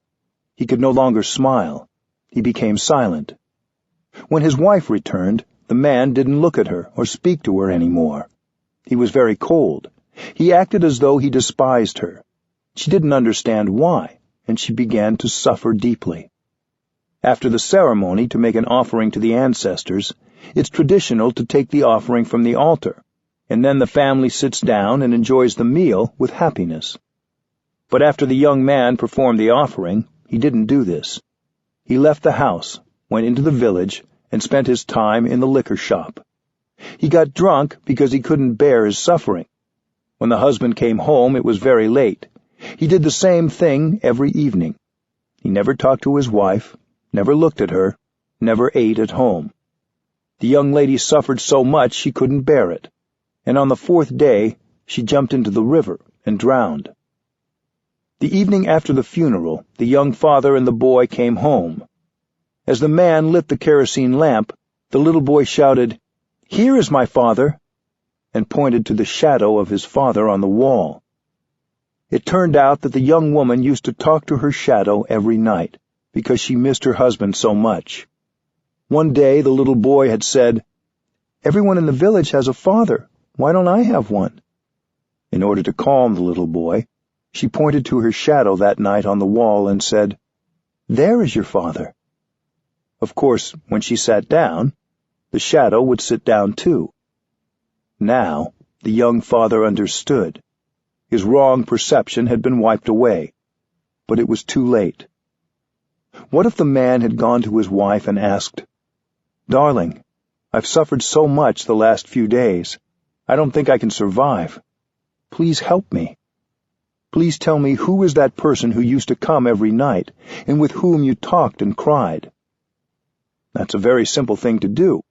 He could no longer smile. He became silent. When his wife returned, the man didn't look at her or speak to her anymore. He was very cold. He acted as though he despised her. She didn't understand why, and she began to suffer deeply. After the ceremony to make an offering to the ancestors, it's traditional to take the offering from the altar, and then the family sits down and enjoys the meal with happiness. But after the young man performed the offering, he didn't do this. He left the house, went into the village, and spent his time in the liquor shop. He got drunk because he couldn't bear his suffering. When the husband came home, it was very late. He did the same thing every evening. He never talked to his wife, never looked at her, never ate at home. The young lady suffered so much she couldn't bear it, and on the 4th day she jumped into the river and drowned. The evening after the funeral, the young father and the boy came home. As the man lit the kerosene lamp, the little boy shouted, "Here is my father," and pointed to the shadow of his father on the wall. It turned out that the young woman used to talk to her shadow every night, because she missed her husband so much. One day the little boy had said, "Everyone in the village has a father. Why don't I have one?" In order to calm the little boy, she pointed to her shadow that night on the wall and said, "There is your father." Of course, when she sat down, the shadow would sit down too. Now, the young father understood. His wrong perception had been wiped away, but it was too late. What if the man had gone to his wife and asked, "Darling, I've suffered so much the last few days. I don't think I can survive. Please help me. Please tell me who is that person who used to come every night and with whom you talked and cried." That's a very simple thing to do.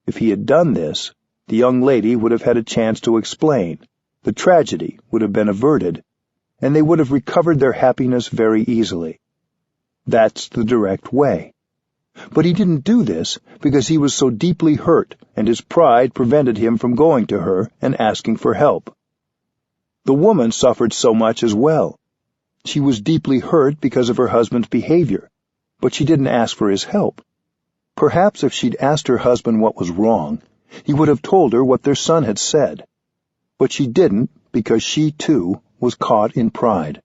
If he had done this, the young lady would have had a chance to explain, the tragedy would have been averted, and they would have recovered their happiness very easily. That's the direct way. But he didn't do this because he was so deeply hurt, and his pride prevented him from going to her and asking for help. The woman suffered so much as well. She was deeply hurt because of her husband's behavior, but she didn't ask for his help. Perhaps if she'd asked her husband what was wrong, he would have told her what their son had said. But she didn't because she, too, was caught in pride.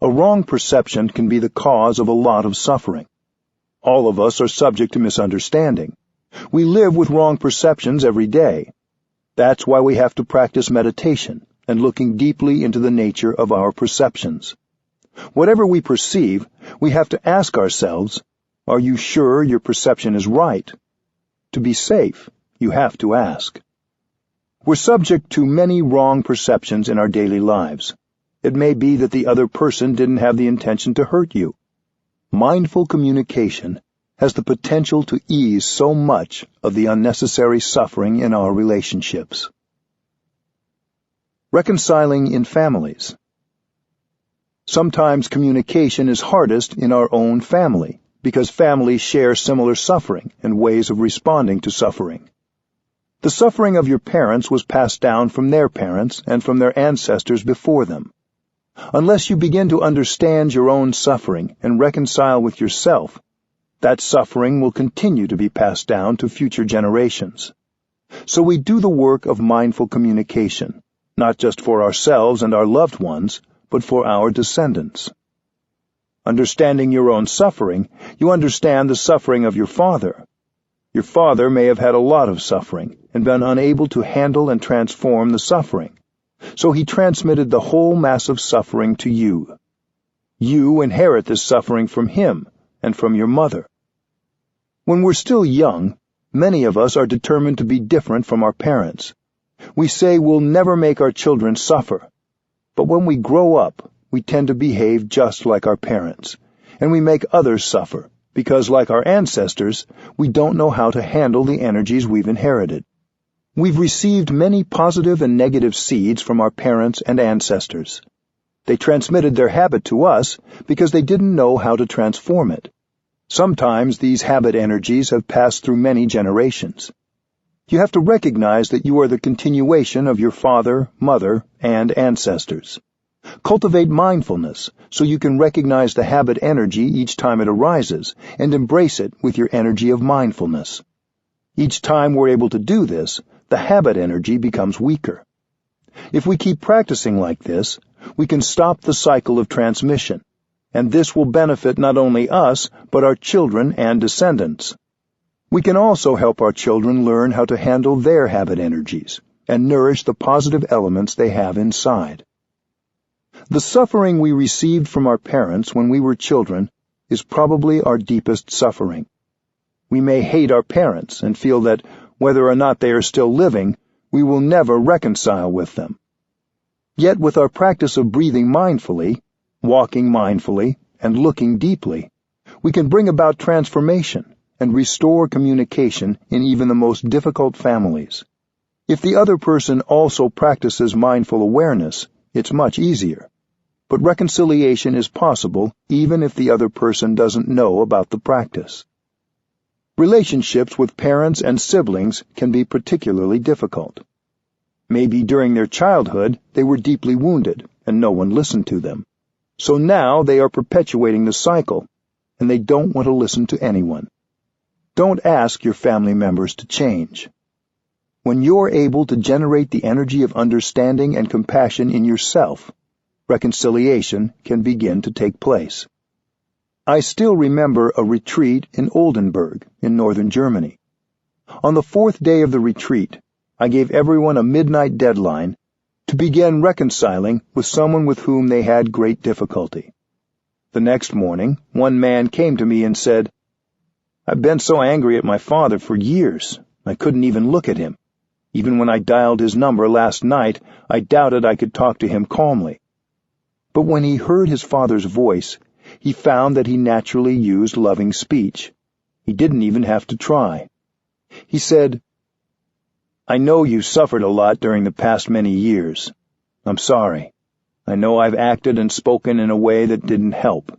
A wrong perception can be the cause of a lot of suffering. All of us are subject to misunderstanding. We live with wrong perceptions every day. That's why we have to practice meditation and looking deeply into the nature of our perceptions. Whatever we perceive, we have to ask ourselves, are you sure your perception is right? To be safe, you have to ask. We're subject to many wrong perceptions in our daily lives. It may be that the other person didn't have the intention to hurt you. Mindful communication has the potential to ease so much of the unnecessary suffering in our relationships. Reconciling in families. Sometimes communication is hardest in our own family, because families share similar suffering and ways of responding to suffering. The suffering of your parents was passed down from their parents and from their ancestors before them. Unless you begin to understand your own suffering and reconcile with yourself, that suffering will continue to be passed down to future generations. So we do the work of mindful communication, not just for ourselves and our loved ones, but for our descendants. Understanding your own suffering, you understand the suffering of your father. Your father may have had a lot of suffering and been unable to handle and transform the suffering, so he transmitted the whole mass of suffering to you. You inherit this suffering from him and from your mother. When we're still young, many of us are determined to be different from our parents. We say we'll never make our children suffer, but when we grow up, we tend to behave just like our parents, and we make others suffer, because like our ancestors, we don't know how to handle the energies we've inherited. We've received many positive and negative seeds from our parents and ancestors. They transmitted their habit to us because they didn't know how to transform it. Sometimes these habit energies have passed through many generations. You have to recognize that you are the continuation of your father, mother, and ancestors. Cultivate mindfulness so you can recognize the habit energy each time it arises and embrace it with your energy of mindfulness. Each time we're able to do this, the habit energy becomes weaker. If we keep practicing like this, we can stop the cycle of transmission, and this will benefit not only us, but our children and descendants. We can also help our children learn how to handle their habit energies and nourish the positive elements they have inside. The suffering we received from our parents when we were children is probably our deepest suffering. We may hate our parents and feel that, whether or not they are still living, we will never reconcile with them. Yet with our practice of breathing mindfully, walking mindfully, and looking deeply, we can bring about transformation and restore communication in even the most difficult families. If the other person also practices mindful awareness, it's much easier. But reconciliation is possible even if the other person doesn't know about the practice. Relationships with parents and siblings can be particularly difficult. Maybe during their childhood they were deeply wounded and no one listened to them. So now they are perpetuating the cycle, and they don't want to listen to anyone. Don't ask your family members to change. When you're able to generate the energy of understanding and compassion in yourself, reconciliation can begin to take place. I still remember a retreat in Oldenburg in northern Germany. On the 4th day of the retreat, I gave everyone a midnight deadline to begin reconciling with someone with whom they had great difficulty. The next morning, one man came to me and said, "I've been so angry at my father for years, I couldn't even look at him. Even when I dialed his number last night, I doubted I could talk to him calmly." But when he heard his father's voice, he found that he naturally used loving speech. He didn't even have to try. He said, "I know you suffered a lot during the past many years. I'm sorry. I know I've acted and spoken in a way that didn't help.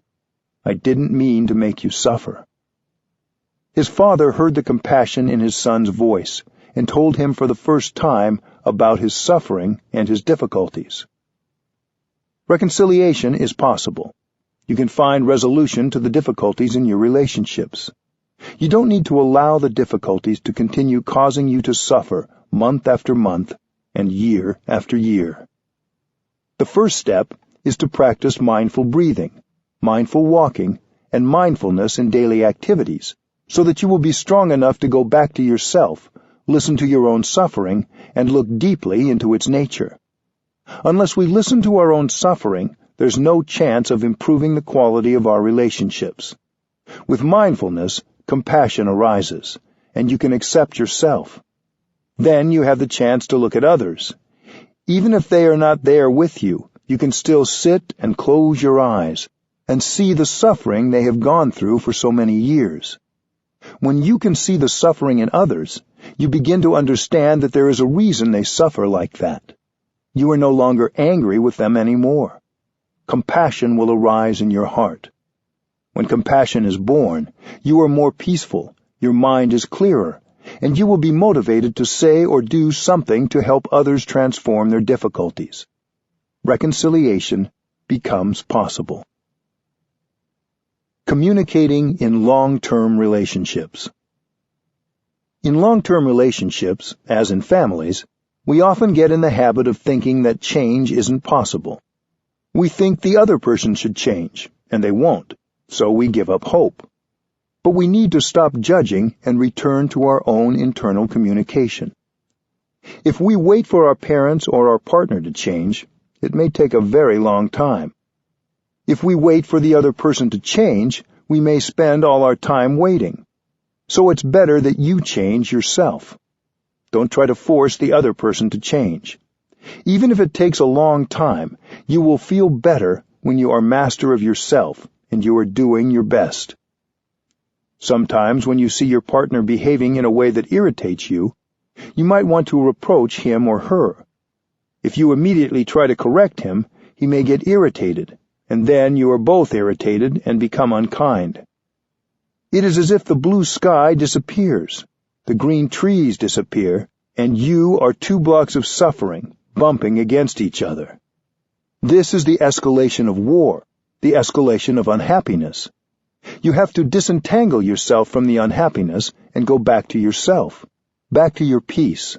I didn't mean to make you suffer." His father heard the compassion in his son's voice and told him for the first time about his suffering and his difficulties. Reconciliation is possible. You can find resolution to the difficulties in your relationships. You don't need to allow the difficulties to continue causing you to suffer month after month and year after year. The first step is to practice mindful breathing, mindful walking, and mindfulness in daily activities, so that you will be strong enough to go back to yourself, listen to your own suffering, and look deeply into its nature. Unless we listen to our own suffering, there's no chance of improving the quality of our relationships. With mindfulness, compassion arises, and you can accept yourself. Then you have the chance to look at others. Even if they are not there with you, you can still sit and close your eyes and see the suffering they have gone through for so many years. When you can see the suffering in others, you begin to understand that there is a reason they suffer like that. You are no longer angry with them anymore. Compassion will arise in your heart. When compassion is born, you are more peaceful, your mind is clearer, and you will be motivated to say or do something to help others transform their difficulties. Reconciliation becomes possible. Communicating in long-term relationships. In long-term relationships, as in families, we often get in the habit of thinking that change isn't possible. We think the other person should change, and they won't, so we give up hope. But we need to stop judging and return to our own internal communication. If we wait for our parents or our partner to change, it may take a very long time. If we wait for the other person to change, we may spend all our time waiting. So it's better that you change yourself. Don't try to force the other person to change. Even if it takes a long time, you will feel better when you are master of yourself and you are doing your best. Sometimes when you see your partner behaving in a way that irritates you, you might want to reproach him or her. If you immediately try to correct him, he may get irritated, and then you are both irritated and become unkind. It is as if the blue sky disappears, the green trees disappear, and you are 2 blocks of suffering, bumping against each other. This is the escalation of war, the escalation of unhappiness. You have to disentangle yourself from the unhappiness and go back to yourself, back to your peace,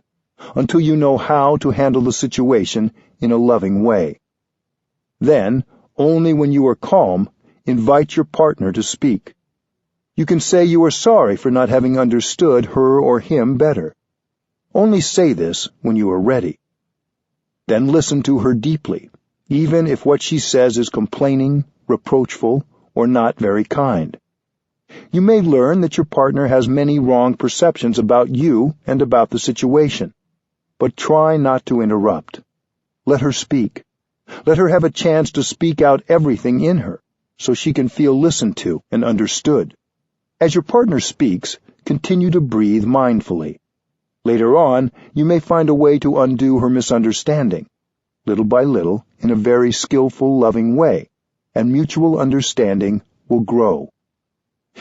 until you know how to handle the situation in a loving way. Then, only when you are calm, invite your partner to speak. You can say you are sorry for not having understood her or him better. Only say this when you are ready. Then listen to her deeply, even if what she says is complaining, reproachful, or not very kind. You may learn that your partner has many wrong perceptions about you and about the situation, but try not to interrupt. Let her speak. Let her have a chance to speak out everything in her, so she can feel listened to and understood. As your partner speaks, continue to breathe mindfully. Later on, you may find a way to undo her misunderstanding, little by little, in a very skillful, loving way, and mutual understanding will grow.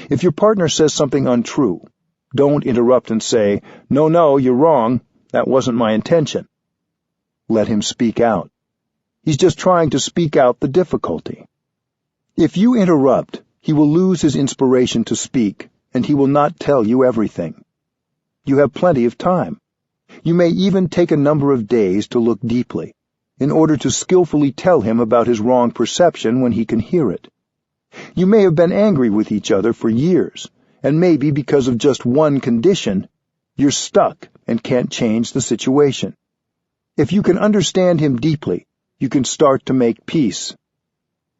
If your partner says something untrue, don't interrupt and say, "No, you're wrong. That wasn't my intention." Let him speak out. He's just trying to speak out the difficulty. If you interrupt, he will lose his inspiration to speak, and he will not tell you everything. You have plenty of time. You may even take a number of days to look deeply, in order to skillfully tell him about his wrong perception when he can hear it. You may have been angry with each other for years, and maybe because of just one condition, you're stuck and can't change the situation. If you can understand him deeply, you can start to make peace.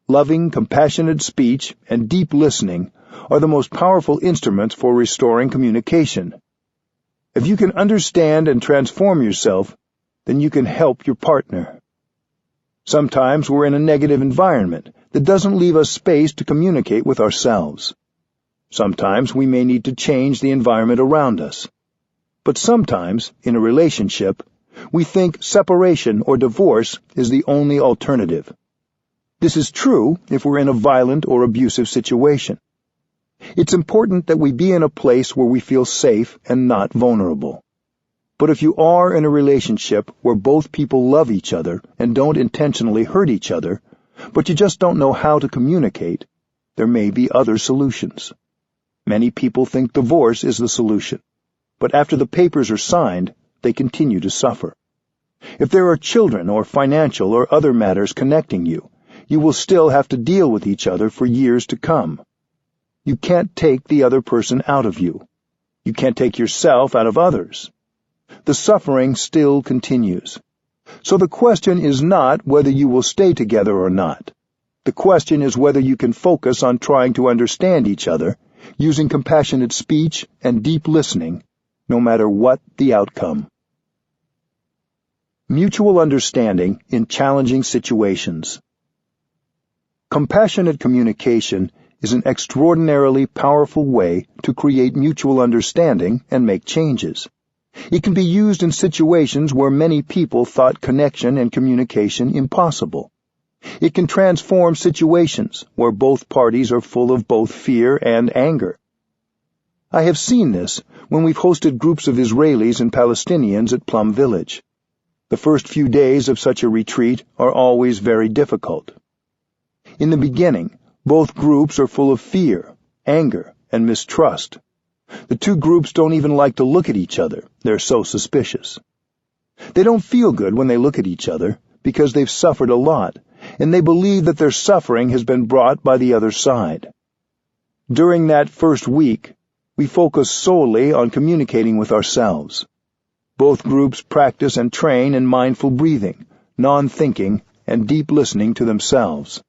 Loving, compassionate speech and deep listening are the most powerful instruments for restoring communication. If you can understand and transform yourself, then you can help your partner. Sometimes we're in a negative environment that doesn't leave us space to communicate with ourselves. Sometimes we may need to change the environment around us. But sometimes, in a relationship, we think separation or divorce is the only alternative. This is true if we're in a violent or abusive situation. It's important that we be in a place where we feel safe and not vulnerable. But if you are in a relationship where both people love each other and don't intentionally hurt each other, but you just don't know how to communicate, there may be other solutions. Many people think divorce is the solution, but after the papers are signed, they continue to suffer. If there are children or financial or other matters connecting you, you will still have to deal with each other for years to come. You can't take the other person out of you. You can't take yourself out of others. The suffering still continues. So the question is not whether you will stay together or not. The question is whether you can focus on trying to understand each other, using compassionate speech and deep listening, no matter what the outcome. Mutual understanding in challenging situations. Compassionate communication is an extraordinarily powerful way to create mutual understanding and make changes. It can be used in situations where many people thought connection and communication impossible. It can transform situations where both parties are full of both fear and anger. I have seen this when we've hosted groups of Israelis and Palestinians at Plum Village. The first few days of such a retreat are always very difficult. In the beginning, both groups are full of fear, anger, and mistrust. The two groups don't even like to look at each other. They're so suspicious. They don't feel good when they look at each other because they've suffered a lot, and they believe that their suffering has been brought by the other side. During that first week, we focus solely on communicating with ourselves. Both groups practice and train in mindful breathing, non-thinking, and deep listening to themselves.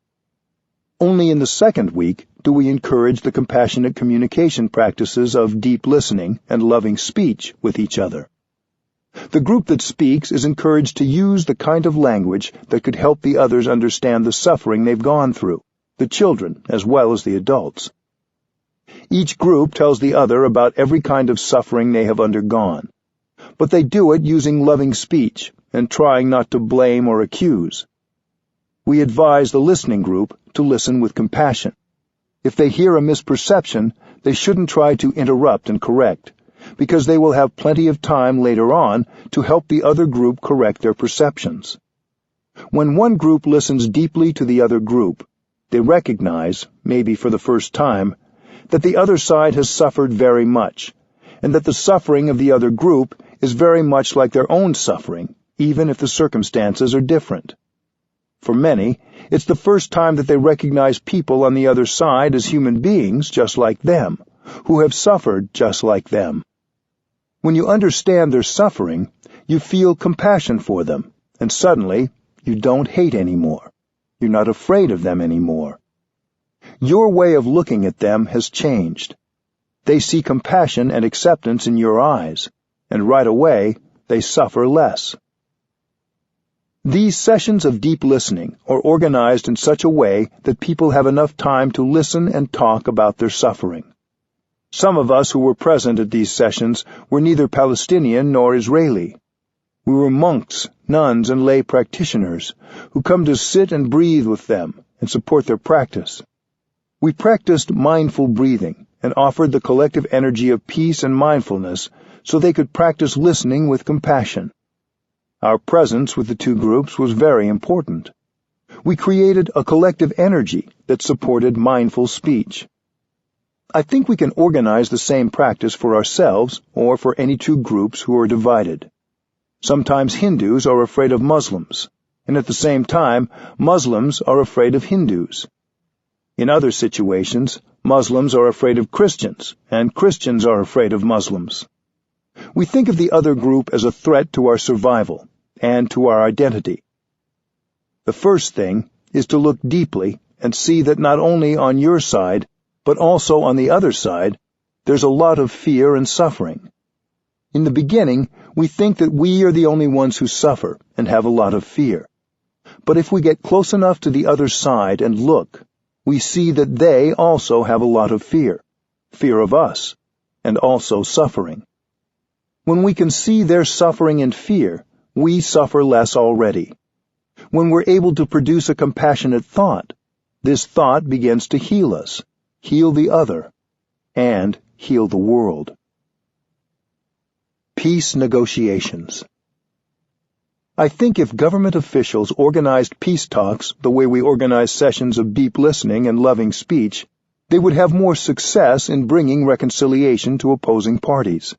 Only in the second week do we encourage the compassionate communication practices of deep listening and loving speech with each other. The group that speaks is encouraged to use the kind of language that could help the others understand the suffering they've gone through, the children as well as the adults. Each group tells the other about every kind of suffering they have undergone, but they do it using loving speech and trying not to blame or accuse. We advise the listening group to listen with compassion. If they hear a misperception, they shouldn't try to interrupt and correct, because they will have plenty of time later on to help the other group correct their perceptions. When one group listens deeply to the other group, they recognize, maybe for the first time, that the other side has suffered very much, and that the suffering of the other group is very much like their own suffering, even if the circumstances are different. For many, it's the first time that they recognize people on the other side as human beings just like them, who have suffered just like them. When you understand their suffering, you feel compassion for them, and suddenly you don't hate anymore. You're not afraid of them anymore. Your way of looking at them has changed. They see compassion and acceptance in your eyes, and right away they suffer less. These sessions of deep listening are organized in such a way that people have enough time to listen and talk about their suffering. Some of us who were present at these sessions were neither Palestinian nor Israeli. We were monks, nuns, and lay practitioners who come to sit and breathe with them and support their practice. We practiced mindful breathing and offered the collective energy of peace and mindfulness so they could practice listening with compassion. Our presence with the two groups was very important. We created a collective energy that supported mindful speech. I think we can organize the same practice for ourselves or for any two groups who are divided. Sometimes Hindus are afraid of Muslims, and at the same time, Muslims are afraid of Hindus. In other situations, Muslims are afraid of Christians, and Christians are afraid of Muslims. We think of the other group as a threat to our survival and to our identity. The first thing is to look deeply and see that not only on your side, but also on the other side, there's a lot of fear and suffering. In the beginning, we think that we are the only ones who suffer and have a lot of fear. But if we get close enough to the other side and look, we see that they also have a lot of fear of us, and also suffering. When we can see their suffering and fear, we suffer less already. When we're able to produce a compassionate thought, this thought begins to heal us, heal the other, and heal the world. Peace negotiations. I think if government officials organized peace talks the way we organize sessions of deep listening and loving speech, they would have more success in bringing reconciliation to opposing parties.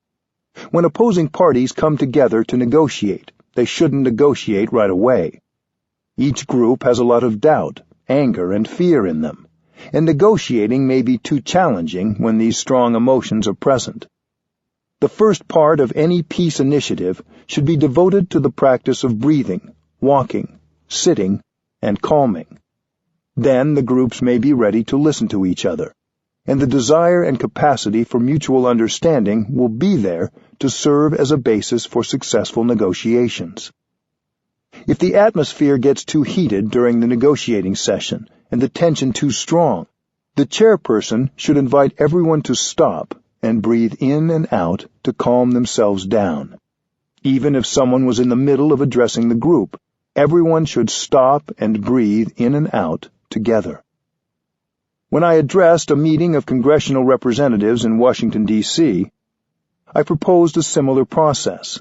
When opposing parties come together to negotiate, they shouldn't negotiate right away. Each group has a lot of doubt, anger, and fear in them, and negotiating may be too challenging when these strong emotions are present. The first part of any peace initiative should be devoted to the practice of breathing, walking, sitting, and calming. Then the groups may be ready to listen to each other, and the desire and capacity for mutual understanding will be there to serve as a basis for successful negotiations. If the atmosphere gets too heated during the negotiating session and the tension too strong, the chairperson should invite everyone to stop and breathe in and out to calm themselves down. Even if someone was in the middle of addressing the group, everyone should stop and breathe in and out together. When I addressed a meeting of congressional representatives in Washington, D.C., I proposed a similar process.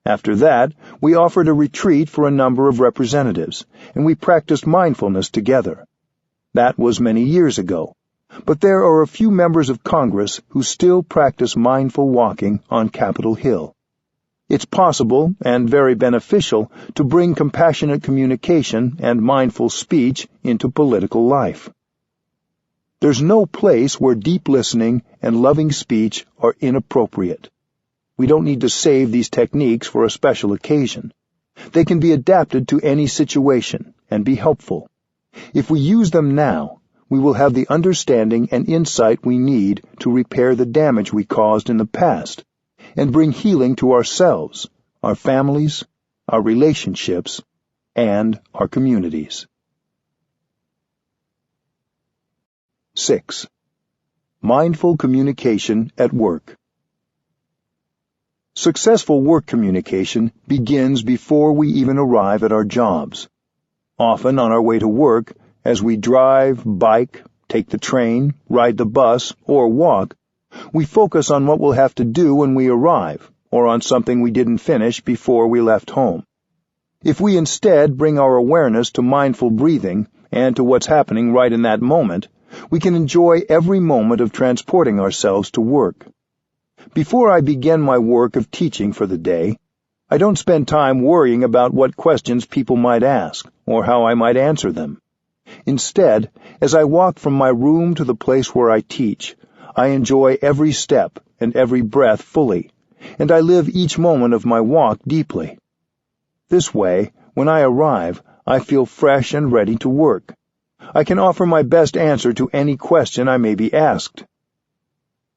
After that, we offered a retreat for a number of representatives, and we practiced mindfulness together. That was many years ago, but there are a few members of Congress who still practice mindful walking on Capitol Hill. It's possible and very beneficial to bring compassionate communication and mindful speech into political life. There's no place where deep listening and loving speech are inappropriate. We don't need to save these techniques for a special occasion. They can be adapted to any situation and be helpful. If we use them now, we will have the understanding and insight we need to repair the damage we caused in the past and bring healing to ourselves, our families, our relationships, and our communities. 6. Mindful communication at work. Successful work communication begins before we even arrive at our jobs. Often on our way to work, as we drive, bike, take the train, ride the bus, or walk, we focus on what we'll have to do when we arrive, or on something we didn't finish before we left home. If we instead bring our awareness to mindful breathing and to what's happening right in that moment, we can enjoy every moment of transporting ourselves to work. Before I begin my work of teaching for the day, I don't spend time worrying about what questions people might ask or how I might answer them. Instead, as I walk from my room to the place where I teach, I enjoy every step and every breath fully, and I live each moment of my walk deeply. This way, when I arrive, I feel fresh and ready to work. I can offer my best answer to any question I may be asked.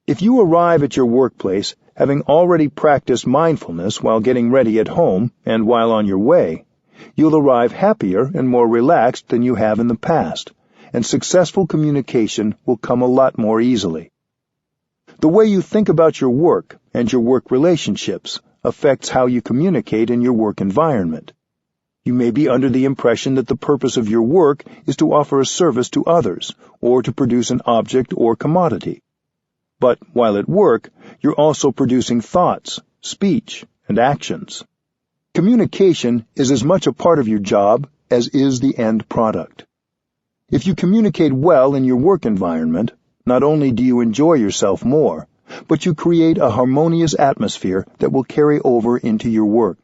If you arrive at your workplace having already practiced mindfulness while getting ready at home and while on your way, You'll arrive happier and more relaxed than you have in the past, and successful communication will come a lot more easily. The way you think about your work and your work relationships affects how you communicate in your work environment. You may be under the impression that the purpose of your work is to offer a service to others or to produce an object or commodity. But while at work, you're also producing thoughts, speech, and actions. Communication is as much a part of your job as is the end product. If you communicate well in your work environment, not only do you enjoy yourself more, but you create a harmonious atmosphere that will carry over into your work.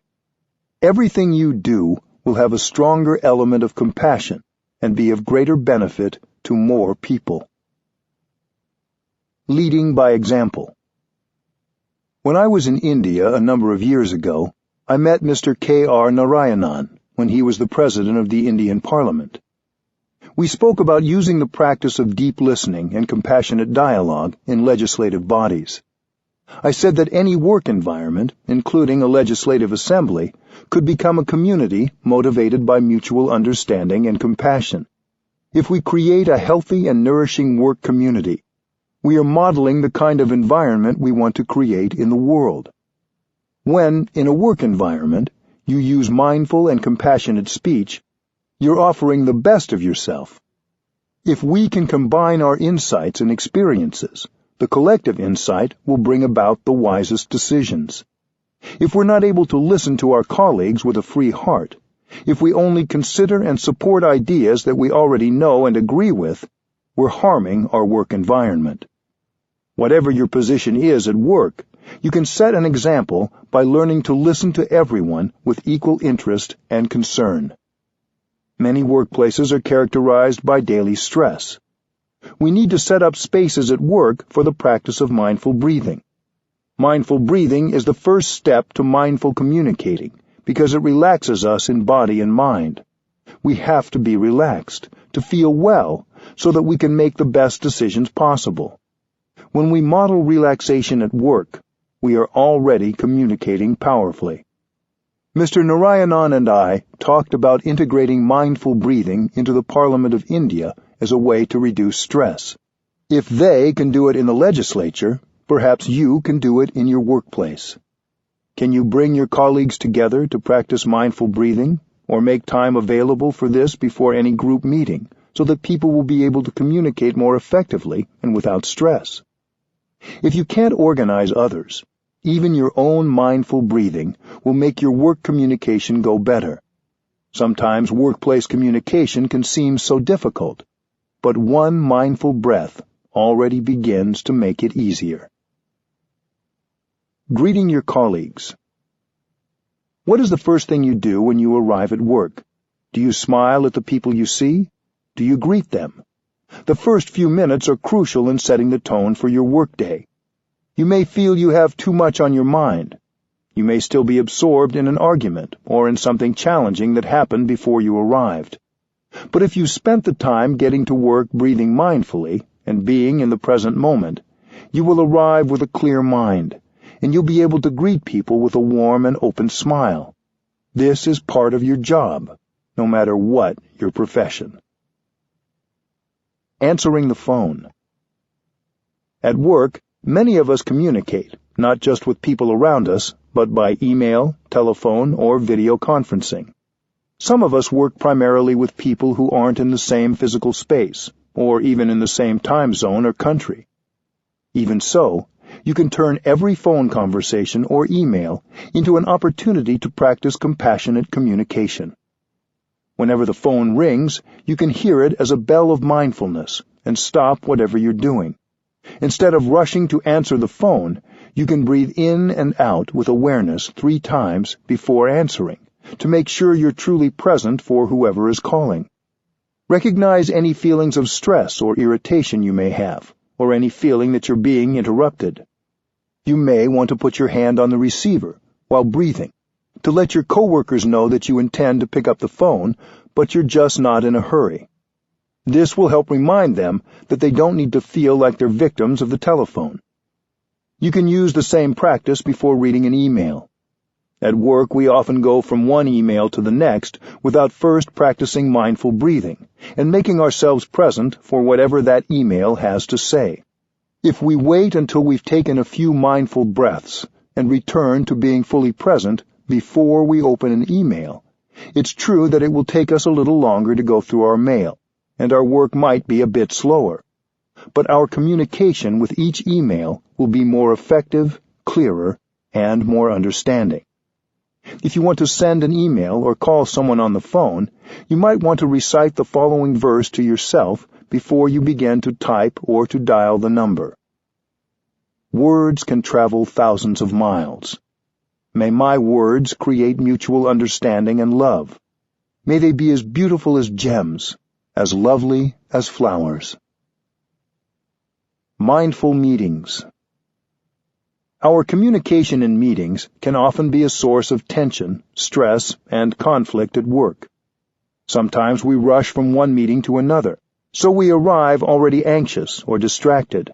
Everything you do will have a stronger element of compassion and be of greater benefit to more people. Leading by example. When I was in India a number of years ago, I met Mr. K.R. Narayanan when he was the President of the Indian Parliament. We spoke about using the practice of deep listening and compassionate dialogue in legislative bodies. I said that any work environment, including a legislative assembly, could become a community motivated by mutual understanding and compassion. If we create a healthy and nourishing work community, we are modeling the kind of environment we want to create in the world. When, in a work environment, you use mindful and compassionate speech, you're offering the best of yourself. If we can combine our insights and experiences, the collective insight will bring about the wisest decisions. If we're not able to listen to our colleagues with a free heart, if we only consider and support ideas that we already know and agree with, we're harming our work environment. Whatever your position is at work, you can set an example by learning to listen to everyone with equal interest and concern. Many workplaces are characterized by daily stress. We need to set up spaces at work for the practice of mindful breathing. Mindful breathing is the first step to mindful communicating because it relaxes us in body and mind. We have to be relaxed, to feel well, so that we can make the best decisions possible. When we model relaxation at work, we are already communicating powerfully. Mr. Narayanan and I talked about integrating mindful breathing into the Parliament of India as a way to reduce stress. If they can do it in the legislature, perhaps you can do it in your workplace. Can you bring your colleagues together to practice mindful breathing, or make time available for this before any group meeting, so that people will be able to communicate more effectively and without stress? If you can't organize others, even your own mindful breathing will make your work communication go better. Sometimes workplace communication can seem so difficult, but one mindful breath already begins to make it easier. Greeting your colleagues. What is the first thing you do when you arrive at work? Do you smile at the people you see? Do you greet them? The first few minutes are crucial in setting the tone for your workday. You may feel you have too much on your mind. You may still be absorbed in an argument or in something challenging that happened before you arrived. But if you spent the time getting to work breathing mindfully and being in the present moment, you will arrive with a clear mind, and you'll be able to greet people with a warm and open smile. This is part of your job, no matter what your profession. Answering the phone. At work, many of us communicate, not just with people around us, but by email, telephone, or video conferencing. Some of us work primarily with people who aren't in the same physical space, or even in the same time zone or country. Even so, you can turn every phone conversation or email into an opportunity to practice compassionate communication. Whenever the phone rings, you can hear it as a bell of mindfulness and stop whatever you're doing. Instead of rushing to answer the phone, you can breathe in and out with awareness 3 times before answering, to make sure you're truly present for whoever is calling. Recognize any feelings of stress or irritation you may have, or any feeling that you're being interrupted. You may want to put your hand on the receiver while breathing, to let your coworkers know that you intend to pick up the phone, but you're just not in a hurry. This will help remind them that they don't need to feel like they're victims of the telephone. You can use the same practice before reading an email. At work, we often go from one email to the next without first practicing mindful breathing and making ourselves present for whatever that email has to say. If we wait until we've taken a few mindful breaths and return to being fully present before we open an email, it's true that it will take us a little longer to go through our mail, and our work might be a bit slower. But our communication with each email will be more effective, clearer, and more understanding. If you want to send an email or call someone on the phone, you might want to recite the following verse to yourself before you begin to type or to dial the number. Words can travel thousands of miles. May my words create mutual understanding and love. May they be as beautiful as gems, as lovely as flowers. Mindful meetings. Our communication in meetings can often be a source of tension, stress, and conflict at work. Sometimes we rush from one meeting to another, so we arrive already anxious or distracted.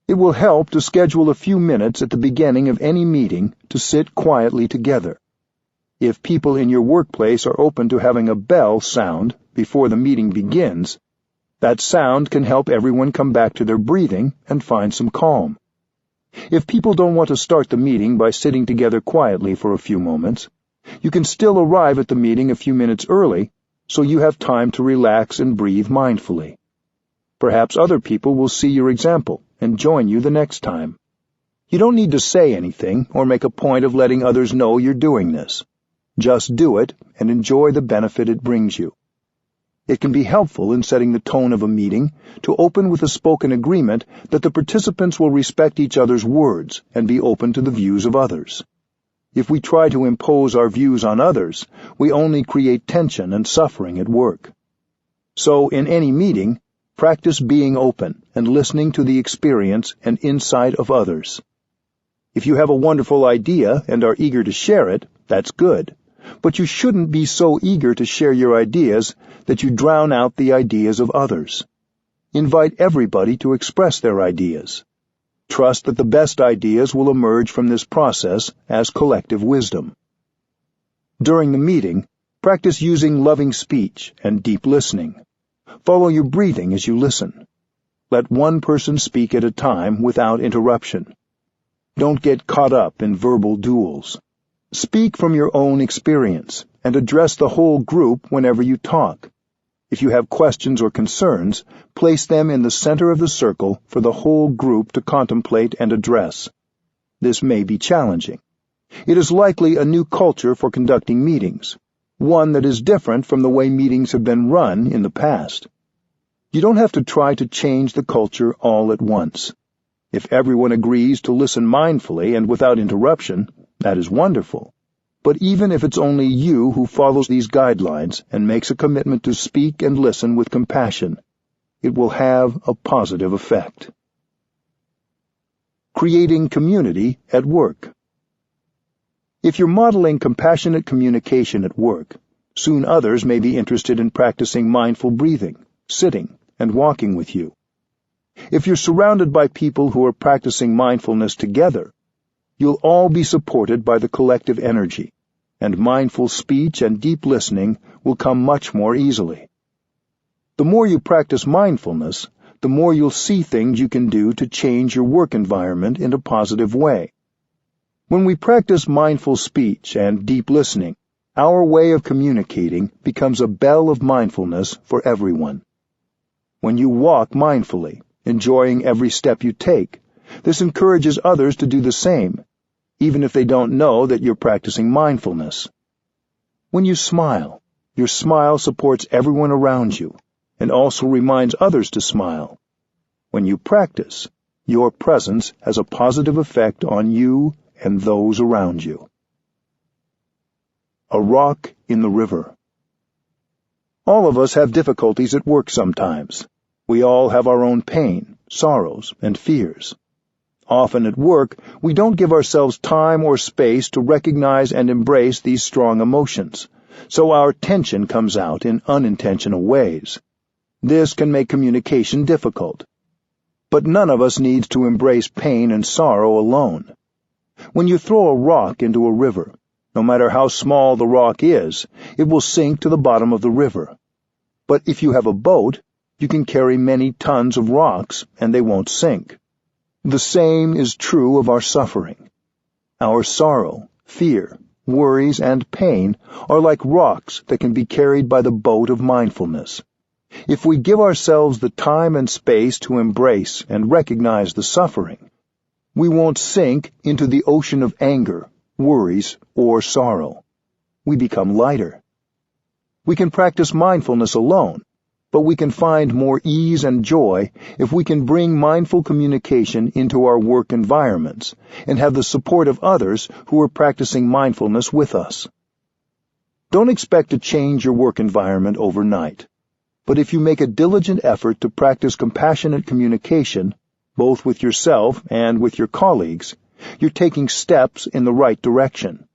It will help to schedule a few minutes at the beginning of any meeting to sit quietly together. If people in your workplace are open to having a bell sound before the meeting begins, that sound can help everyone come back to their breathing and find some calm. If people don't want to start the meeting by sitting together quietly for a few moments, you can still arrive at the meeting a few minutes early so you have time to relax and breathe mindfully. Perhaps other people will see your example and join you the next time. You don't need to say anything or make a point of letting others know you're doing this. Just do it and enjoy the benefit it brings you. It can be helpful in setting the tone of a meeting to open with a spoken agreement that the participants will respect each other's words and be open to the views of others. If we try to impose our views on others, we only create tension and suffering at work. So, in any meeting, practice being open and listening to the experience and insight of others. If you have a wonderful idea and are eager to share it, that's good. But you shouldn't be so eager to share your ideas that you drown out the ideas of others. Invite everybody to express their ideas. Trust that the best ideas will emerge from this process as collective wisdom. During the meeting, practice using loving speech and deep listening. Follow your breathing as you listen. Let one person speak at a time without interruption. Don't get caught up in verbal duels. Speak from your own experience and address the whole group whenever you talk. If you have questions or concerns, place them in the center of the circle for the whole group to contemplate and address. This may be challenging. It is likely a new culture for conducting meetings, one that is different from the way meetings have been run in the past. You don't have to try to change the culture all at once. If everyone agrees to listen mindfully and without interruption, that is wonderful. But even if it's only you who follows these guidelines and makes a commitment to speak and listen with compassion, it will have a positive effect. Creating community at work. If you're modeling compassionate communication at work, soon others may be interested in practicing mindful breathing, sitting, and walking with you. If you're surrounded by people who are practicing mindfulness together, you'll all be supported by the collective energy, and mindful speech and deep listening will come much more easily. The more you practice mindfulness, the more you'll see things you can do to change your work environment in a positive way. When we practice mindful speech and deep listening, our way of communicating becomes a bell of mindfulness for everyone. When you walk mindfully, enjoying every step you take, this encourages others to do the same, even if they don't know that you're practicing mindfulness. When you smile, your smile supports everyone around you and also reminds others to smile. When you practice, your presence has a positive effect on you and those around you. A rock in the river. All of us have difficulties at work sometimes. We all have our own pain, sorrows, and fears. Often at work, we don't give ourselves time or space to recognize and embrace these strong emotions, so our tension comes out in unintentional ways. This can make communication difficult. But none of us needs to embrace pain and sorrow alone. When you throw a rock into a river, No matter how small the rock is, it will sink to the bottom of the river. But if you have a boat, you can carry many tons of rocks and they won't sink. The same is true of our suffering. Our sorrow, fear, worries, and pain are like rocks that can be carried by the boat of mindfulness. If we give ourselves the time and space to embrace and recognize the suffering, we won't sink into the ocean of anger, worries, or sorrow. We become lighter. We can practice mindfulness alone, but we can find more ease and joy if we can bring mindful communication into our work environments and have the support of others who are practicing mindfulness with us. Don't expect to change your work environment overnight, but if you make a diligent effort to practice compassionate communication, both with yourself and with your colleagues, you're taking steps in the right direction,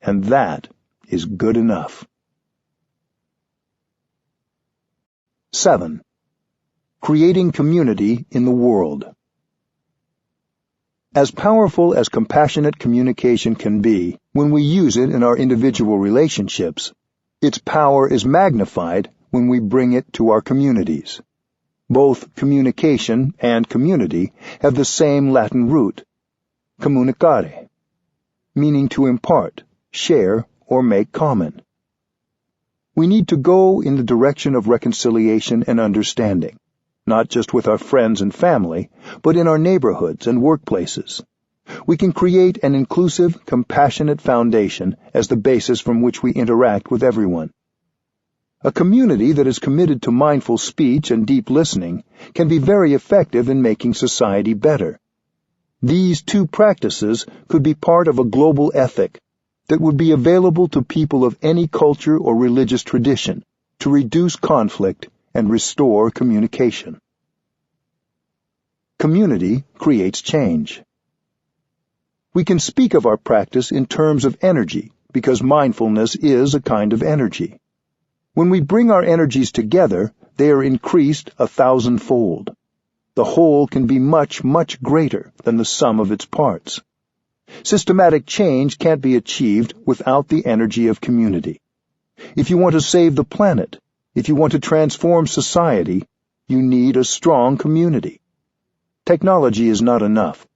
and that is good enough. 7. Creating community in the world. As powerful as compassionate communication can be when we use it in our individual relationships, its power is magnified when we bring it to our communities. Both communication and community have the same Latin root, communicare, meaning to impart, share, or make common. We need to go in the direction of reconciliation and understanding, not just with our friends and family, but in our neighborhoods and workplaces. We can create an inclusive, compassionate foundation as the basis from which we interact with everyone. A community that is committed to mindful speech and deep listening can be very effective in making society better. These two practices could be part of a global ethic that would be available to people of any culture or religious tradition to reduce conflict and restore communication. Community creates change. We can speak of our practice in terms of energy because mindfulness is a kind of energy. When we bring our energies together, they are increased 1,000-fold. The whole can be much, much greater than the sum of its parts. Systematic change can't be achieved without the energy of community. If you want to save the planet, if you want to transform society, you need a strong community. Technology is not enough.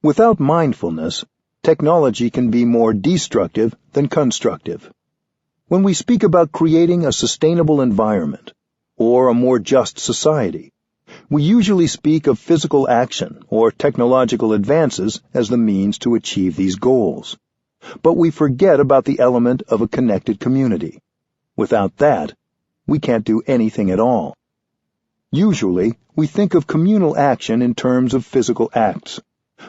Without mindfulness, technology can be more destructive than constructive. When we speak about creating a sustainable environment or a more just society, we usually speak of physical action or technological advances as the means to achieve these goals. But we forget about the element of a connected community. Without that, we can't do anything at all. Usually, we think of communal action in terms of physical acts,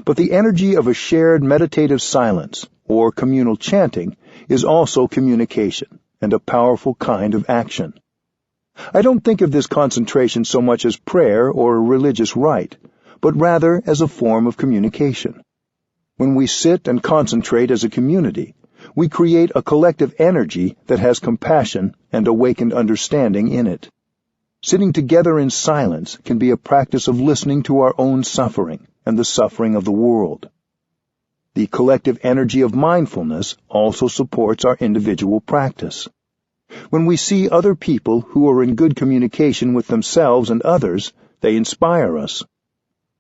but the energy of a shared meditative silence or communal chanting is also communication and a powerful kind of action. I don't think of this concentration so much as prayer or a religious rite, but rather as a form of communication. When we sit and concentrate as a community, we create a collective energy that has compassion and awakened understanding in it. Sitting together in silence can be a practice of listening to our own suffering and the suffering of the world. The collective energy of mindfulness also supports our individual practice. When we see other people who are in good communication with themselves and others, they inspire us.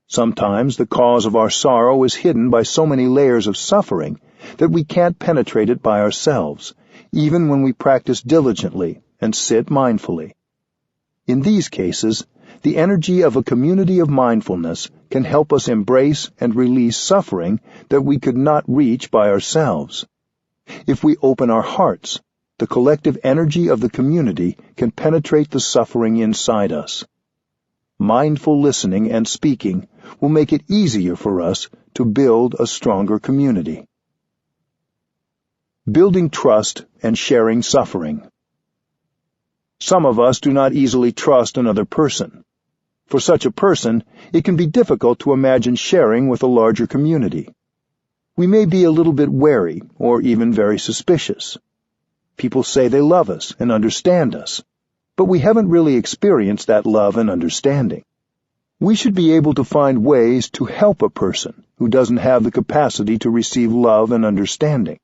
Sometimes the cause of our sorrow is hidden by so many layers of suffering that we can't penetrate it by ourselves, even when we practice diligently and sit mindfully. In these cases, the energy of a community of mindfulness can help us embrace and release suffering that we could not reach by ourselves. If we open our hearts, the collective energy of the community can penetrate the suffering inside us. Mindful listening and speaking will make it easier for us to build a stronger community. Building trust and sharing suffering. Some of us do not easily trust another person. For such a person, it can be difficult to imagine sharing with a larger community. We may be a little bit wary or even very suspicious. People say they love us and understand us, but we haven't really experienced that love and understanding. We should be able to find ways to help a person who doesn't have the capacity to receive love and understanding.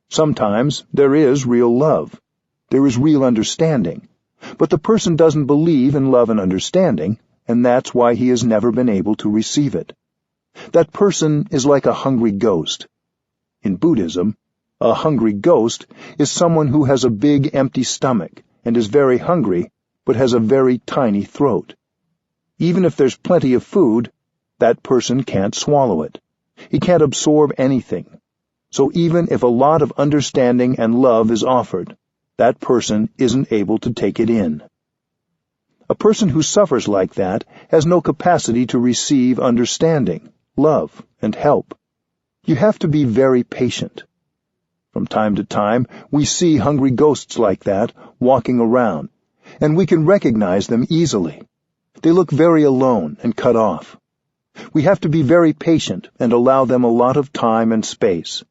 Sometimes there is real love. There is real understanding. But the person doesn't believe in love and understanding, and that's why he has never been able to receive it. That person is like a hungry ghost. In Buddhism, a hungry ghost is someone who has a big empty stomach and is very hungry, but has a very tiny throat. Even if there's plenty of food, that person can't swallow it. He can't absorb anything. So even if a lot of understanding and love is offered, that person isn't able to take it in. A person who suffers like that has no capacity to receive understanding, love, and help. You have to be very patient. From time to time, we see hungry ghosts like that walking around, and we can recognize them easily. They look very alone and cut off. We have to be very patient and allow them a lot of time and space.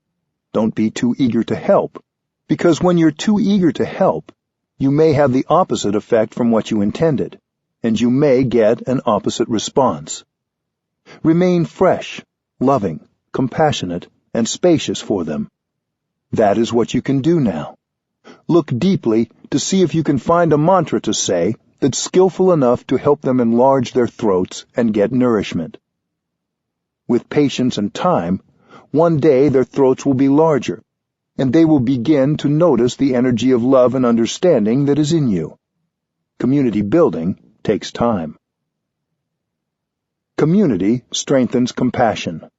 Don't be too eager to help, because when you're too eager to help, you may have the opposite effect from what you intended, and you may get an opposite response. Remain fresh, loving, compassionate, and spacious for them. That is what you can do now. Look deeply to see if you can find a mantra to say that's skillful enough to help them enlarge their throats and get nourishment. With patience and time, one day their throats will be larger, and they will begin to notice the energy of love and understanding that is in you. Community building takes time. Community strengthens compassion.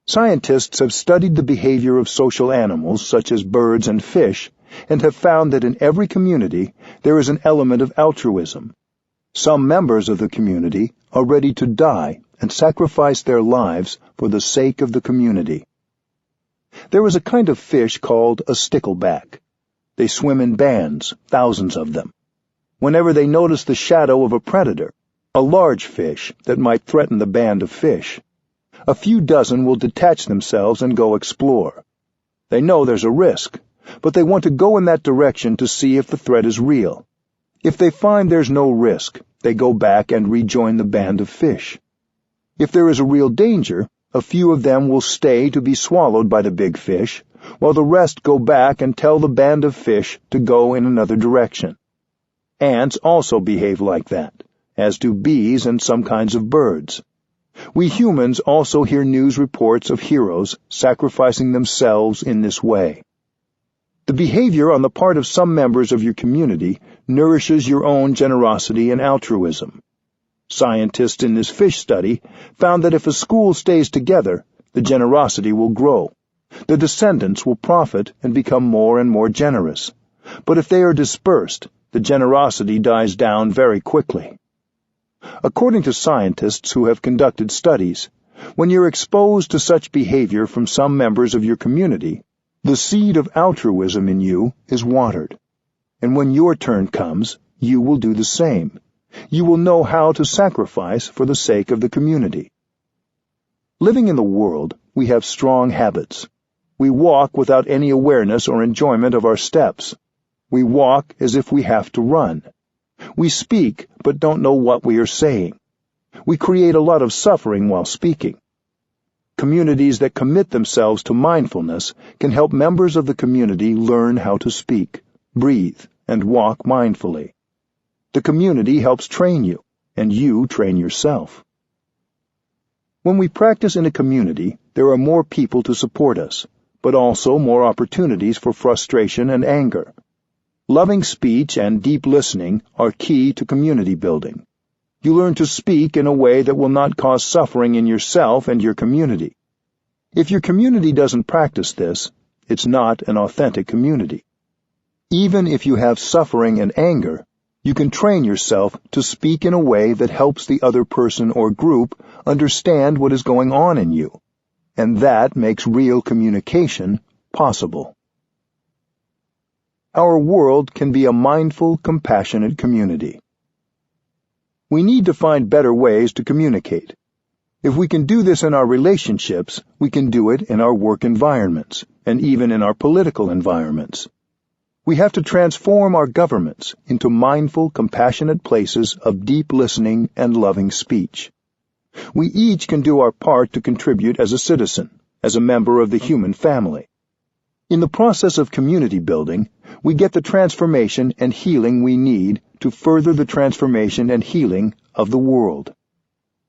Scientists have studied the behavior of social animals, such as birds and fish, and have found that in every community there is an element of altruism. Some members of the community are ready to die and sacrifice their lives for the sake of the community. There is a kind of fish called a stickleback. They swim in bands, thousands of them. Whenever they notice the shadow of a predator, a large fish that might threaten the band of fish, a few dozen will detach themselves and go explore. They know there's a risk, but they want to go in that direction to see if the threat is real. If they find there's no risk, they go back and rejoin the band of fish. If there is a real danger, a few of them will stay to be swallowed by the big fish, while the rest go back and tell the band of fish to go in another direction. Ants also behave like that, as do bees and some kinds of birds. We humans also hear news reports of heroes sacrificing themselves in this way. The behavior on the part of some members of your community nourishes your own generosity and altruism. Scientists in this fish study found that if a school stays together, the generosity will grow. The descendants will profit and become more and more generous. But if they are dispersed, the generosity dies down very quickly. According to scientists who have conducted studies, when you're exposed to such behavior from some members of your community, the seed of altruism in you is watered. And when your turn comes, you will do the same. You will know how to sacrifice for the sake of the community. Living in the world, we have strong habits. We walk without any awareness or enjoyment of our steps. We walk as if we have to run. We speak, but don't know what we are saying. We create a lot of suffering while speaking. Communities that commit themselves to mindfulness can help members of the community learn how to speak, breathe, and walk mindfully. The community helps train you, and you train yourself. When we practice in a community, there are more people to support us, but also more opportunities for frustration and anger. Loving speech and deep listening are key to community building. You learn to speak in a way that will not cause suffering in yourself and your community. If your community doesn't practice this, it's not an authentic community. Even if you have suffering and anger, you can train yourself to speak in a way that helps the other person or group understand what is going on in you, and that makes real communication possible. Our world can be a mindful, compassionate community. We need to find better ways to communicate. If we can do this in our relationships, we can do it in our work environments, and even in our political environments. We have to transform our governments into mindful, compassionate places of deep listening and loving speech. We each can do our part to contribute as a citizen, as a member of the human family. In the process of community building, we get the transformation and healing we need to further the transformation and healing of the world.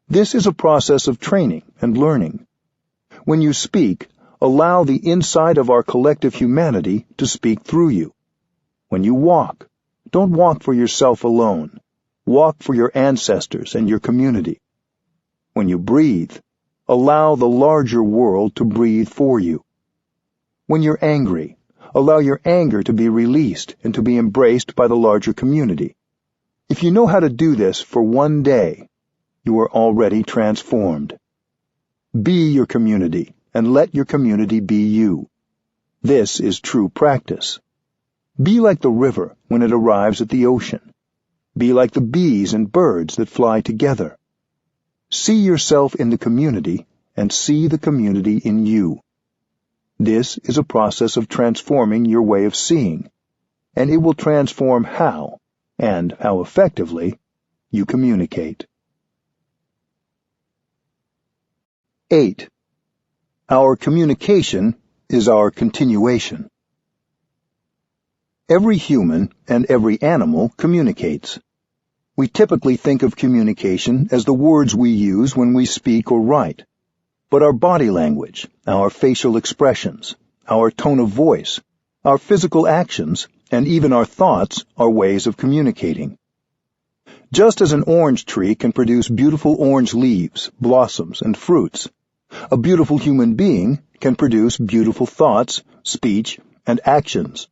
This is a process of training and learning. When you speak, allow the inside of our collective humanity to speak through you. When you walk, don't walk for yourself alone. Walk for your ancestors and your community. When you breathe, allow the larger world to breathe for you. When you're angry, allow your anger to be released and to be embraced by the larger community. If you know how to do this for one day, you are already transformed. Be your community and let your community be you. This is true practice. Be like the river when it arrives at the ocean. Be like the bees and birds that fly together. See yourself in the community and see the community in you. This is a process of transforming your way of seeing, and it will transform how, and how effectively, you communicate. 8. Our communication is our continuation. Every human and every animal communicates. We typically think of communication as the words we use when we speak or write. But our body language, our facial expressions, our tone of voice, our physical actions, and even our thoughts are ways of communicating. Just as an orange tree can produce beautiful orange leaves, blossoms, and fruits, a beautiful human being can produce beautiful thoughts, speech, and actions.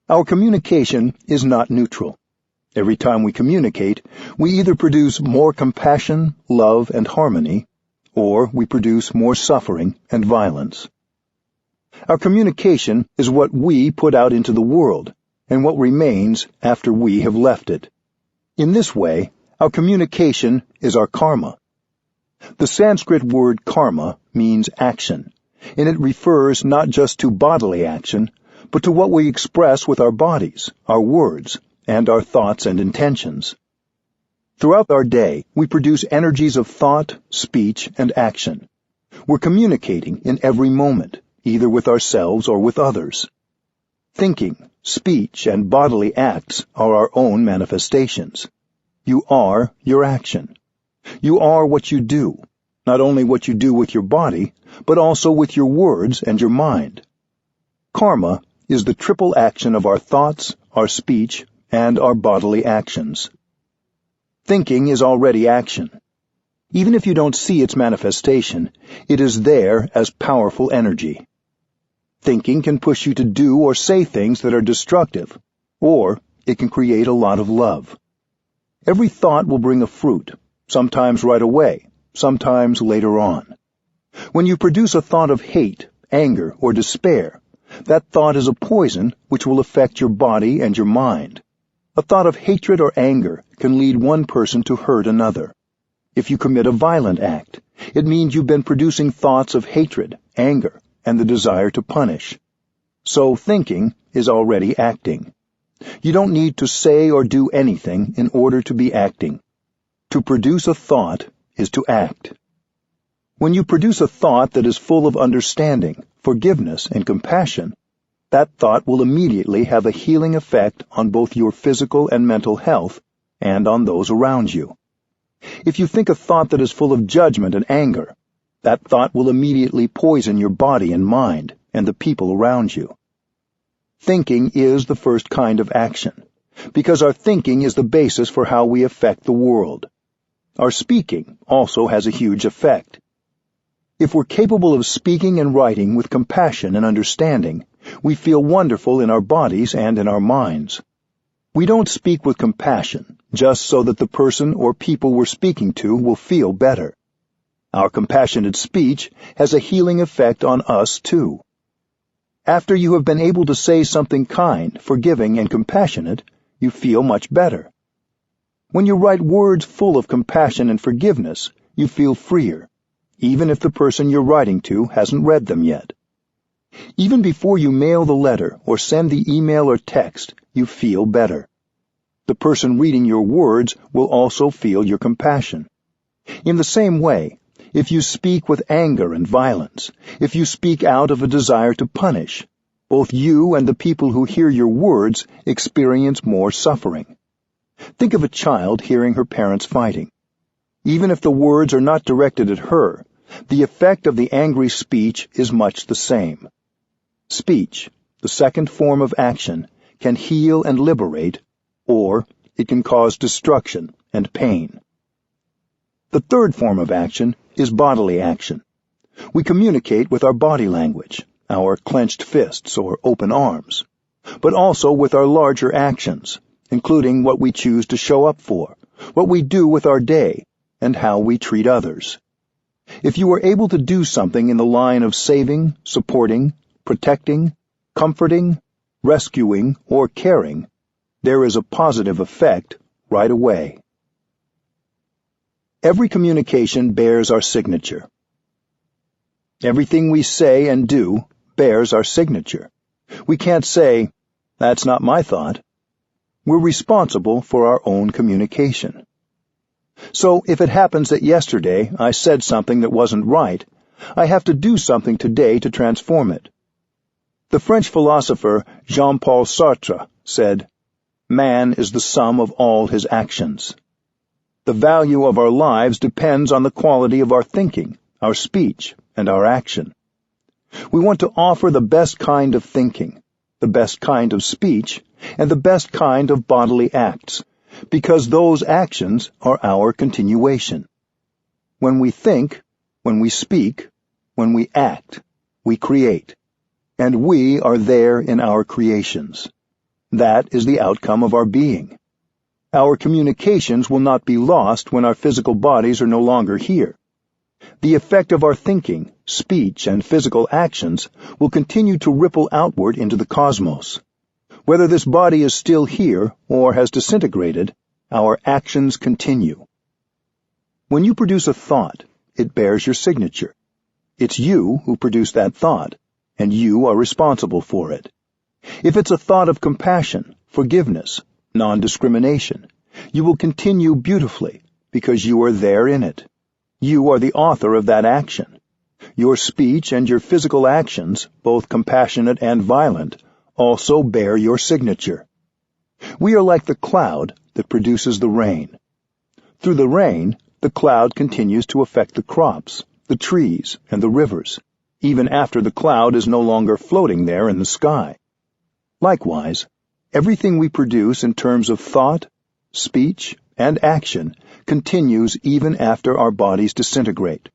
Our communication is not neutral. Every time we communicate, we either produce more compassion, love, and harmony, or we produce more suffering and violence. Our communication is what we put out into the world, and what remains after we have left it. In this way, our communication is our karma. The Sanskrit word karma means action, and it refers not just to bodily action, but to what we express with our bodies, our words, and our thoughts and intentions. Throughout our day, we produce energies of thought, speech, and action. We're communicating in every moment, either with ourselves or with others. Thinking, speech, and bodily acts are our own manifestations. You are your action. You are what you do, not only what you do with your body, but also with your words and your mind. Karma is the triple action of our thoughts, our speech, and our bodily actions. Thinking is already action. Even if you don't see its manifestation, it is there as powerful energy. Thinking can push you to do or say things that are destructive, or it can create a lot of love. Every thought will bring a fruit, sometimes right away, sometimes later on. When you produce a thought of hate, anger, or despair, that thought is a poison which will affect your body and your mind. A thought of hatred or anger can lead one person to hurt another. If you commit a violent act, it means you've been producing thoughts of hatred, anger, and the desire to punish. So thinking is already acting. You don't need to say or do anything in order to be acting. To produce a thought is to act. When you produce a thought that is full of understanding, forgiveness, and compassion, that thought will immediately have a healing effect on both your physical and mental health and on those around you. If you think a thought that is full of judgment and anger, that thought will immediately poison your body and mind and the people around you. Thinking is the first kind of action, because our thinking is the basis for how we affect the world. Our speaking also has a huge effect. If we're capable of speaking and writing with compassion and understanding, we feel wonderful in our bodies and in our minds. We don't speak with compassion just so that the person or people we're speaking to will feel better. Our compassionate speech has a healing effect on us too. After you have been able to say something kind, forgiving, and compassionate, you feel much better. When you write words full of compassion and forgiveness, you feel freer, even if the person you're writing to hasn't read them yet. Even before you mail the letter or send the email or text, you feel better. The person reading your words will also feel your compassion. In the same way, if you speak with anger and violence, if you speak out of a desire to punish, both you and the people who hear your words experience more suffering. Think of a child hearing her parents fighting. Even if the words are not directed at her, the effect of the angry speech is much the same. Speech, the second form of action, can heal and liberate, or it can cause destruction and pain. The third form of action is bodily action. We communicate with our body language, our clenched fists or open arms, but also with our larger actions, including what we choose to show up for, what we do with our day, and how we treat others. If you are able to do something in the line of saving, supporting, protecting, comforting, rescuing, or caring, there is a positive effect right away. Every communication bears our signature. Everything we say and do bears our signature. We can't say, "That's not my thought." We're responsible for our own communication. So if it happens that yesterday I said something that wasn't right, I have to do something today to transform it. The French philosopher Jean-Paul Sartre said, "Man is the sum of all his actions." The value of our lives depends on the quality of our thinking, our speech, and our action. We want to offer the best kind of thinking, the best kind of speech, and the best kind of bodily acts, because those actions are our continuation. When we think, when we speak, when we act, we create, and we are there in our creations. That is the outcome of our being. Our communications will not be lost when our physical bodies are no longer here. The effect of our thinking, speech, and physical actions will continue to ripple outward into the cosmos. Whether this body is still here or has disintegrated, our actions continue. When you produce a thought, it bears your signature. It's you who produced that thought, and you are responsible for it. If it's a thought of compassion, forgiveness, non-discrimination, you will continue beautifully because you are there in it. You are the author of that action. Your speech and your physical actions, both compassionate and violent, also bear your signature. We are like the cloud that produces the rain. Through the rain, the cloud continues to affect the crops, the trees, and the rivers, even after the cloud is no longer floating there in the sky. Likewise, everything we produce in terms of thought, speech, and action continues even after our bodies disintegrate.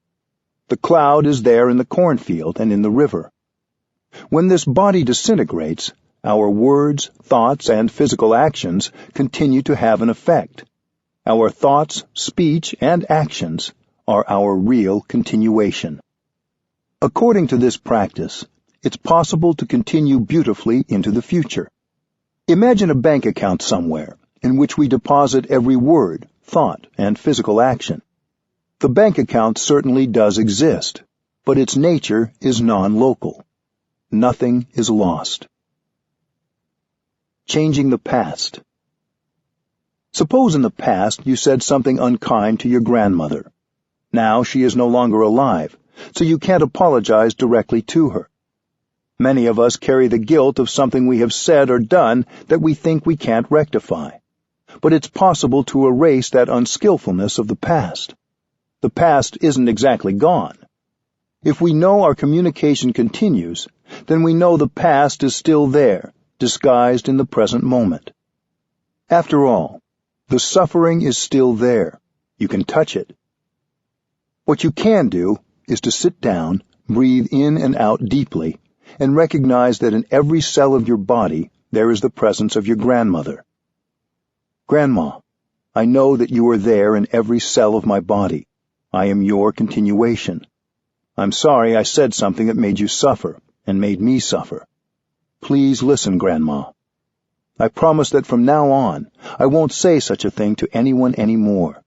The cloud is there in the cornfield and in the river. When this body disintegrates, our words, thoughts, and physical actions continue to have an effect. Our thoughts, speech, and actions are our real continuation. According to this practice, it's possible to continue beautifully into the future. Imagine a bank account somewhere in which we deposit every word, thought, and physical action. The bank account certainly does exist, but its nature is non-local. Nothing is lost. Changing the past. Suppose in the past you said something unkind to your grandmother. Now she is no longer alive, so you can't apologize directly to her. Many of us carry the guilt of something we have said or done that we think we can't rectify. But it's possible to erase that unskillfulness of the past. The past isn't exactly gone. If we know our communication continues, then we know the past is still there, disguised in the present moment. After all, the suffering is still there. You can touch it. What you can do is to sit down, breathe in and out deeply, and recognize that in every cell of your body there is the presence of your grandmother. Grandma, I know that you are there in every cell of my body. I am your continuation. I'm sorry I said something that made you suffer and made me suffer. Please listen, Grandma. I promise that from now on, I won't say such a thing to anyone anymore.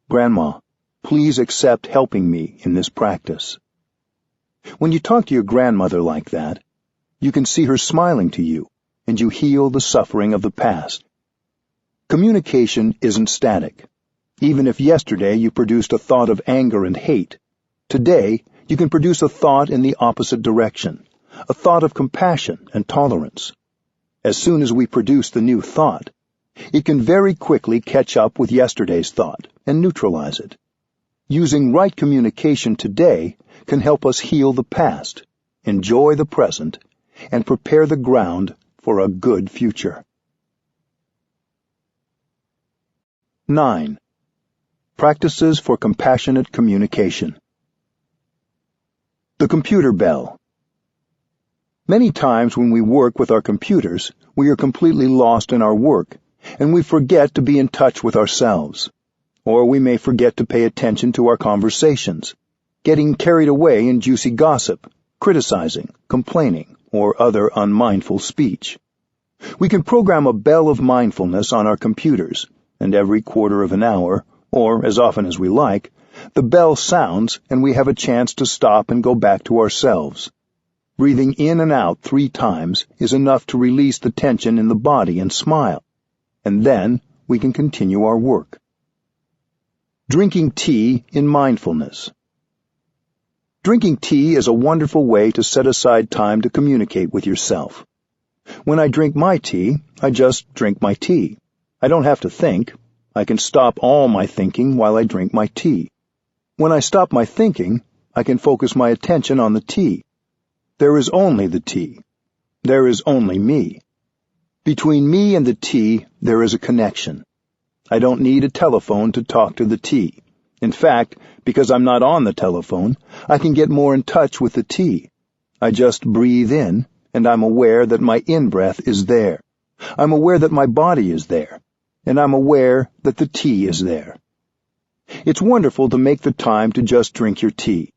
Grandma, please accept helping me in this practice. When you talk to your grandmother like that, you can see her smiling to you, and you heal the suffering of the past. Communication isn't static. Even if yesterday you produced a thought of anger and hate, today you can produce a thought in the opposite direction, a thought of compassion and tolerance. As soon as we produce the new thought, it can very quickly catch up with yesterday's thought and neutralize it. Using right communication today can help us heal the past, enjoy the present, and prepare the ground for a good future. 9. Practices for compassionate communication. The computer bell. Many times when we work with our computers, we are completely lost in our work, and we forget to be in touch with ourselves. Or we may forget to pay attention to our conversations, getting carried away in juicy gossip, criticizing, complaining, or other unmindful speech. We can program a bell of mindfulness on our computers, and every quarter of an hour, or as often as we like, the bell sounds and we have a chance to stop and go back to ourselves. Breathing in and out 3 times is enough to release the tension in the body and smile, and then we can continue our work. Drinking tea in mindfulness. Drinking tea is a wonderful way to set aside time to communicate with yourself. When I drink my tea, I just drink my tea. I don't have to think. I can stop all my thinking while I drink my tea. When I stop my thinking, I can focus my attention on the tea. There is only the tea. There is only me. Between me and the tea, there is a connection. I don't need a telephone to talk to the tea. In fact, because I'm not on the telephone, I can get more in touch with the tea. I just breathe in, and I'm aware that my in-breath is there. I'm aware that my body is there, and I'm aware that the tea is there. It's wonderful to make the time to just drink your tea.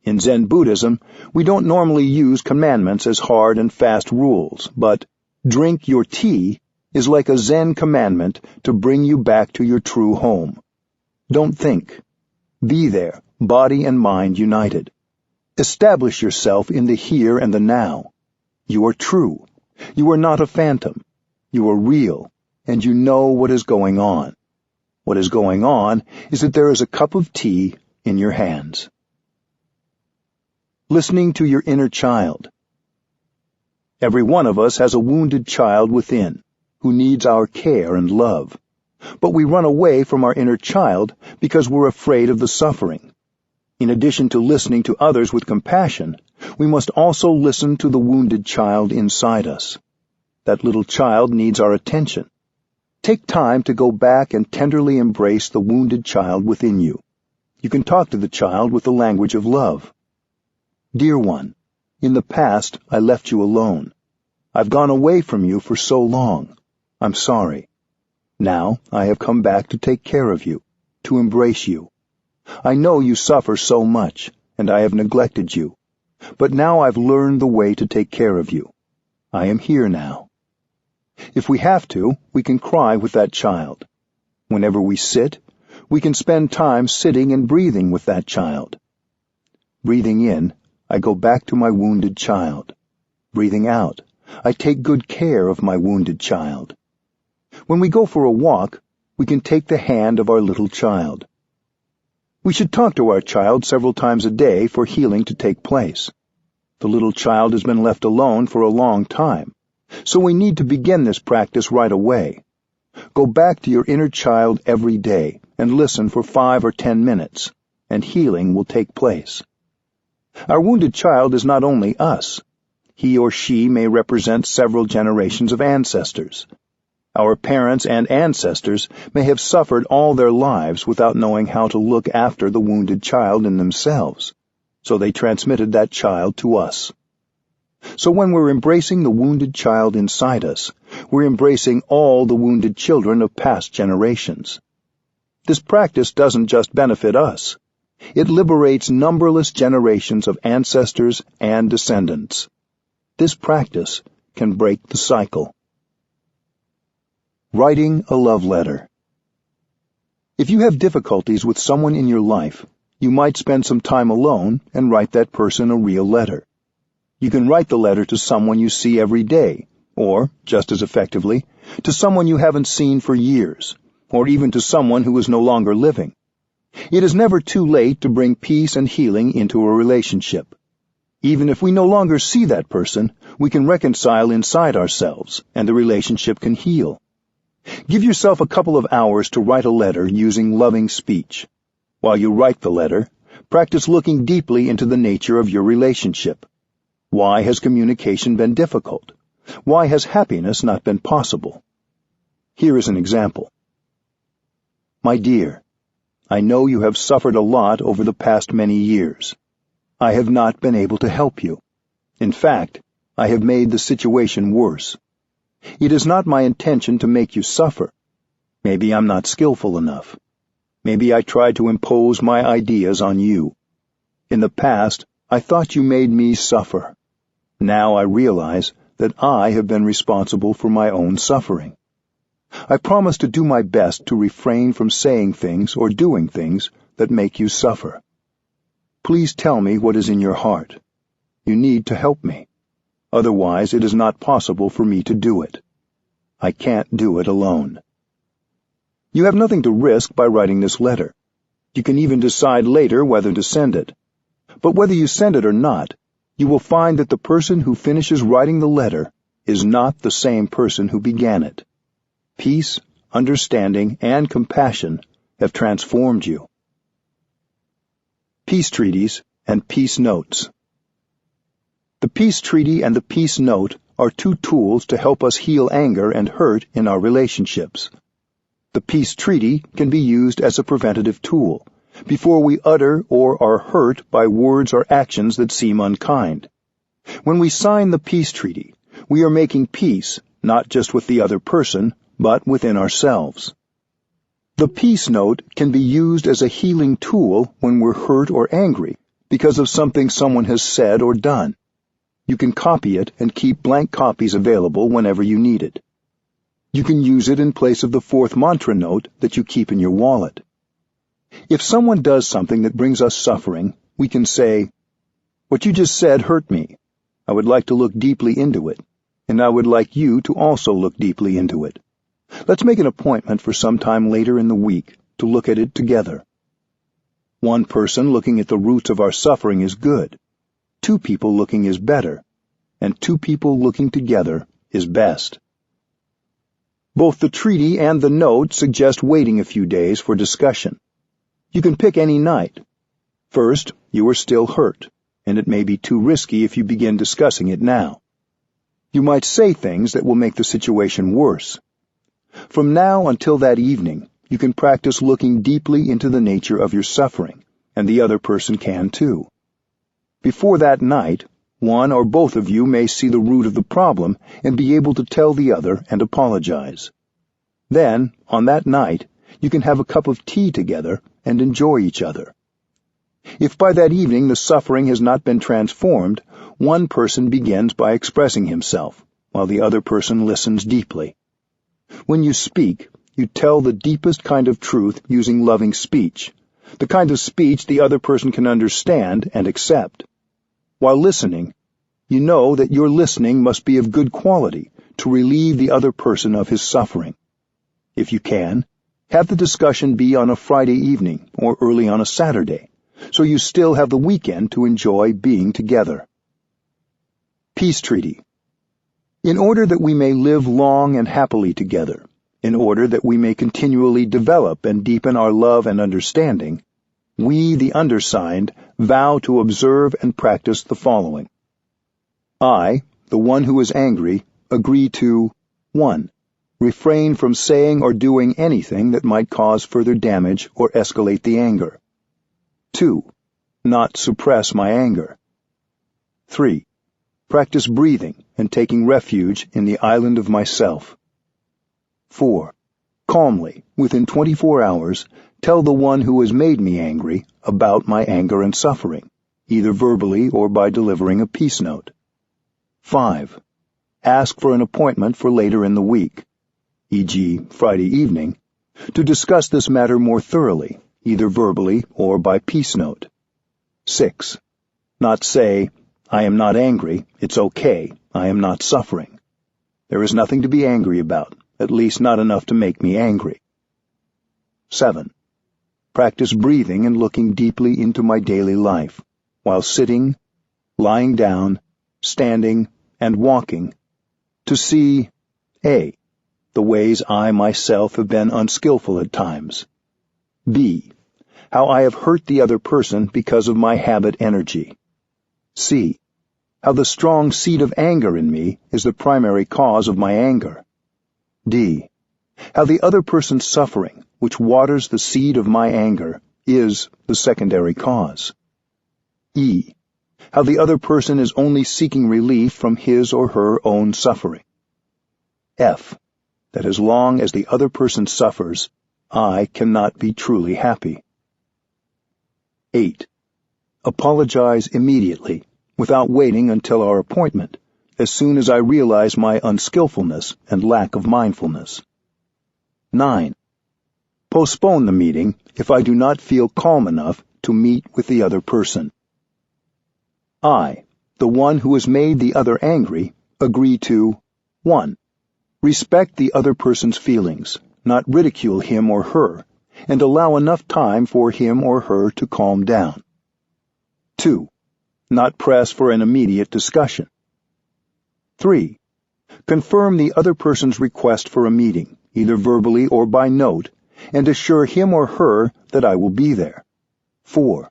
In Zen Buddhism, we don't normally use commandments as hard and fast rules, but drink your tea is like a Zen commandment to bring you back to your true home. Don't think. Be there, body and mind united. Establish yourself in the here and the now. You are true. You are not a phantom. You are real, and you know what is going on. What is going on is that there is a cup of tea in your hands. Listening to your inner child. Every one of us has a wounded child within, who needs our care and love. But we run away from our inner child because we're afraid of the suffering. In addition to listening to others with compassion, we must also listen to the wounded child inside us. That little child needs our attention. Take time to go back and tenderly embrace the wounded child within you. You can talk to the child with the language of love. Dear one, in the past I left you alone. I've gone away from you for so long. I'm sorry. Now I have come back to take care of you, to embrace you. I know you suffer so much, and I have neglected you. But now I've learned the way to take care of you. I am here now. If we have to, we can cry with that child. Whenever we sit, we can spend time sitting and breathing with that child. Breathing in, I go back to my wounded child. Breathing out, I take good care of my wounded child. When we go for a walk, we can take the hand of our little child. We should talk to our child several times a day for healing to take place. The little child has been left alone for a long time, so we need to begin this practice right away. Go back to your inner child every day and listen for 5 or 10 minutes, and healing will take place. Our wounded child is not only us. He or she may represent several generations of ancestors. Our parents and ancestors may have suffered all their lives without knowing how to look after the wounded child in themselves, so they transmitted that child to us. So when we're embracing the wounded child inside us, we're embracing all the wounded children of past generations. This practice doesn't just benefit us. It liberates numberless generations of ancestors and descendants. This practice can break the cycle. Writing a love letter. If you have difficulties with someone in your life, you might spend some time alone and write that person a real letter. You can write the letter to someone you see every day, or, just as effectively, to someone you haven't seen for years, or even to someone who is no longer living. It is never too late to bring peace and healing into a relationship. Even if we no longer see that person, we can reconcile inside ourselves, and the relationship can heal. Give yourself a couple of hours to write a letter using loving speech. While you write the letter, practice looking deeply into the nature of your relationship. Why has communication been difficult? Why has happiness not been possible? Here is an example. My dear, I know you have suffered a lot over the past many years. I have not been able to help you. In fact, I have made the situation worse. It is not my intention to make you suffer. Maybe I'm not skillful enough. Maybe I tried to impose my ideas on you. In the past, I thought you made me suffer. Now I realize that I have been responsible for my own suffering. I promise to do my best to refrain from saying things or doing things that make you suffer. Please tell me what is in your heart. You need to help me. Otherwise, it is not possible for me to do it. I can't do it alone. You have nothing to risk by writing this letter. You can even decide later whether to send it. But whether you send it or not, you will find that the person who finishes writing the letter is not the same person who began it. Peace, understanding, and compassion have transformed you. Peace treaties and peace notes. The peace treaty and the peace note are two tools to help us heal anger and hurt in our relationships. The peace treaty can be used as a preventative tool, before we utter or are hurt by words or actions that seem unkind. When we sign the peace treaty, we are making peace, not just with the other person, but within ourselves. The peace note can be used as a healing tool when we're hurt or angry because of something someone has said or done. You can copy it and keep blank copies available whenever you need it. You can use it in place of the fourth mantra note that you keep in your wallet. If someone does something that brings us suffering, we can say, "What you just said hurt me. I would like to look deeply into it, and I would like you to also look deeply into it. Let's make an appointment for some time later in the week to look at it together." One person looking at the roots of our suffering is good. Two people looking is better, and two people looking together is best. Both the treaty and the note suggest waiting a few days for discussion. You can pick any night. First, you are still hurt, and it may be too risky if you begin discussing it now. You might say things that will make the situation worse. From now until that evening, you can practice looking deeply into the nature of your suffering, and the other person can too. Before that night, one or both of you may see the root of the problem and be able to tell the other and apologize. Then, on that night, you can have a cup of tea together and enjoy each other. If by that evening the suffering has not been transformed, one person begins by expressing himself, while the other person listens deeply. When you speak, you tell the deepest kind of truth using loving speech, the kind of speech the other person can understand and accept. While listening, you know that your listening must be of good quality to relieve the other person of his suffering. If you can, have the discussion be on a Friday evening or early on a Saturday, so you still have the weekend to enjoy being together. Peace treaty. In order that we may live long and happily together, in order that we may continually develop and deepen our love and understanding, we, the undersigned, vow to observe and practice the following. I, the one who is angry, agree to 1. Refrain from saying or doing anything that might cause further damage or escalate the anger. 2. Not suppress my anger. 3. Practice breathing and taking refuge in the island of myself. 4. Calmly, within 24 hours, tell the one who has made me angry about my anger and suffering, either verbally or by delivering a peace note. 5. Ask for an appointment for later in the week, e.g., Friday evening, to discuss this matter more thoroughly, either verbally or by peace note. 6. Not say, "I am not angry, it's okay, I am not suffering." There is nothing to be angry about, at least not enough to make me angry. 7. Practice breathing and looking deeply into my daily life, while sitting, lying down, standing, and walking, to see A. The ways I myself have been unskillful at times. B. How I have hurt the other person because of my habit energy. C. How the strong seed of anger in me is the primary cause of my anger. D. How the other person's suffering, which waters the seed of my anger, is the secondary cause. E. How the other person is only seeking relief from his or her own suffering. F. That as long as the other person suffers, I cannot be truly happy. 8. Apologize immediately, without waiting until our appointment, as soon as I realize my unskillfulness and lack of mindfulness. 9. Postpone the meeting if I do not feel calm enough to meet with the other person. I, the one who has made the other angry, agree to 1. Respect the other person's feelings, not ridicule him or her, and allow enough time for him or her to calm down. 2. Not press for an immediate discussion. 3. Confirm the other person's request for a meeting, either verbally or by note, and assure him or her that I will be there. 4.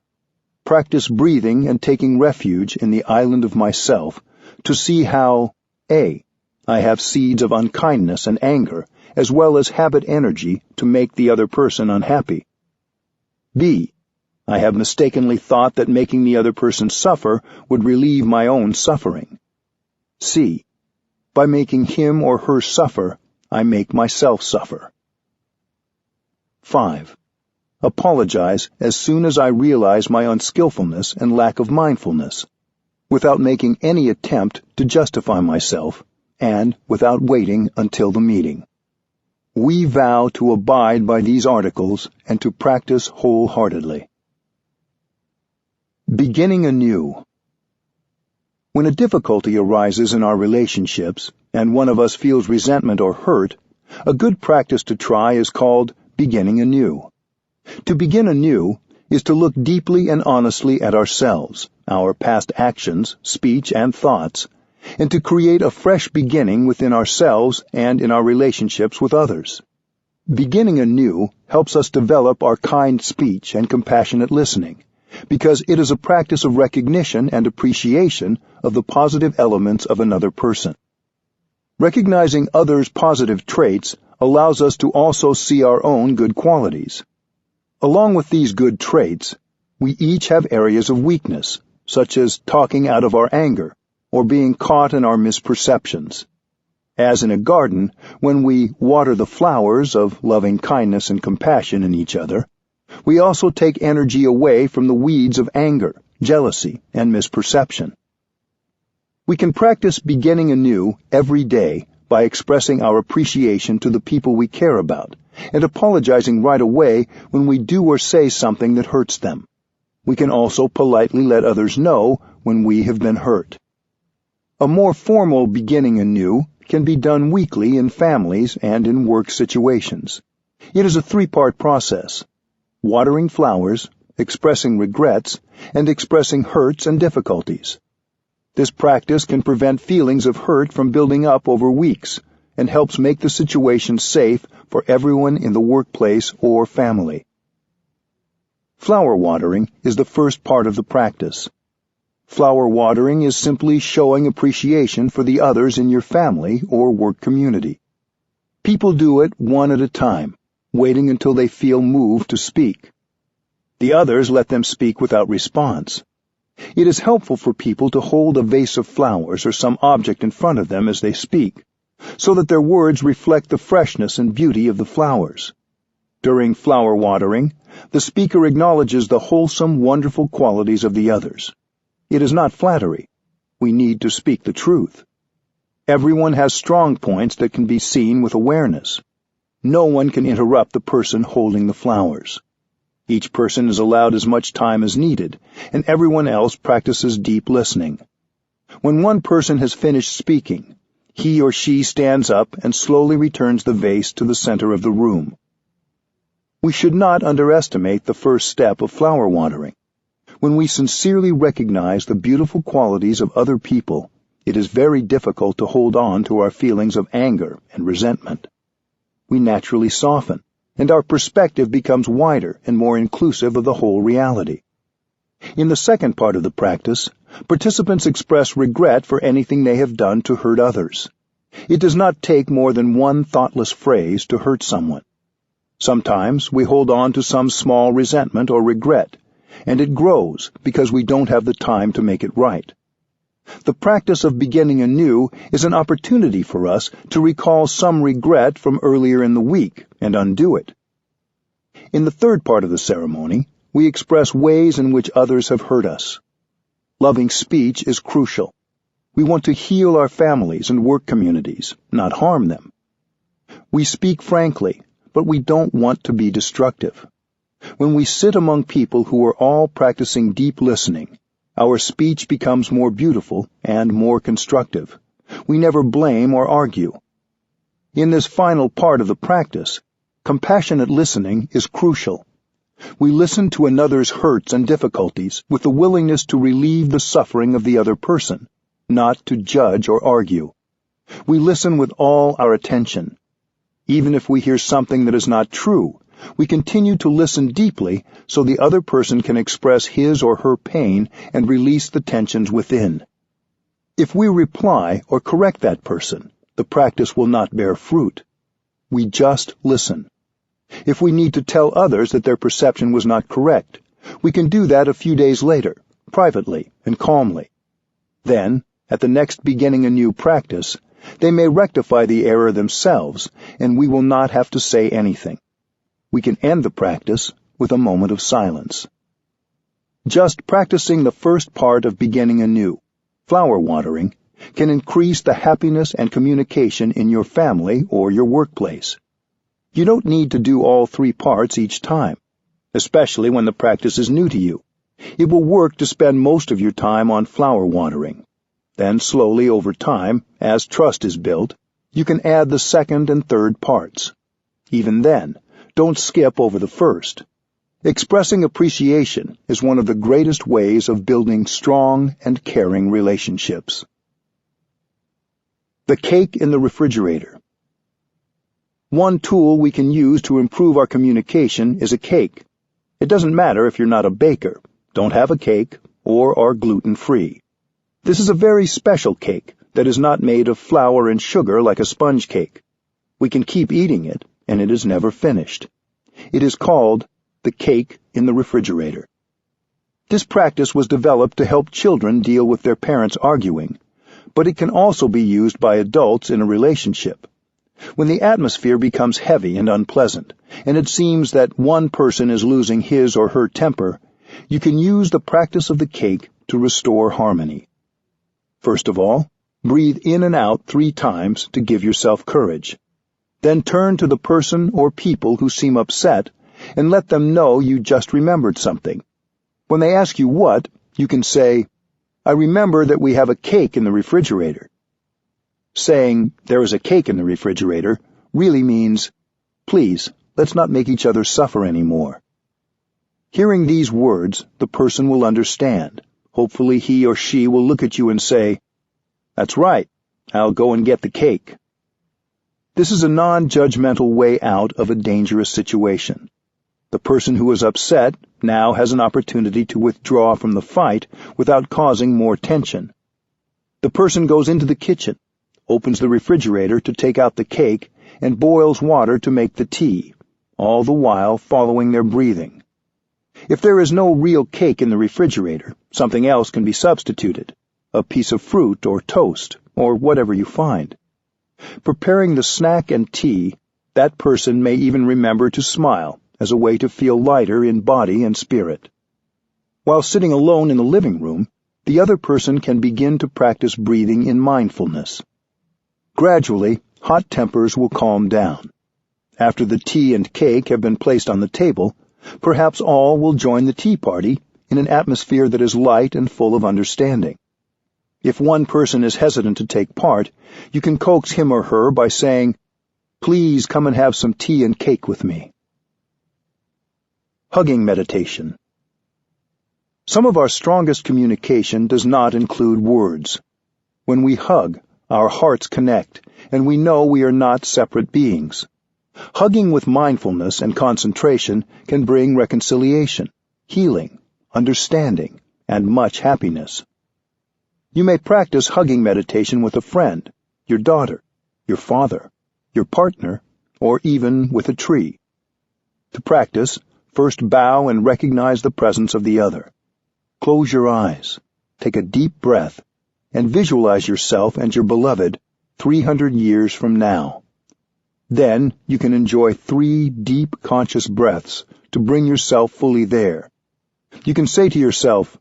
Practice breathing and taking refuge in the island of myself to see how A. I have seeds of unkindness and anger, as well as habit energy to make the other person unhappy. B. I have mistakenly thought that making the other person suffer would relieve my own suffering. C. By making him or her suffer, I make myself suffer. 5. Apologize as soon as I realize my unskillfulness and lack of mindfulness, without making any attempt to justify myself, and without waiting until the meeting. We vow to abide by these articles and to practice wholeheartedly. Beginning anew. When a difficulty arises in our relationships, and one of us feels resentment or hurt, a good practice to try is called beginning anew. To begin anew is to look deeply and honestly at ourselves, our past actions, speech, and thoughts, and to create a fresh beginning within ourselves and in our relationships with others. Beginning anew helps us develop our kind speech and compassionate listening, because it is a practice of recognition and appreciation of the positive elements of another person. Recognizing others' positive traits allows us to also see our own good qualities. Along with these good traits, we each have areas of weakness, such as talking out of our anger, or being caught in our misperceptions. As in a garden, when we water the flowers of loving kindness and compassion in each other, we also take energy away from the weeds of anger, jealousy, and misperception. We can practice beginning anew every day by expressing our appreciation to the people we care about, and apologizing right away when we do or say something that hurts them. We can also politely let others know when we have been hurt. A more formal beginning anew can be done weekly in families and in work situations. It is a 3-part process: watering flowers, expressing regrets, and expressing hurts and difficulties. This practice can prevent feelings of hurt from building up over weeks and helps make the situation safe for everyone in the workplace or family. Flower watering is the first part of the practice. Flower watering is simply showing appreciation for the others in your family or work community. People do it one at a time, waiting until they feel moved to speak. The others let them speak without response. It is helpful for people to hold a vase of flowers or some object in front of them as they speak, so that their words reflect the freshness and beauty of the flowers. During flower watering, the speaker acknowledges the wholesome, wonderful qualities of the others. It is not flattery. We need to speak the truth. Everyone has strong points that can be seen with awareness. No one can interrupt the person holding the flowers. Each person is allowed as much time as needed, and everyone else practices deep listening. When one person has finished speaking, he or she stands up and slowly returns the vase to the center of the room. We should not underestimate the first step of flower watering. When we sincerely recognize the beautiful qualities of other people, it is very difficult to hold on to our feelings of anger and resentment. We naturally soften, and our perspective becomes wider and more inclusive of the whole reality. In the second part of the practice, participants express regret for anything they have done to hurt others. It does not take more than one thoughtless phrase to hurt someone. Sometimes we hold on to some small resentment or regret, and it grows because we don't have the time to make it right. The practice of beginning anew is an opportunity for us to recall some regret from earlier in the week and undo it. In the third part of the ceremony, we express ways in which others have hurt us. Loving speech is crucial. We want to heal our families and work communities, not harm them. We speak frankly, but we don't want to be destructive. When we sit among people who are all practicing deep listening, our speech becomes more beautiful and more constructive. We never blame or argue. In this final part of the practice, compassionate listening is crucial. We listen to another's hurts and difficulties with the willingness to relieve the suffering of the other person, not to judge or argue. We listen with all our attention. Even if we hear something that is not true, we continue to listen deeply so the other person can express his or her pain and release the tensions within. If we reply or correct that person, the practice will not bear fruit. We just listen. If we need to tell others that their perception was not correct, we can do that a few days later, privately and calmly. Then, at the next beginning anew practice, they may rectify the error themselves, and we will not have to say anything. We can end the practice with a moment of silence. Just practicing the first part of beginning anew, flower watering, can increase the happiness and communication in your family or your workplace. You don't need to do all three parts each time, especially when the practice is new to you. It will work to spend most of your time on flower watering. Then slowly over time, as trust is built, you can add the second and third parts. Even then, don't skip over the first. Expressing appreciation is one of the greatest ways of building strong and caring relationships. The cake in the refrigerator. One tool we can use to improve our communication is a cake. It doesn't matter if you're not a baker, don't have a cake, or are gluten-free. This is a very special cake that is not made of flour and sugar like a sponge cake. We can keep eating it, and it is never finished. It is called the cake in the refrigerator. This practice was developed to help children deal with their parents arguing, but it can also be used by adults in a relationship. When the atmosphere becomes heavy and unpleasant, and it seems that one person is losing his or her temper, you can use the practice of the cake to restore harmony. First of all, breathe in and out 3 times to give yourself courage. Then turn to the person or people who seem upset and let them know you just remembered something. When they ask you what, you can say, "I remember that we have a cake in the refrigerator." Saying, "There is a cake in the refrigerator," really means, "Please, let's not make each other suffer anymore." Hearing these words, the person will understand. Hopefully he or she will look at you and say, "That's right, I'll go and get the cake." This is a non-judgmental way out of a dangerous situation. The person who is upset now has an opportunity to withdraw from the fight without causing more tension. The person goes into the kitchen, opens the refrigerator to take out the cake, and boils water to make the tea, all the while following their breathing. If there is no real cake in the refrigerator, something else can be substituted, a piece of fruit or toast, or whatever you find. Preparing the snack and tea, that person may even remember to smile as a way to feel lighter in body and spirit. While sitting alone in the living room, the other person can begin to practice breathing in mindfulness. Gradually, hot tempers will calm down. After the tea and cake have been placed on the table, perhaps all will join the tea party in an atmosphere that is light and full of understanding. If one person is hesitant to take part, you can coax him or her by saying, "Please come and have some tea and cake with me." Hugging meditation. Some of our strongest communication does not include words. When we hug, our hearts connect, and we know we are not separate beings. Hugging with mindfulness and concentration can bring reconciliation, healing, understanding, and much happiness. You may practice hugging meditation with a friend, your daughter, your father, your partner, or even with a tree. To practice, first bow and recognize the presence of the other. Close your eyes, take a deep breath, and visualize yourself and your beloved 300 years from now. Then you can enjoy 3 deep conscious breaths to bring yourself fully there. You can say to yourself,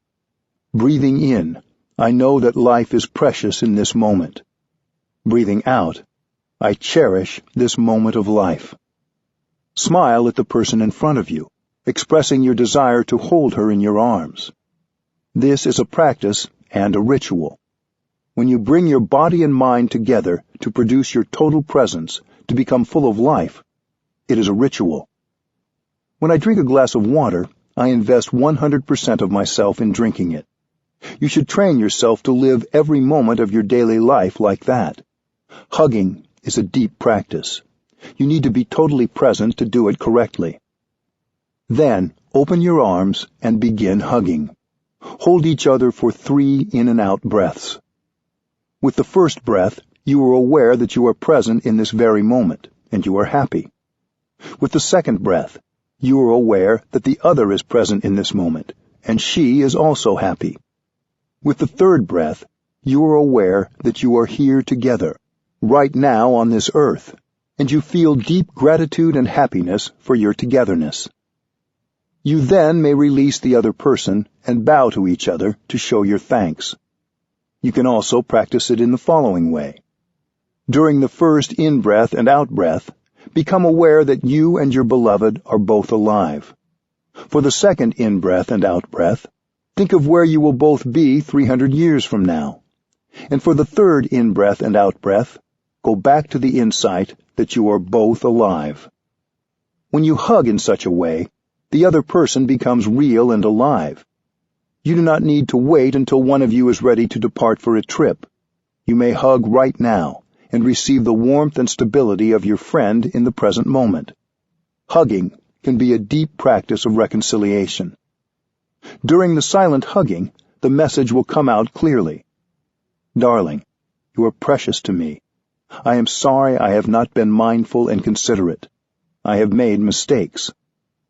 breathing in, I know that life is precious in this moment. Breathing out, I cherish this moment of life. Smile at the person in front of you, expressing your desire to hold her in your arms. This is a practice and a ritual. When you bring your body and mind together to produce your total presence, to become full of life, it is a ritual. When I drink a glass of water, I invest 100% of myself in drinking it. You should train yourself to live every moment of your daily life like that. Hugging is a deep practice. You need to be totally present to do it correctly. Then, open your arms and begin hugging. Hold each other for 3 in and out breaths. With the first breath, you are aware that you are present in this very moment, and you are happy. With the second breath, you are aware that the other is present in this moment, and she is also happy. With the third breath, you are aware that you are here together, right now on this earth, and you feel deep gratitude and happiness for your togetherness. You then may release the other person and bow to each other to show your thanks. You can also practice it in the following way. During the first in-breath and out-breath, become aware that you and your beloved are both alive. For the second in-breath and out-breath, think of where you will both be 300 years from now. And for the third in-breath and out-breath, go back to the insight that you are both alive. When you hug in such a way, the other person becomes real and alive. You do not need to wait until one of you is ready to depart for a trip. You may hug right now and receive the warmth and stability of your friend in the present moment. Hugging can be a deep practice of reconciliation. During the silent hugging, the message will come out clearly. Darling, you are precious to me. I am sorry I have not been mindful and considerate. I have made mistakes.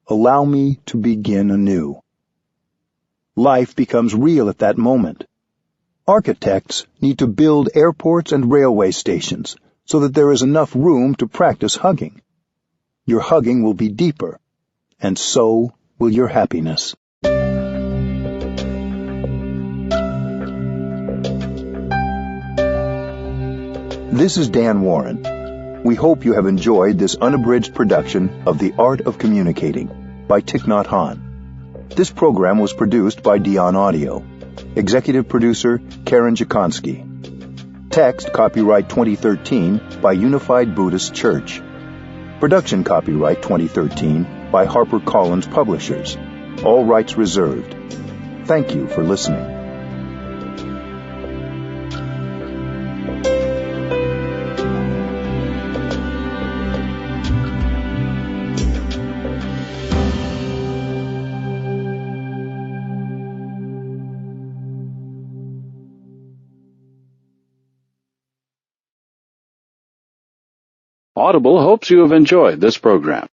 Allow me to begin anew. Life becomes real at that moment. Architects need to build airports and railway stations so that there is enough room to practice hugging. Your hugging will be deeper, and so will your happiness. This is Dan Warren. We hope you have enjoyed this unabridged production of The Art of Communicating by Thich Nhat Hanh. This program was produced by Dion Audio. Executive producer Karen Jakonski. Text copyright 2013 by Unified Buddhist Church. Production copyright 2013 by HarperCollins Publishers. All rights reserved. Thank you for listening. Audible hopes you have enjoyed this program.